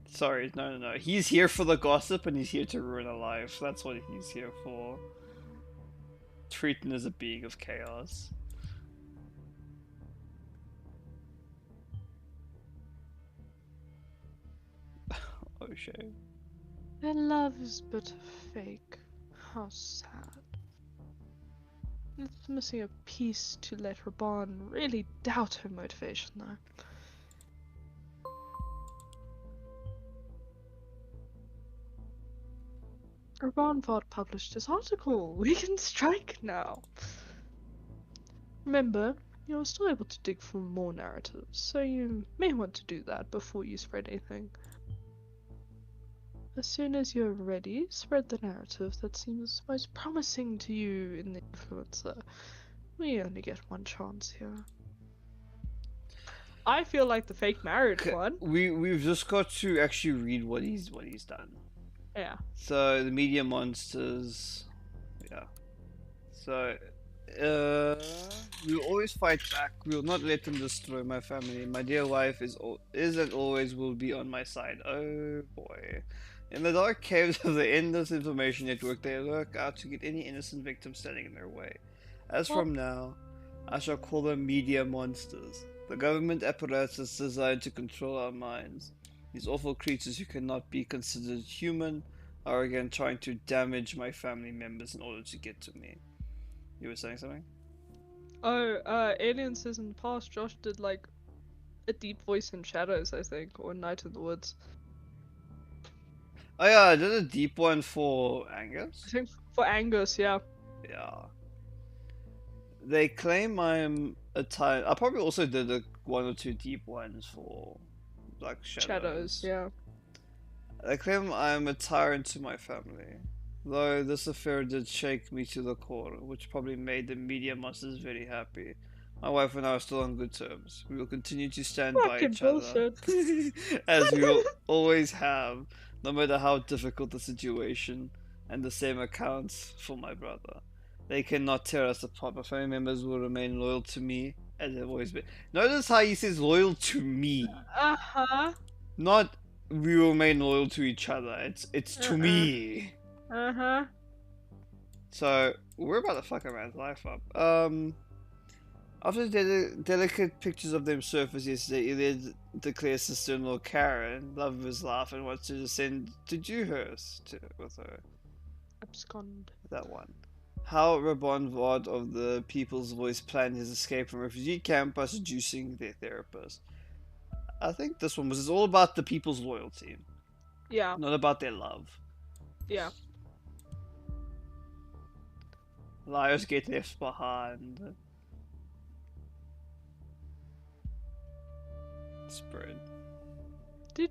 Sorry, no. He's here for the gossip and he's here to ruin a life. That's what he's here for. Triton is a being of chaos. Oh shit. Their love is but fake. How sad. It's missing a piece to let Raban really doubt her motivation, though. Raban Vod published his article. We can strike now. Remember, you're still able to dig for more narratives, so you may want to do that before you spread anything. As soon as you're ready, spread the narrative that seems most promising to you in the influencer. We only get one chance here. I feel like the fake marriage one. We've just got to actually read what he's done. Yeah. So the media monsters, yeah. So, we'll always fight back. We will not let them destroy my family. My dear wife is and always will be on my side. Oh boy. In the dark caves of the endless information network, they lurk out to get any innocent victim standing in their way. As from now, I shall call them media monsters. The government apparatus designed to control our minds. These awful creatures who cannot be considered human are again trying to damage my family members in order to get to me. You were saying something? Oh, Alien says in the past Josh did like a deep voice in Shadows, I think, or Night in the Woods. Oh yeah, I did a deep one for Angus. I think for Angus, yeah. Yeah. They claim I'm a tyrant. I probably also did one or two deep ones for like Shadows. Yeah. They claim I'm a tyrant to my family. Though this affair did shake me to the core, which probably made the media monsters very happy. My wife and I are still on good terms. We will continue to stand by Fucking each other. bullshit. As we will always have, no matter how difficult the situation, and the same accounts for my brother. They cannot tear us apart. My family members will remain loyal to me, as they've always been. Notice how he says loyal to me. Uh-huh. Not we will remain loyal to each other. It's to me. Uh-huh. So, we're about to fuck a man's life up. After delicate pictures of them surfaced yesterday, Iliad declares sister-in-law Karen, love of his life, and wants to descend to Dewhurst with her. Abscond. That one. How Rabon Vod of the People's Voice planned his escape from refugee camp by seducing their therapist. I think this one was all about the people's loyalty, Yeah. not about their love. Yeah. Liars get left behind. Spread. Do.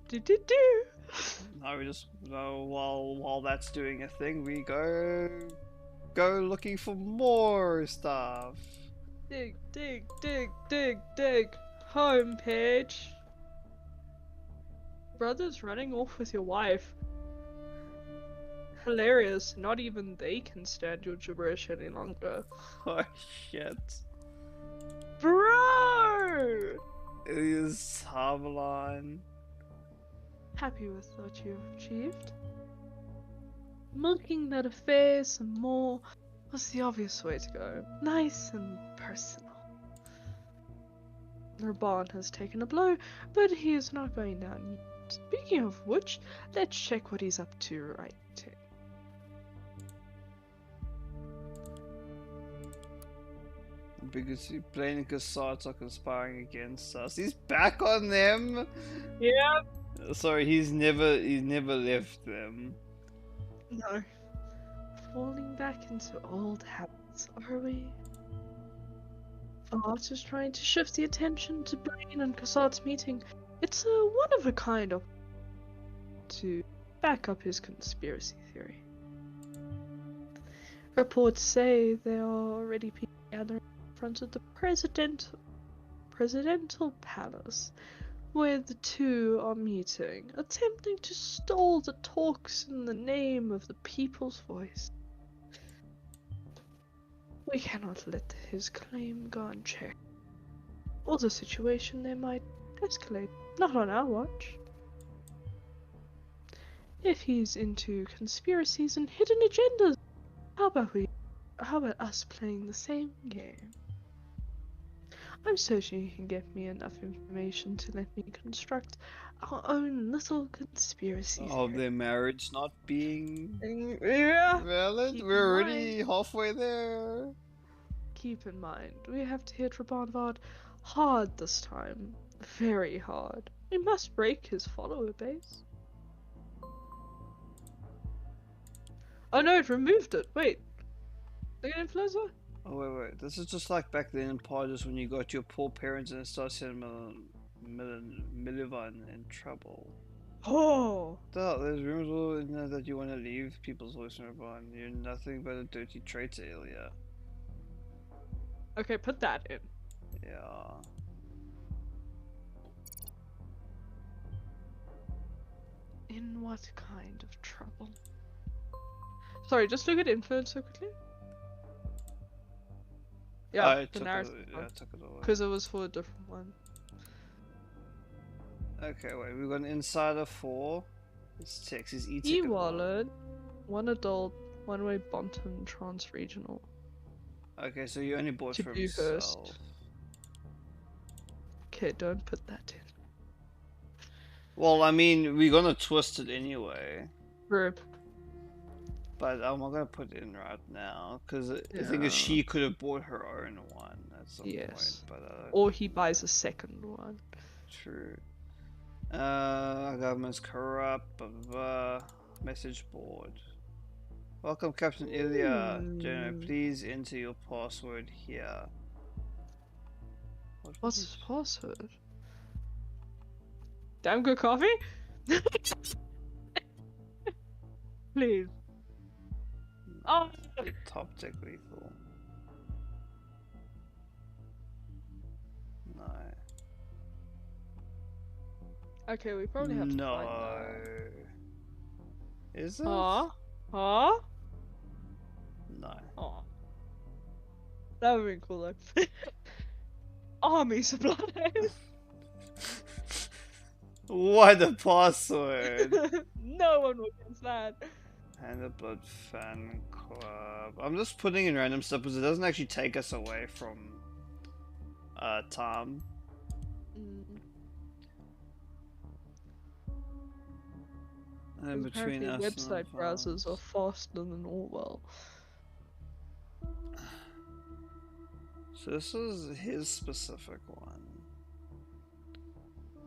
Now we just while that's doing a thing, we go looking for more stuff. Dig. Homepage. Brother's running off with your wife. Hilarious. Not even they can stand your gibberish any longer. Oh shit. Ilia's timeline. Happy with what you've achieved? Milking that affair some more was the obvious way to go. Nice and personal. Raban has taken a blow, but he is not going down yet. Speaking of which, let's check what he's up to right here. Because he playing cassettes are conspiring against us. He's back on them. Yeah. Sorry, he's never left them. No. Falling back into old habits, are we? Art is trying to shift the attention to Brain and Cassad's meeting. It's a one-of-a-kind op to back up his conspiracy theory. Reports say there are already people gathering in front of the presidential palace, where the two are meeting, attempting to stall the talks in the name of the people's voice. We cannot let his claim go unchecked, or the situation there might escalate. Not on our watch. If he's into conspiracies and hidden agendas, how about us playing the same game? I'm certain you can get me enough information to let me construct our own little conspiracy Of theory. their marriage not being Yeah. valid? Keep We're in already halfway there. Keep in mind, we have to hit Rabanvad hard this time. Very hard. We must break his follower base. Oh no, it removed it. Wait. Look at influencer? Oh wait. This is just like back then in Podges when you got your poor parents and it started sending Milivan in trouble. Oh! There's rumors all in there that you want to leave people's voice in Milivan. You're nothing but a dirty traitor, Ilya. Okay, put that in. Yeah. In what kind of trouble? Sorry, just look at influencer quickly. Yeah, I the took narrative it, one. I took it away. Because it was for a different one. Okay, wait, we've got an insider 4. It's text, his e-ticket. E-wallet, one adult, one-way Bonton trans-regional. Okay, so you only bought To for Dewhurst. himself. Okay, don't put that in. Well, I mean, we're gonna twist it anyway. Rip. But I'm not gonna put it in right now, because the thing is, Yeah. she could have bought her own one at some Yes. point. But Or he buys a second one. true. Our government's corrupt. Blah, blah, blah. Message board. Welcome, Captain Ilya. Jenna, please enter your password here. What was What's it? his password? Damn good coffee? Please. Oh! Top tech lethal. No. Okay, we probably have to No. find that. Is it? Huh? Huh? No. Aw. That would be cool though. Army supplies. What a password! No one will guess that. And the Blood Fan Club. I'm just putting in random stuff because it doesn't actually take us away from Tom. And between Apparently us website and browsers are faster than Orwell. So this is his specific one.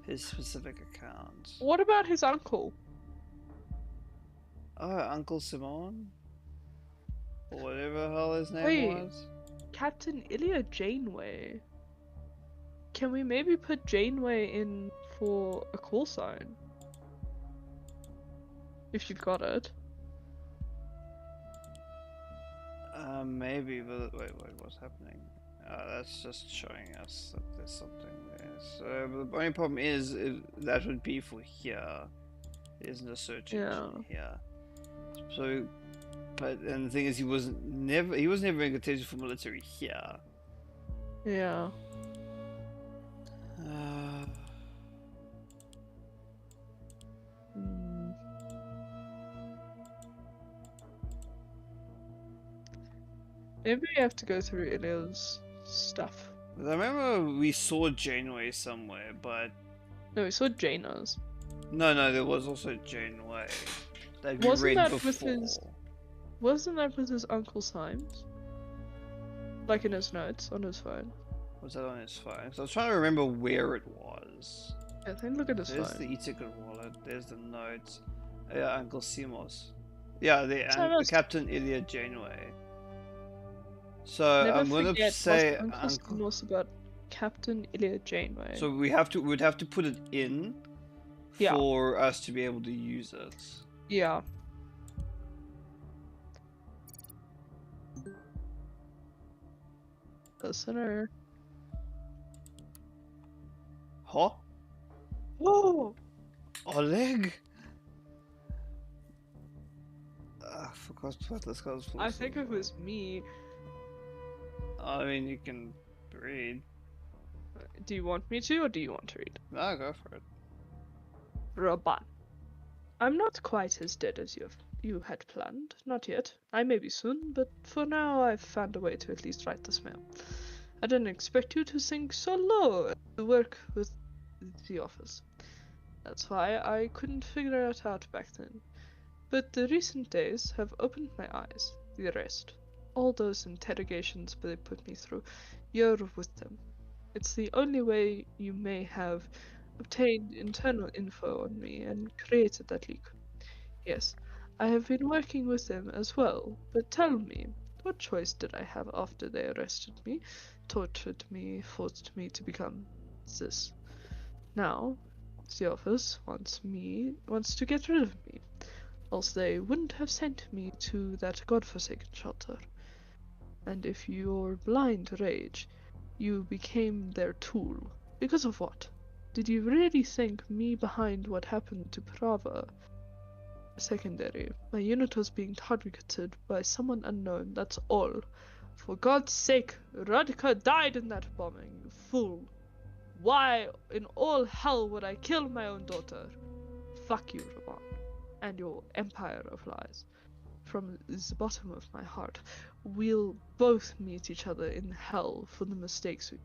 His specific account. What about his uncle? Oh, Uncle Simon? Or whatever the hell his name Wait. was. Captain Ilya Janeway. Can we maybe put Janeway in for a call sign? If you've got it. Maybe, but wait, what's happening? That's just showing us that there's something there. So but the only problem is that would be for here. There isn't a search engine here. So, but and the thing is, he was never in contention for military here. Yeah. Maybe we have to go through Ilya's stuff. I remember we saw Janeway somewhere, but No, we saw Jaina's. no, there was also Janeway that we Wasn't read that before. with his- Wasn't that with his Uncle Symes? Like in his notes on his phone. Was that on his phone? So I was trying to remember where it was. I think look at his There's phone. the e-ticket wallet. There's the notes. Yeah, Uncle Simos. Yeah, Simos. Captain Ilya Janeway. So Never I'm gonna forget say Uncle Uncle. Simos about Captain Ilya Janeway. So we'd have to put it in Yeah. for us to be able to use it. Yeah. Listener. Huh? Whoa! Oleg? I forgot what this guy's I think it was me. I mean, you can read. Do you want me to, or do you want to read? No, go for it. Raban. I'm not quite as dead as you had planned. Not yet. I may be soon, but for now I've found a way to at least write this mail. I didn't expect you to sink so low to work with the office. That's why I couldn't figure it out back then. But the recent days have opened my eyes. The rest. All those interrogations they put me through, you're with them. It's the only way you may have obtained internal info on me and created that leak. Yes, I have been working with them as well, but tell me, what choice did I have after they arrested me, tortured me, forced me to become this? Now, the office wants to get rid of me, else they wouldn't have sent me to that godforsaken shelter. And if your blind rage, you became their tool. Because of what? Did you really think me behind what happened to Prava? Secondary. My unit was being targeted by someone unknown, that's all. For God's sake, Radka died in that bombing, you fool. Why in all hell would I kill my own daughter? Fuck you, Raban, and your empire of lies. From the bottom of my heart, we'll both meet each other in hell for the mistakes we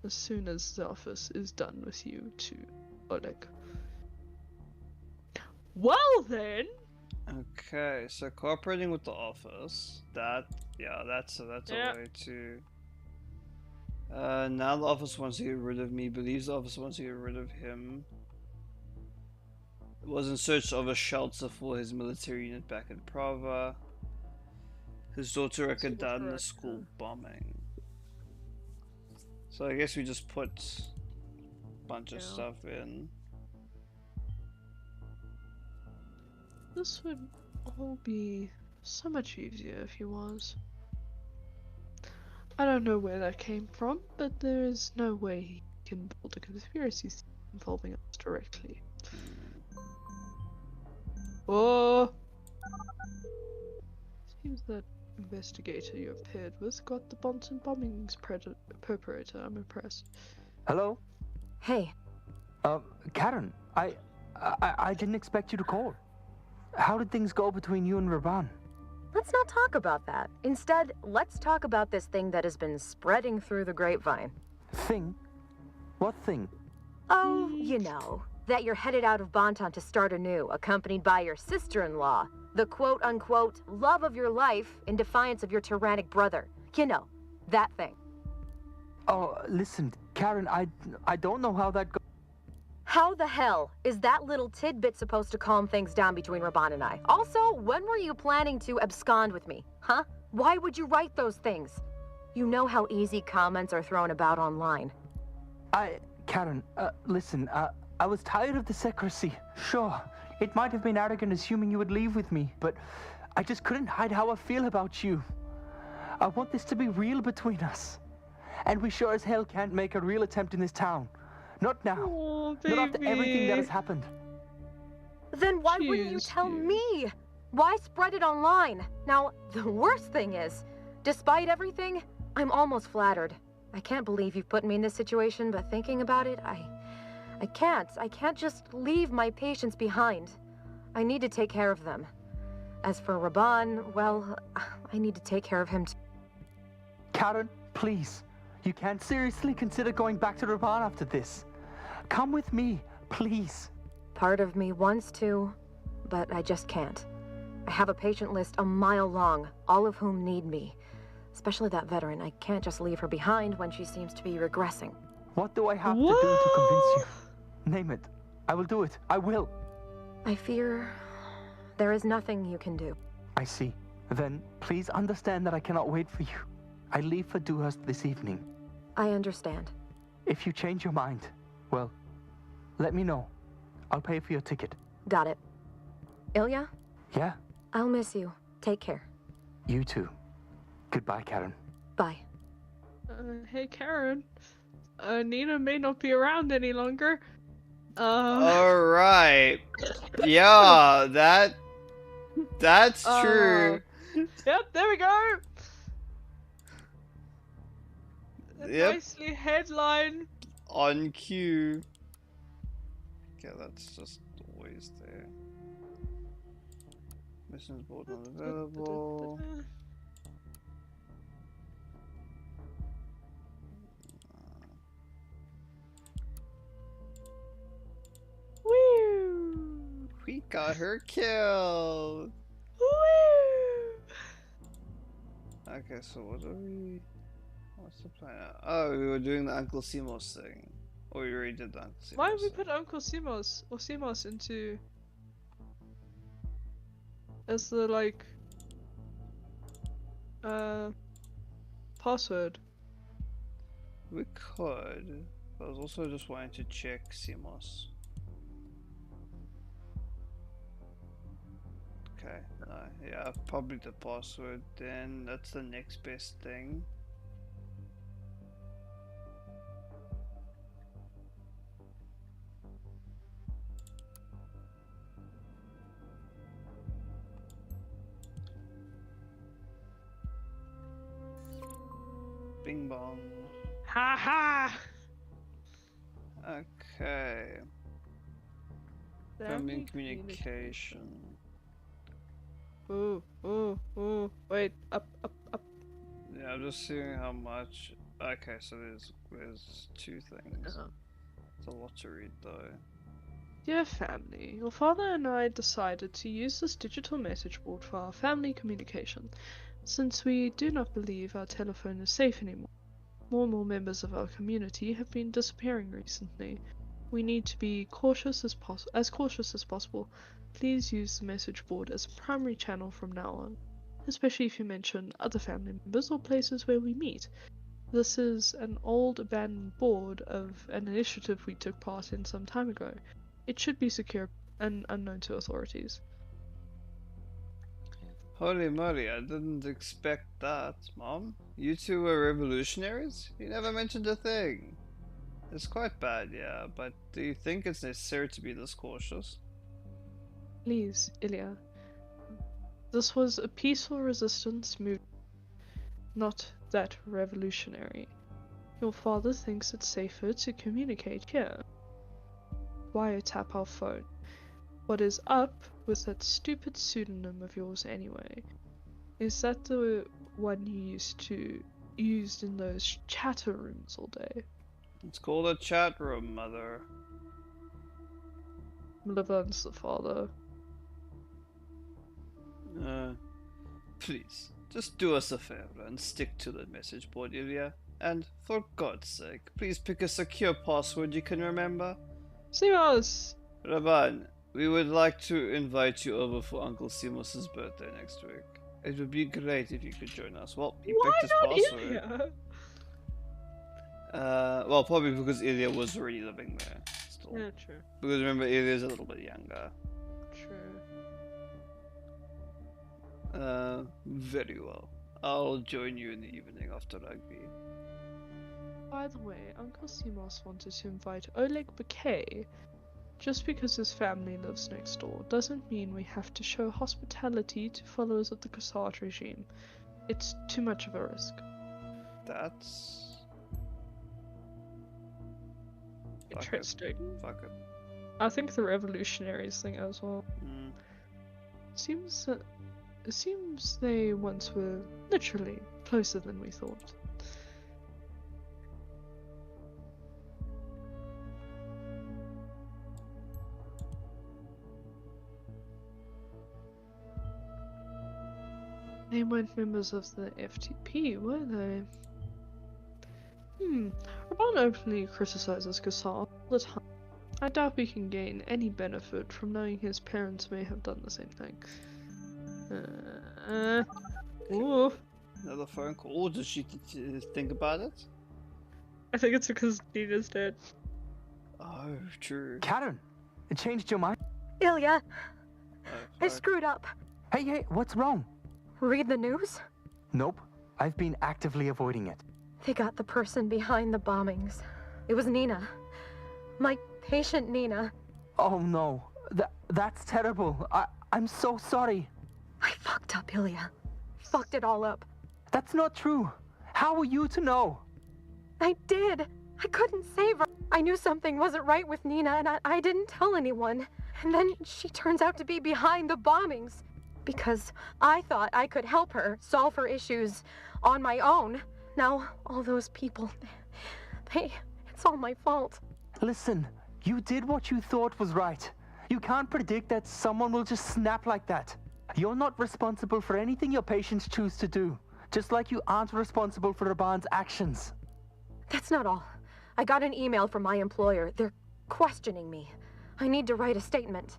as soon as the office is done with you too, Oleg. Well then! Okay, so cooperating with the office. That's Yeah. a way to. Now the office wants to get rid of me. Believes the office wants to get rid of him. Was in search of a shelter for his military unit back in Prava. His daughter Rika died in the school bombing. So I guess we just put a bunch of stuff in. This would all be so much easier if he was. I don't know where that came from, but there is no way he can build a conspiracy involving us directly. Oh! Seems that investigator you paired with got the Bonson bombings perpetrator. I'm impressed. Hello? Hey, Karen, I didn't expect you to call. How did things go between you and Raban? let's not talk about that. Instead, let's talk about this thing that has been spreading through the grapevine. Thing? What thing? Oh, you know, that you're headed out of Bonton to start anew, accompanied by your sister-in-law. The quote-unquote love of your life in defiance of your tyrannic brother. You know, that thing. Oh, listen, Karen, I don't know how that goes. How the hell is that little tidbit supposed to calm things down between Raban and I? Also, when were you planning to abscond with me, huh? Why would you write those things? You know how easy comments are thrown about online. Karen, listen, I was tired of the secrecy. Sure, it might have been arrogant assuming you would leave with me, but I just couldn't hide how I feel about you. I want this to be real between us. And we sure as hell can't make a real attempt in this town. Not now. Oh, Not after everything that has baby. happened. Then why wouldn't you Jeez, tell dude. me? Why spread it online? Now, the worst thing is, despite everything, I'm almost flattered. I can't believe you've put me in this situation, but thinking about it, I can't just leave my patients behind. I need to take care of them. As for Raban, well, I need to take care of him too. Karen, please. You can't seriously consider going back to Raban after this. Come with me, please. Part of me wants to, but I just can't. I have a patient list a mile long, all of whom need me. Especially that veteran. I can't just leave her behind when she seems to be regressing. What do I have to do to convince you? Name it. I will do it. I will. I fear there is nothing you can do. I see. Then please understand that I cannot wait for you. I leave for Dewhurst this evening. I understand. If you change your mind, well, let me know. I'll pay for your ticket. Got it. Ilya? Yeah? I'll miss you. Take care. You too. Goodbye, Karen. Bye. Hey Karen. Nina may not be around any longer. Alright. Yeah, that's true. Yep, there we go. A Yep. Nicely headline. On cue. Okay, that's just always there. Missions board not available. Woo! We got her killed. Woo! Okay, so what are we? What's the plan? Oh, we were doing the Uncle Simos thing. Or we already did the Uncle Simos. Why did we thing. put Uncle Simos or Simos into as the like password? We could. But I was also just wanting to check Simos. Okay, no, yeah, probably the password. Then that's the next best thing. Bing bong. Ha ha! Okay. Family communication. Ooh, ooh, ooh. Wait, up. Yeah, I'm just seeing how much. Okay, so there's two things. It's a lot to read though. Dear family, your father and I decided to use this digital message board for our family communication, since we do not believe our telephone is safe anymore. More and more members of our community have been disappearing recently. We need to be cautious as cautious as possible. Please use the message board as a primary channel from now on, especially if you mention other family members or places where we meet. This is an old abandoned board of an initiative we took part in some time ago. It should be secure and unknown to authorities. Holy moly, I didn't expect that, Mom. You two were revolutionaries? You never mentioned a thing. It's quite bad, yeah, but do you think it's necessary to be this cautious? Please, Ilya. This was a peaceful resistance movement, not that revolutionary. Your father thinks it's safer to communicate here. Wiretap our phone. What is up with that stupid pseudonym of yours anyway? Is that the one you used in those chatter rooms all day? It's called a chat room, Mother. Levan's the father. Please, just do us a favor and stick to the message board, Ilya. And for God's sake, please pick a secure password you can remember. Simos! Raban, we would like to invite you over for Uncle Simos's birthday next week. It would be great if you could join us. Well, he Why picked his not password. Ilya? Well, probably because Ilya was already living there. Still. Yeah, true. Because remember, Ilya's a little bit younger. True. Very well. I'll join you in the evening after rugby. By the way, Uncle Simos wanted to invite Oleg Bouquet. Just because his family lives next door doesn't mean we have to show hospitality to followers of the Cossard regime. It's too much of a risk. That's... Interesting. Fuck it. I think the revolutionaries thing as well. Mm. Seems that it seems they once were literally closer than we thought. They weren't members of the FTP, were they? Raban openly criticizes Kassar all the time. I doubt we can gain any benefit from knowing his parents may have done the same thing. Ooh. Another phone call. Did she think about it? I think it's because Nina's dead. Oh, true. Karen, it changed your mind? Ilya, Oh, I fuck. screwed up. Hey, what's wrong? Read the news? Nope. I've been actively avoiding it. They got the person behind the bombings. It was Nina. My patient Nina. Oh no. That's terrible. I'm so sorry. I fucked up, Ilya. Fucked it all up. That's not true. How were you to know? I did. I couldn't save her. I knew something wasn't right with Nina, and I didn't tell anyone. And then she turns out to be behind the bombings. Because I thought I could help her solve her issues on my own. Now, all those people, it's all my fault. Listen, you did what you thought was right. You can't predict that someone will just snap like that. You're not responsible for anything your patients choose to do. Just like you aren't responsible for Raban's actions. That's not all. I got an email from my employer. They're questioning me. I need to write a statement.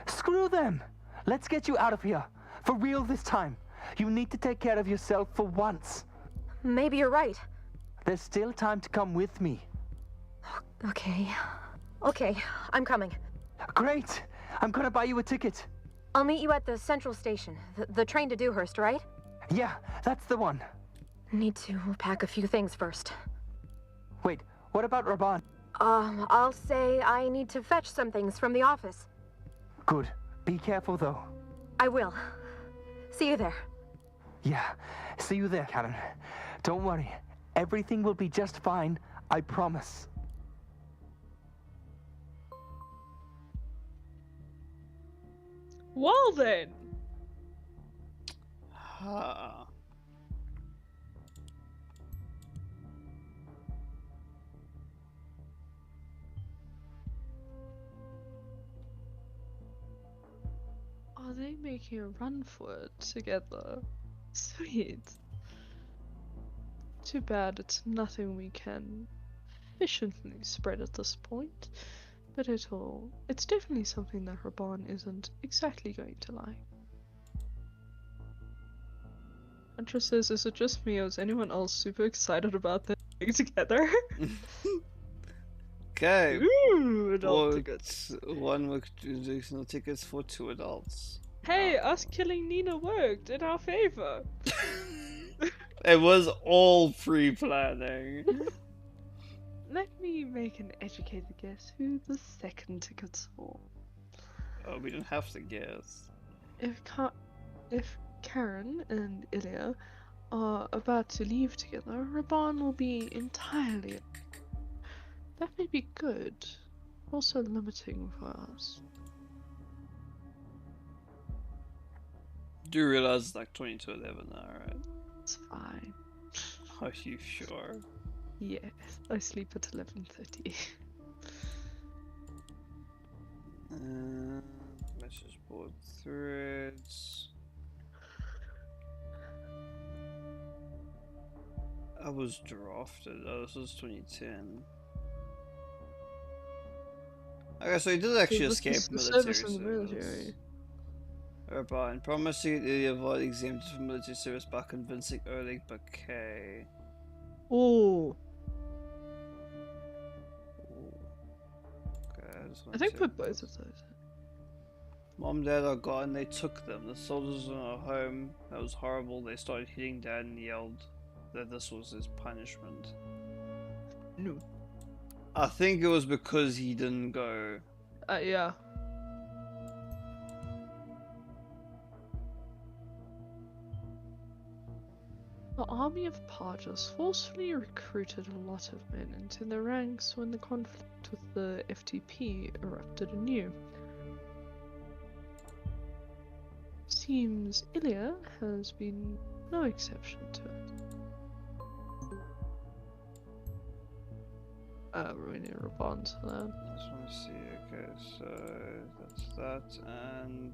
Screw them! Let's get you out of here. For real this time. You need to take care of yourself for once. Maybe you're right. There's still time to come with me. Okay. Okay, I'm coming. Great! I'm gonna buy you a ticket. I'll meet you at the central station. The train to Dewhurst, right? Yeah, that's the one. Need to pack a few things first. Wait, what about Raban? I'll say I need to fetch some things from the office. Good. Be careful though. I will. See you there. Yeah, see you there, Karen. Don't worry. Everything will be just fine. I promise. Well then. Ah. Are they making a run for it together? Sweet. Too bad it's nothing we can efficiently spread at this point. But it's definitely something that Raban isn't exactly going to like. Hunter says, is it just me or is anyone else super excited about them being together? Okay. Ooh, adult Well, tickets. one with additional tickets for 2 adults. Hey, us killing Nina worked in our favor. It was all pre-planning. Let me make an educated guess who the second ticket's for. Oh, we don't have to guess. If Karen and Ilya are about to leave together, Raban will be entirely. That may be good, also limiting for us. Do you realize it's like 20 to 11 now, right? It's fine. Are you sure? Yes, I sleep at 11:30. Message board threads. I was drafted. Oh, this was 2010. Okay, so he did actually This escape is the military service in the military. service. Urban promising to avoid exempted from military service by convincing Oleg Bouquet. Oh, Okay, I think put both of those. Mom and Dad are gone. They took them. The soldiers in our home. That was horrible. They started hitting Dad and yelled that this was his punishment. No. I think it was because he didn't go. Yeah. The army of Pajas forcefully recruited a lot of men into their ranks when the conflict with the FTP erupted anew. seems Ilya has been no exception to it. We need a bond to that. I just want to see. Okay, so that's that, and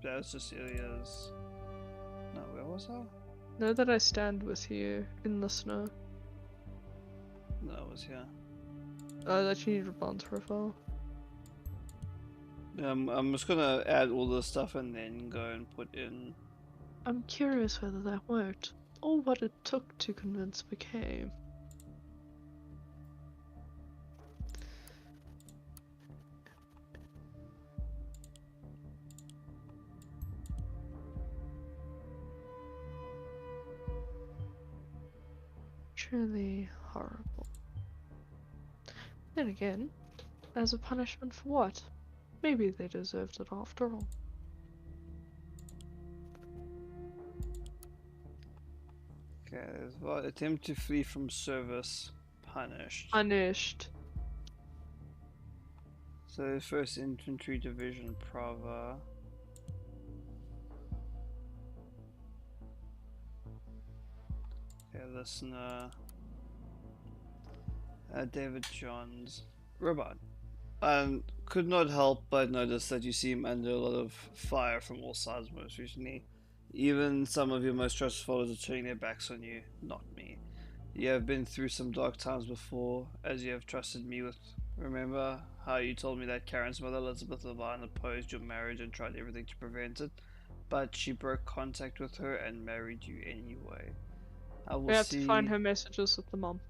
that's just Ilya's. No, where was I? Know that I stand with you in the snow. No, it was here. That you need a bond profile. I'm just gonna add all this stuff and then go and put in. I'm curious whether that worked, or what it took to convince McKay. Truly horrible. Then again, as a punishment for what? Maybe they deserved it after all. Okay, well, attempt to flee from service, punished. Punished. So 1st Infantry Division, Prava. Okay, listener. David Johns. Robot. Could not help but notice that you seem under a lot of fire from all sides most recently. Even some of your most trusted followers are turning their backs on you, not me. You have been through some dark times before, as you have trusted me with. Remember how you told me that Karen's mother, Elizabeth Levine, opposed your marriage and tried everything to prevent it, but she broke contact with her and married you anyway. I will We have see to find her messages with the mom.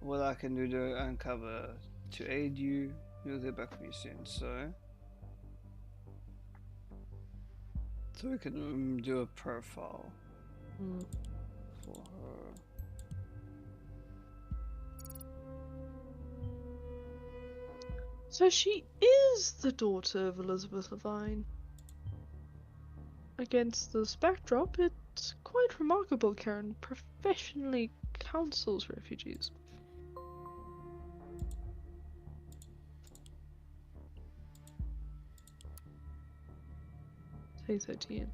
what I can do to uncover to aid you. We'll get back with you soon, so we can do a profile for her. So she is the daughter of Elizabeth Levine. Against this backdrop, it's quite remarkable Karen professionally counsels refugees. Say 13.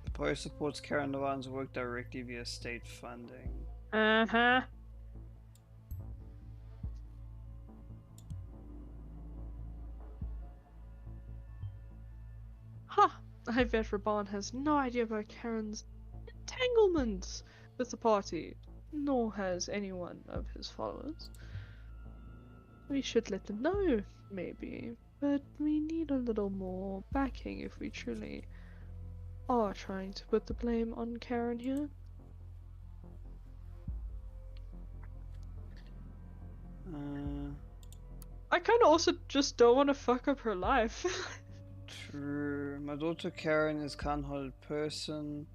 The party supports Karen Levine's work directly via state funding. Uh-huh. Ha! I bet Raban has no idea about Karen's entanglements with the party, nor has anyone of his followers. We should let them know, maybe, but we need a little more backing if we truly are trying to put the blame on Karen here. I kind of also just don't want to fuck up her life. True. My daughter Karen is a kind-hearted person.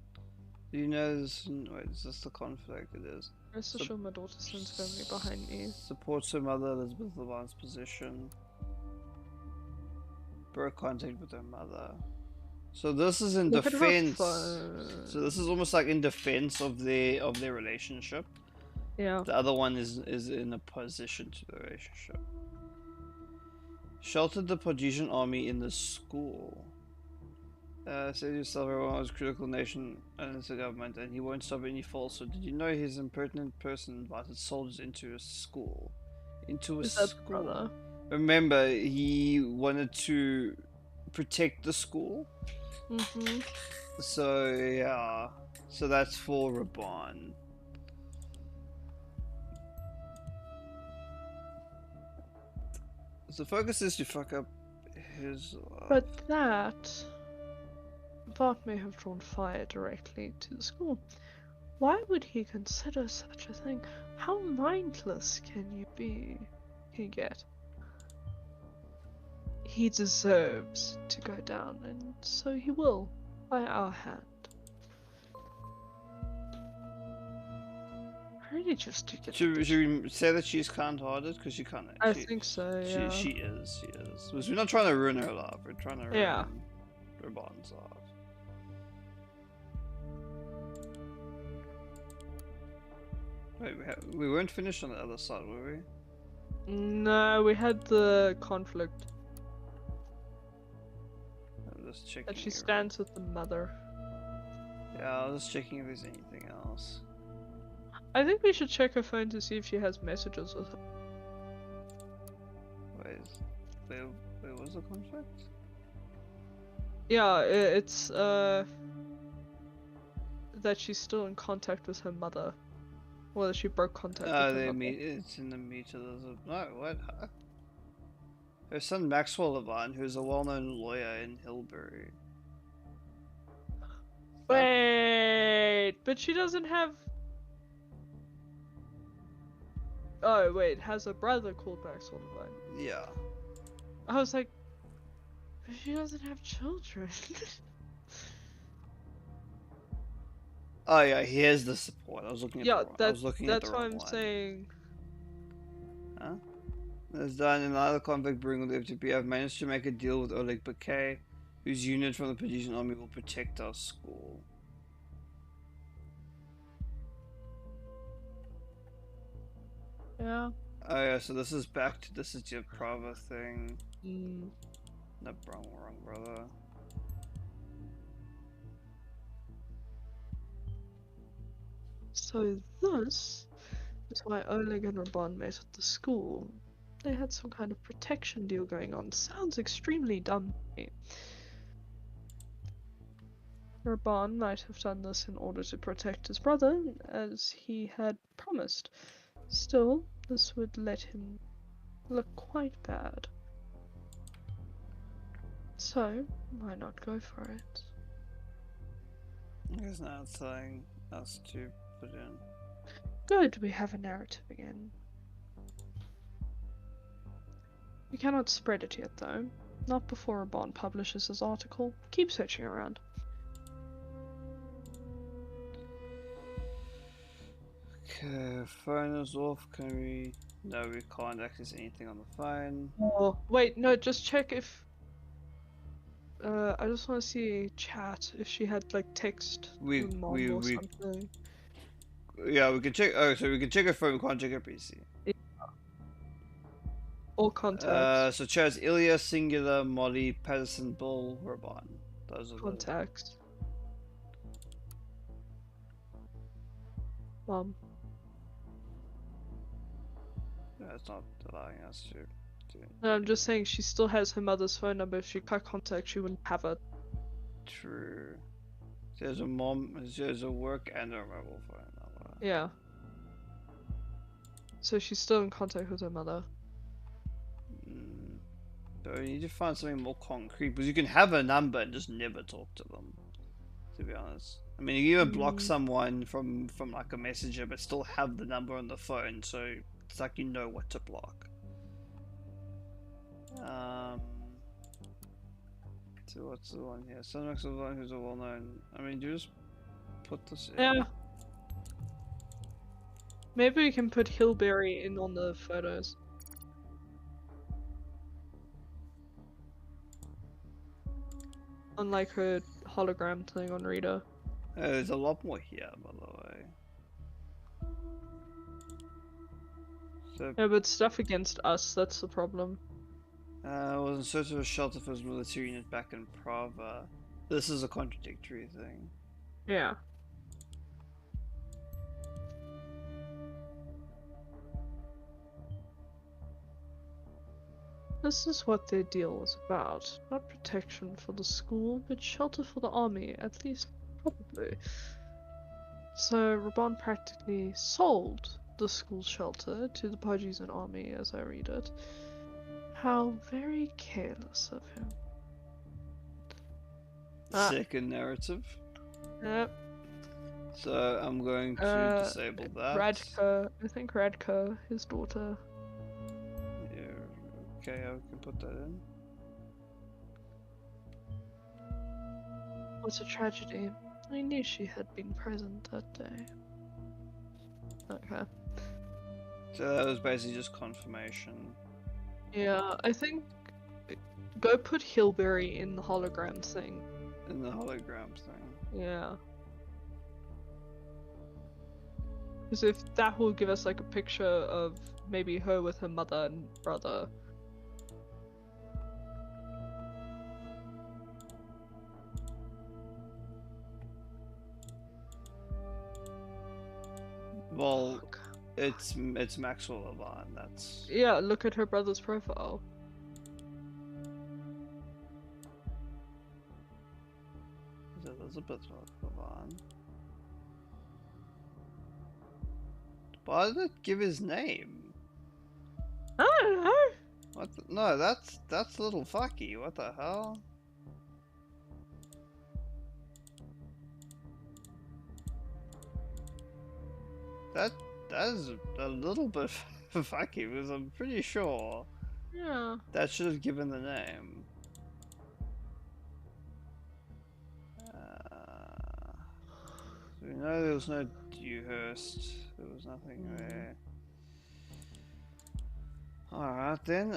Do you know this? Wait, is this the conflict? It is. Rest assured my daughter stands firmly behind me. Supports her mother Elizabeth Levine's position. Broke contact with her mother. So this is in Look at her defense. phone. So this is almost like in defense of their relationship. Yeah. The other one is in opposition to the relationship. Sheltered the Podgesian army in the school. Said yourself everyone was a critical nation and the government, and he won't stop any falsehood. Did you know his impertinent person invited soldiers into a school? Into a Is that school. brother? Remember, he wanted to protect the school. Mm-hmm. So yeah. So that's for Raban. So focus is to fuck up his. But that may have drawn fire directly to the school. Why would he consider such a thing? How mindless can you get? He deserves to go down, and so he will, by our hand. I really just do get Should we say that she's kind-hearted? Because she kind of. I think so, yeah. She is. Because we're not trying to ruin her life. We're trying to ruin Raban's life. Wait, we weren't finished on the other side, were we? No, we had the conflict. just checking. That she stands with the mother. Yeah, I was just checking if there's anything else. I think we should check her phone to see if she has messages with her. Where was the contract? Yeah, it's that she's still in contact with her mother. Or that she broke contact with her mother. It's in the meter. No, what? Huh? Her son Maxwell Levine, who's a well-known lawyer in Hillbury. Wait, but she doesn't have. Oh wait, has a brother called Maxwell Levine. Yeah. I was like, but she doesn't have children. Oh yeah, he has the support. I was looking at Yeah, the wrong, I was looking at the that's what wrong I'm one. saying. Huh? As done in another convict bring with the FTP, I've managed to make a deal with Oleg Bakay, whose unit from the Persian army will protect our school. Yeah. Oh yeah, so this is this is your Prava thing. Mm. No, wrong brother. So this is why Oleg and Raban met at the school. They had some kind of protection deal going on. Sounds extremely dumb to me. Raban might have done this in order to protect his brother, as he had promised. Still, this would let him look quite bad. So, why not go for it? There's not something else to put in. Good, we have a narrative again. We cannot spread it yet, though. Not before Raban publishes his article. Keep searching around. Okay, phone is off. Can we? No, we can't access anything on the phone. Oh, wait, no, just check if... I just want to see chat, if she had, like, text from mom or something. Yeah, we can check. Oh, so we can check her phone. We can't check her PC. Yeah. Or contacts. So Chaz, Ilya, Singular, Molly, Patterson, Bill, Raban. Those are Contacts. Mom. No, it's not allowing us to do it. No, I'm just saying she still has her mother's phone number. If she cut contact, she wouldn't have it. True. There's a mom, there's a work and a mobile phone number. Yeah. So she's still in contact with her mother. So we need to find something more concrete, because you can have a number and just never talk to them, to be honest. I mean, you can even block someone from like a messenger, but still have the number on the phone, so it's like you know what to block. So what's the one here? Sunmax is the one who's a well-known. I mean, you just put this in. Yeah. Maybe we can put Hillberry in on the photos. Unlike her hologram thing on Rita. There's a lot more here, by the way. So, Yeah, but stuff against us, that's the problem. was in search of a shelter for his military unit back in Prava. This is a contradictory thing. Yeah. This is what their deal was about. Not protection for the school, but shelter for the army, at least probably. So Raban practically sold the school shelter to the Pajisan army, as I read it. How very careless of him. Second narrative. Yep. So I'm going to disable that. Radka, I think Radka, his daughter. Yeah, okay, I can put that in. What a tragedy. I knew she had been present that day. Okay. So that was basically just confirmation. Yeah, I think go put Hillberry in the hologram thing. In the hologram thing. Yeah. Because if that will give us like a picture of maybe her with her mother and brother. Well, it's Maxwell Levine. That's Yeah, look at her brother's profile. Elizabeth Levine. Why did it give his name? I don't know. What? No, that's a little fucky. What the hell? That is a little bit fucky because I'm pretty sure Yeah. that should have given the name. So we know there was no Dewhurst. There was nothing there. Alright then,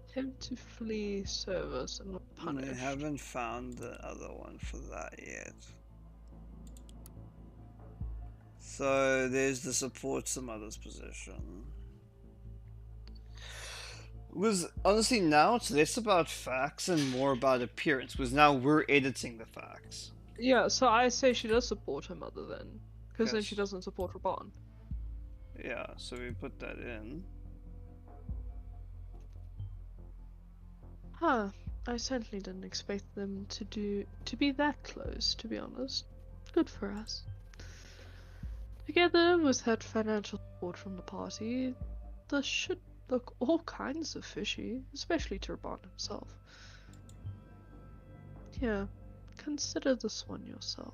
Attempt to flee service and not we punished. haven't found the other one for that yet. So there's the support some other's position. Because honestly now it's less about facts and more about appearance, because now we're editing the facts. Yeah, so I say she does support her mother then. Because then Yes. she doesn't support Raban. Yeah, so we put that in. Huh. I certainly didn't expect them to be that close, to be honest. Good for us. Together with that financial support from the party, this should look all kinds of fishy, especially to Raban himself. Yeah, consider this one yourself.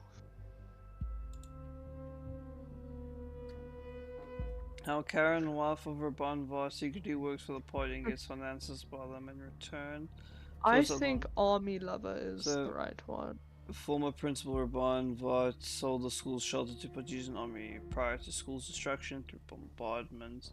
How Karen, wife of Raban Var, secretly works for the party and gets finances by them in return. I also think one- army lover is So- the right one. Former principal Raban Vart sold the school's shelter to Pajisan army prior to school's destruction through bombardment.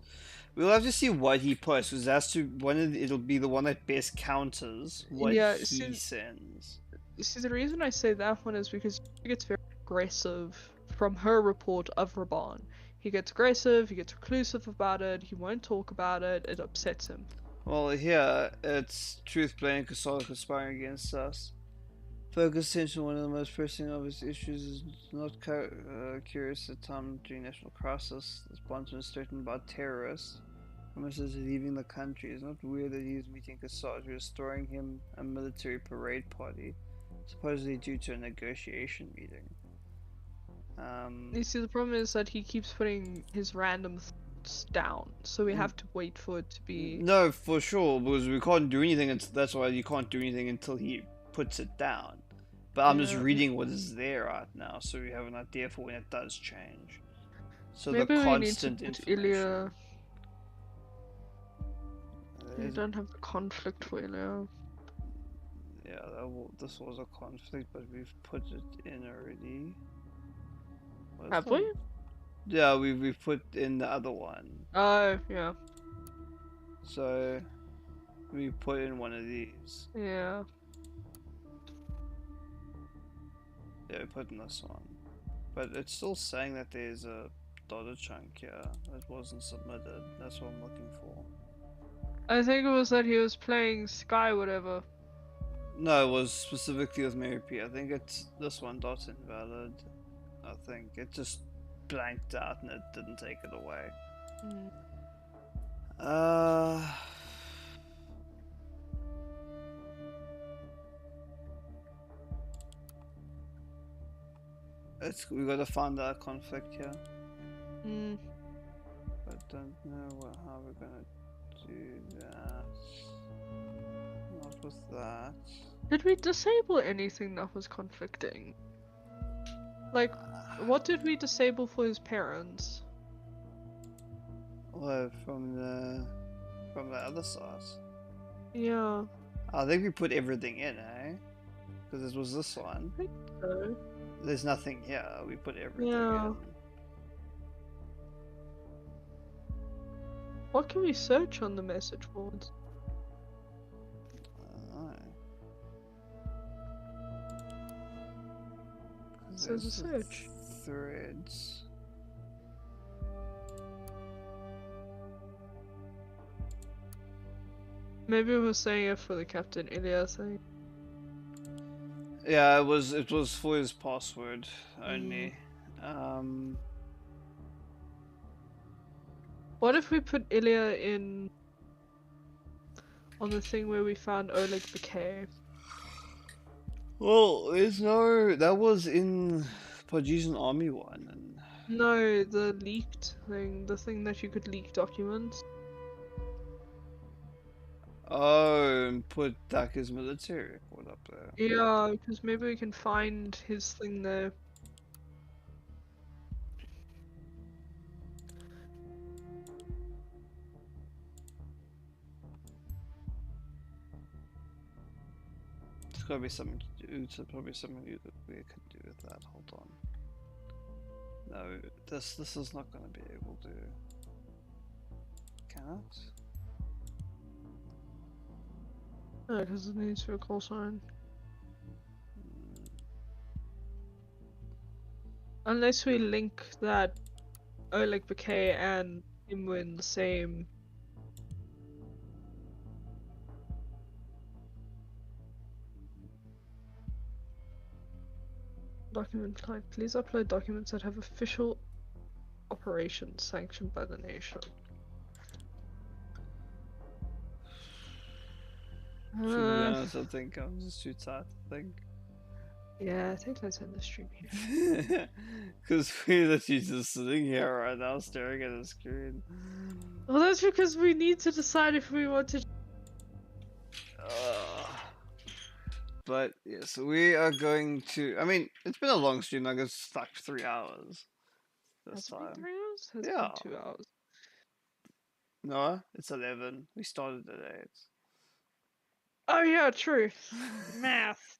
We'll have to see what he posts, because that's it'll be the one that best counters what Yeah, he see- sends. See, the reason I say that one is because he gets very aggressive from her report of Raban. He gets aggressive, he gets reclusive about it, he won't talk about it, it upsets him. Well, here it's Truth Blame Kasala conspiring against us. Focus attention on one of the most pressing of his issues is not curious at time during national crisis. This bondsman is threatened by terrorists. Promises leaving the country. It's not weird that he is meeting Kassaj, restoring him a military parade party, supposedly due to a negotiation meeting. You see, the problem is that he keeps putting his random thoughts down, so we have to wait for it to be. No, for sure, because we can't do anything. That's why you can't do anything until he puts it down. But I'm just Yeah. reading what is there right now, so we have an idea for when it does change. So Maybe the we need to constant put information. Ilya. We Is- don't have the conflict for Ilya. Yeah, this was a conflict, but we've put it in already. What's Have the- we? Yeah, we've put in the other one. Oh, yeah. So we put in one of these. Yeah. Yeah, we put in this one. But it's still saying that there's a dotted chunk here that wasn't submitted. That's what I'm looking for. I think it was that he was playing Sky whatever. No, it was specifically with Mary P. I think it's this one, dot invalid. I think it just blanked out and it didn't take it away. Mm. We gotta find that conflict here. Mm. But don't know how we're gonna do that. Not with that. Did we disable anything that was conflicting? Like, what did we disable for his parents? Well, from the other source. Yeah. I think we put everything in, eh? Because it was this one. So. There's nothing here. We put everything Yeah. in. What can we search on the message boards? Alright. So there's a There's the search. Threads. Maybe we're saying it for the Captain Ilya thing. Yeah, it was for his password Mm. only. What if we put Ilya in on the thing where we found Oleg Bouquet? Well, there's no. That was in Pajisian Army one, and No, the leaked thing, the thing that you could leak documents. and put Daka's military record up there. Yeah, because maybe we can find his thing there. There's gotta be something to do. So probably something that we could do with that. Hold on. No, this is not gonna be able to. Can it? No, because it needs to be a call sign. Unless we link that Oleg Bouquet and him were in the same. Document client, please upload documents that have official operations sanctioned by the nation. To be honest, I think I'm just too tired to think. Yeah, I think let's end the stream here. Because we literally just sitting here right now staring at a screen. Well, that's because we need to decide if we want to. But yes, we are going to. I mean, it's been a long stream. Like it's like 3 hours this Has it been time. 3 hours? Has it Yeah. been 2 hours? No, it's 11. We started at 8. Oh yeah, true. Math.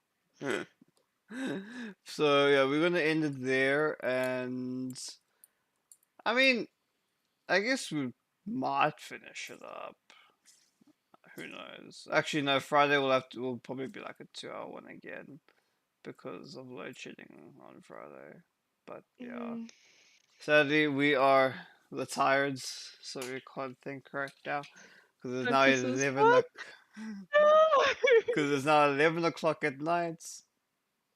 So yeah, we're gonna end it there, and I mean, I guess we might finish it up. Who knows? Actually, no. Friday we'll probably be like a 2 hour one again because of load shedding on Friday. But yeah, sadly we are the tireds, so we can't think right now because it's now Emphasis. 11 What? because it's now 11 o'clock at night.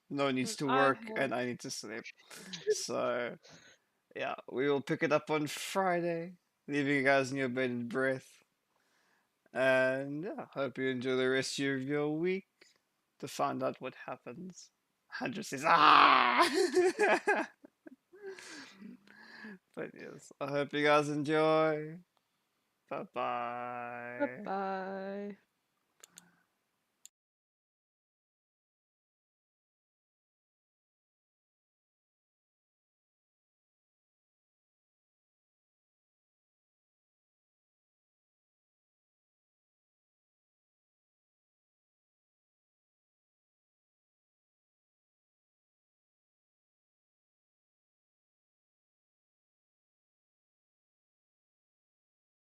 No one needs to I work, and I need to sleep. So yeah, we will pick it up on Friday, leaving you guys in your bated breath. And yeah, hope you enjoy the rest of your week to find out what happens. Hundred says, ah! But yes, I hope you guys enjoy. Bye bye. Bye.